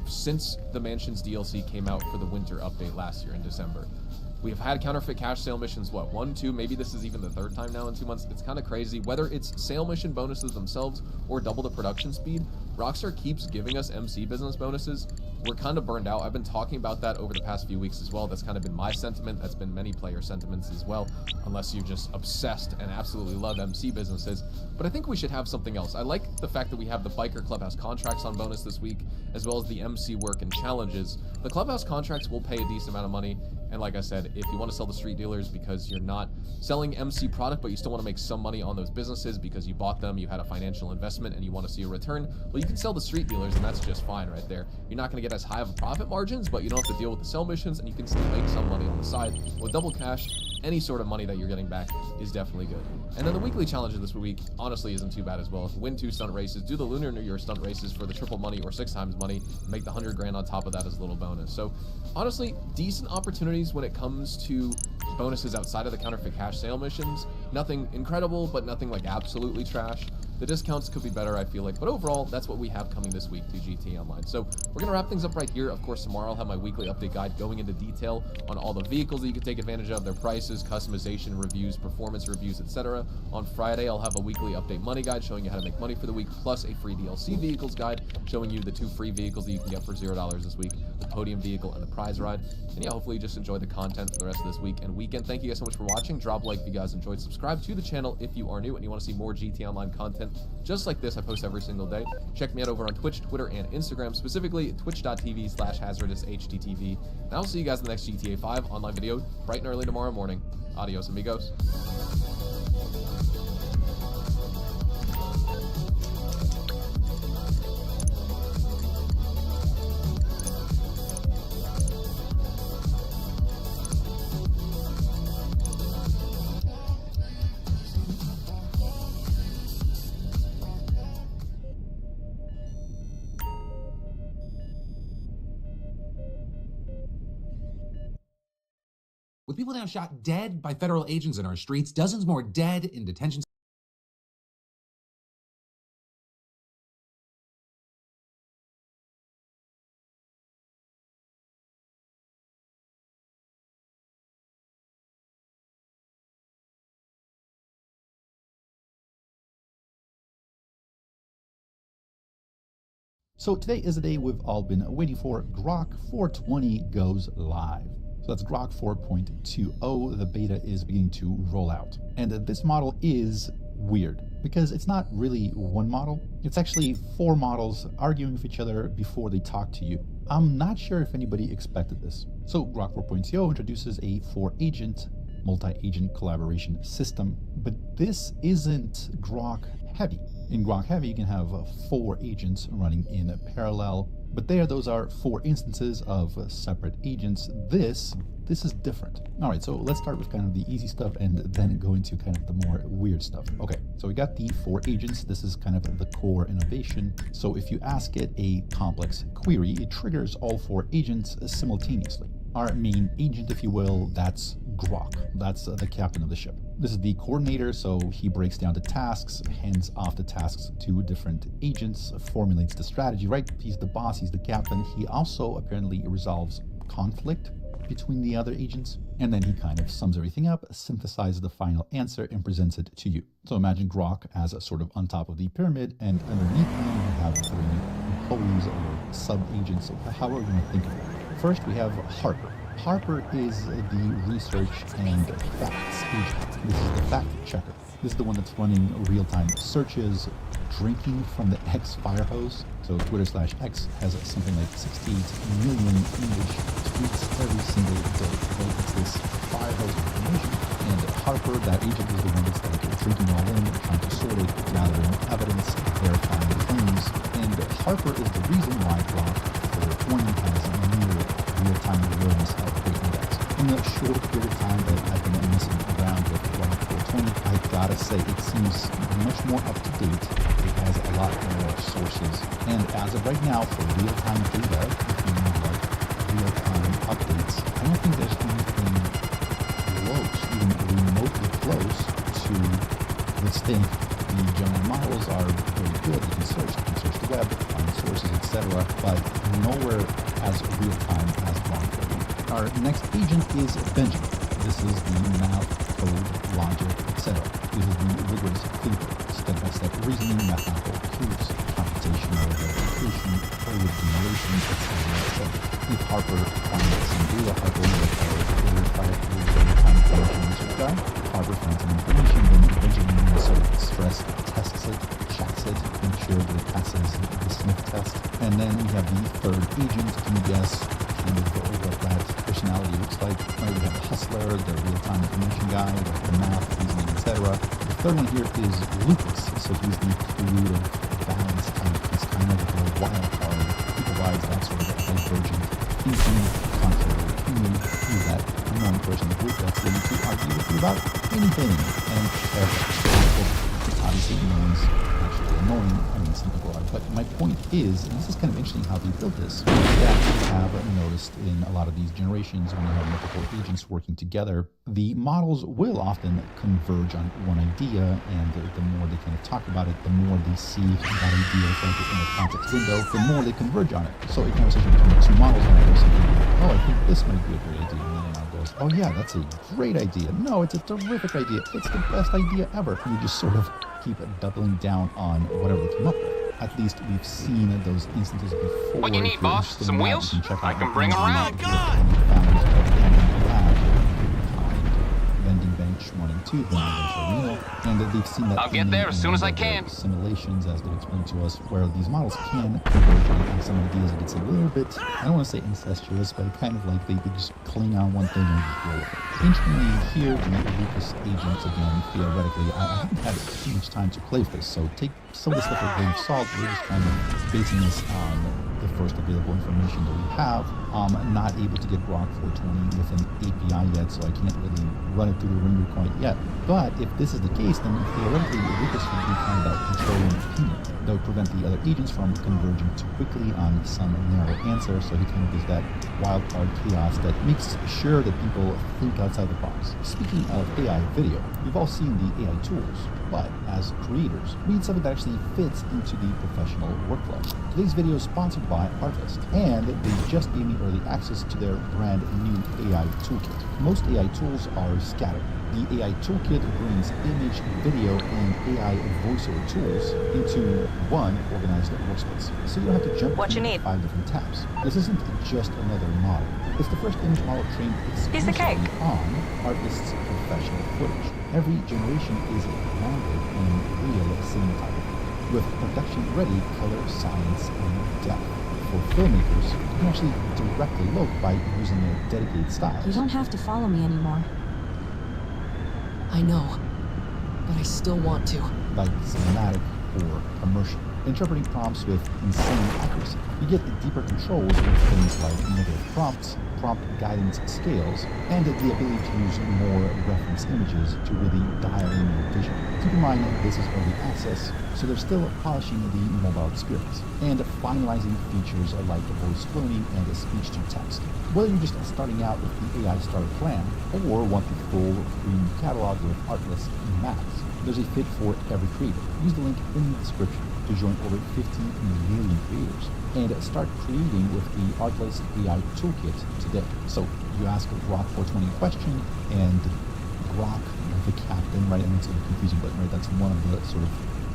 since the Mansions DLC came out for the winter update last year in December. We've had counterfeit cash sale missions, 1, 2, maybe this is even the 3rd time now in 2 months. It's kind of crazy. Whether it's sale mission bonuses themselves or double the production speed, Rockstar keeps giving us MC business bonuses. We're kind of burned out. I've been talking about that over the past few weeks as well. That's kind of been my sentiment. That's been many player sentiments as well, unless you're just obsessed and absolutely love MC businesses. But I think we should have something else. I like the fact that we have the Biker Clubhouse contracts on bonus this week, as well as the MC work and challenges. The Clubhouse contracts will pay a decent amount of money, and like I said, if you want to sell to street dealers because you're not selling MC product, but you still want to make some money on those businesses because you bought them, you had a financial investment, and you want to see a return, well, you can sell to street dealers, and that's just fine right there. You're not going to get as high of a profit margins, but you don't have to deal with the sell missions, and you can still make some money on the side. With double cash, any sort of money that you're getting back is definitely good. And then the weekly challenge of this week honestly isn't too bad as well. Win 2 stunt races, do the Lunar New Year stunt races for the triple money or 6 times money, make the 100 grand on top of that as a little bonus. So honestly, decent opportunities when it comes to bonuses outside of the counterfeit cash sale missions. Nothing incredible, but nothing like absolutely trash. The discounts could be better, I feel like, but overall, that's what we have coming this week to GTA Online. So we're gonna wrap things up right here. Of course, tomorrow I'll have my weekly update guide going into detail on all the vehicles that you can take advantage of, their prices, customization reviews, performance reviews, etc. On Friday, I'll have a weekly update money guide showing you how to make money for the week, plus a free DLC vehicles guide showing you the 2 free vehicles that you can get for $0 this week, the podium vehicle and the prize ride. And yeah, hopefully you just enjoy the content for the rest of this week and weekend. Thank you guys so much for watching. Drop a like if you guys enjoyed. Subscribe to the channel if you are new and you want to see more GTA Online content just like this I post every single day. Check me out over on Twitch, Twitter, and Instagram, specifically twitch.tv/hazardoushtv. And I'll see you guys in the next GTA 5 online video bright and early tomorrow morning. Adios, amigos. With people now shot dead by federal agents in our streets, dozens more dead in detention. So today is the day we've all been waiting for. Grok 420 goes live. So that's Grok 4.20. The beta is beginning to roll out. And this model is weird because it's not really one model. It's actually 4 models arguing with each other before they talk to you. I'm not sure if anybody expected this. So Grok 4.0 introduces a 4-agent, multi-agent collaboration system, but this isn't Grok heavy. In Grok Heavy, you can have 4 agents running in parallel, but those are 4 instances of separate agents. This is different. All right, so let's start with kind of the easy stuff and then go into kind of the more weird stuff. Okay, so we got the 4 agents. This is kind of the core innovation. So if you ask it a complex query, it triggers all 4 agents simultaneously. Our main agent, if you will, that's Grok. That's the captain of the ship. This is the coordinator, so he breaks down the tasks, hands off the tasks to different agents, formulates the strategy, right? He's the boss, he's the captain. He also apparently resolves conflict between the other agents, and then he kind of sums everything up, synthesizes the final answer, and presents it to you. So imagine Grok as a sort of on top of the pyramid, and underneath him you have 3 employees or sub-agents, so however you want to think of it. First, we have Harper. Harper is the research and facts agent. This is the fact checker. This is the one that's running real-time searches, drinking from the X fire hose. So Twitter/X has something like 68 million English tweets every single day. So it's this fire hose information. And Harper, that agent, is the one that's like drinking all in, trying to sort it, gathering evidence, verifying claims. And Harper is the reason why Grok 420 has near real-time awareness of the index. In the short period of time that I've been messing around with Grok 420, I gotta say it seems much more up to date. It has a lot more sources. And as of right now, for real-time data, if you need like real-time updates, I don't think there's anything close, even remotely close to this thing. The general models are very good. You can search the web, find sources, etc., but nowhere as real-time as Grok 420. Our next agent is Benjamin. This is the math, code, logic, etc. This is the rigorous thinker, step-by-step reasoning, mathematical proofs, computational verification, code generation, etc. If Harper finds some data, Harper will verify it with real-time information research guy. Harper finds some information, then Benjamin will sort of stress tests it, checks it, make sure that it passes the sniff test. And then we have the 3rd agent. Can you guess kind of what that personality looks like? Right, we have the hustler, the real-time information guy, the math, reasoning, etc. The 3rd one here is Lucas. So he's the creative balance type. He's kind of the wild card. He provides that sort of divergent thinking, contrary opinion. He's that unknown person in the group that's willing to argue with you about anything and everything. obviously no one's actually annoying. I mean, some people are. But my point is, and this is kind of interesting how they built this, that you have noticed in a lot of these generations when you have multiple agents working together, the models will often converge on one idea, and the more they kind of talk about it, the more they see that idea in the context window, the more they converge on it. So a conversation between two models, and they're saying, oh, I think this might be a great idea. And then one goes, oh yeah, that's a great idea. No, it's a terrific idea. It's the best idea ever. And you just sort of keep doubling down on whatever they came up with. At least we've seen those instances before. What you need, boss? Some wheels? I can bring them around. Vending bench 1 and 2, vending bench arena, and they've seen that. I'll get there as soon as I can. Simulations, as they've explained to us, where these models can converge on some ideas. It's a little bit, I don't want to say incestuous, but kind of like they just cling on one thing and just roll with it. Interestingly, here the Lucas agents, again, theoretically, I haven't had too much time to play with this, so take some of the stuff with a grain of salt. We're just kind of basing this on the first available information that we have. I'm not able to get Grok 420 with an API yet, so I can't really run it through the ringer quite yet. But if this is the case, then theoretically Lucas would be kind of controlling opinion. That would prevent the other agents from converging too quickly on some narrow answer, so he kind of does that wildcard chaos that makes sure that people think outside the box. Speaking of AI video, we've all seen the AI tools, but as creators, we need something that actually fits into the professional workflow. Today's video is sponsored by Artlist, and they just gave me early access to their brand new AI toolkit. Most AI tools are scattered. The AI toolkit brings image, video, and AI voiceover tools into one organized workspace. So you don't have to jump between 5 different tabs. This isn't just another model. It's the first image model trained exclusively on Artlist's professional footage. Every generation is grounded in real cinematography, with production-ready color, science, and depth. For filmmakers, you can actually directly look by using their dedicated styles. You don't have to follow me anymore. I know, but I still want to. Like cinematic or commercial. Interpreting prompts with insane accuracy. You get deeper controls with things like negative prompts, prompt guidance scales, and the ability to use more reference images to really dial in your vision. Keep in mind this is early access, so they're still polishing the mobile experience and finalizing features like voice cloning and speech-to-text. Whether you're just starting out with the AI starter plan or want the full free catalog with Artlist Max, there's a fit for every creator. Use the link in the description to join over 50 million creators and start creating with the Artlist AI Toolkit today. So you ask a Grok 420 question, and Grok, the captain, right? And it's a confusing, but right, that's one of the sort of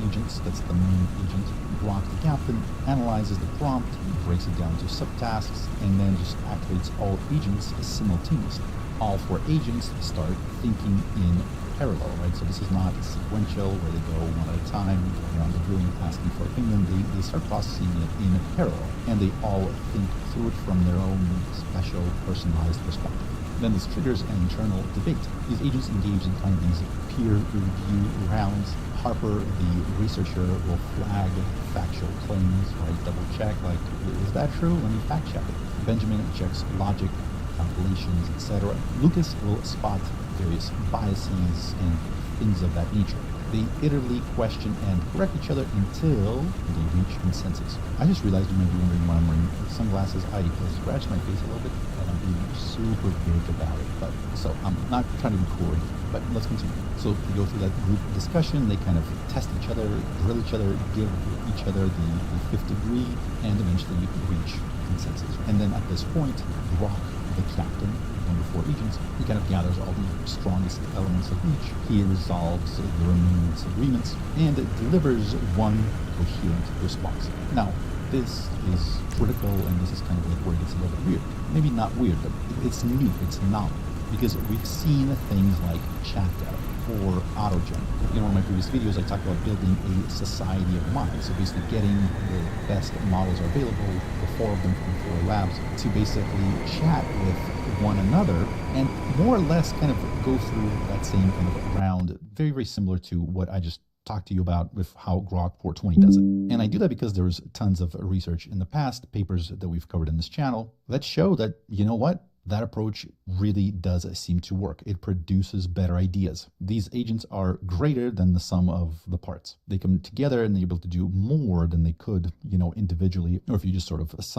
agents. That's the main agent. Grok, the captain, analyzes the prompt, breaks it down to subtasks, and then just activates all agents simultaneously. All 4 agents start thinking in parallel, right? So this is not sequential where they go one at a time around the room asking for opinion. They start processing it in parallel, and they all think through it from their own special personalized perspective. Then this triggers an internal debate. These agents engage in kind of these peer review rounds. Harper, the researcher, will flag factual claims, right? Double check, like, is that true? Let me fact check it. Benjamin checks logic, calculations, etc. Lucas will spot various biases and things of that nature. They iteratively question and correct each other until they reach consensus. I just realized you might be wondering why I'm wearing sunglasses. I scratched my face a little bit, and I'm being super big about it. But so I'm not trying to record, but let's continue. So they go through that group discussion. They kind of test each other, drill each other, give each other the fifth degree, and eventually reach consensus. And then at this point, Grok, the captain, one of the 4 agents, he kind of gathers all the strongest elements of each. He resolves the remaining disagreements and delivers one coherent response. Now, this is critical, and this is kind of like where it gets a little bit weird. Maybe not weird, but it's new, it's novel, because we've seen things like Gtao or AutoGen. In one of my previous videos, I talked about building a society of minds. So basically getting the best models are available, the 4 of them from 4 labs, to basically chat with one another and more or less kind of go through that same kind of round, very, very similar to what I just talked to you about with how Grok 420 does it. And I do that because there's tons of research in the past, papers that we've covered in this channel, that show that, you know what? That approach really does seem to work. It produces better ideas. These agents are greater than the sum of the parts. They come together and they're able to do more than they could, individually, or if you just sort of assign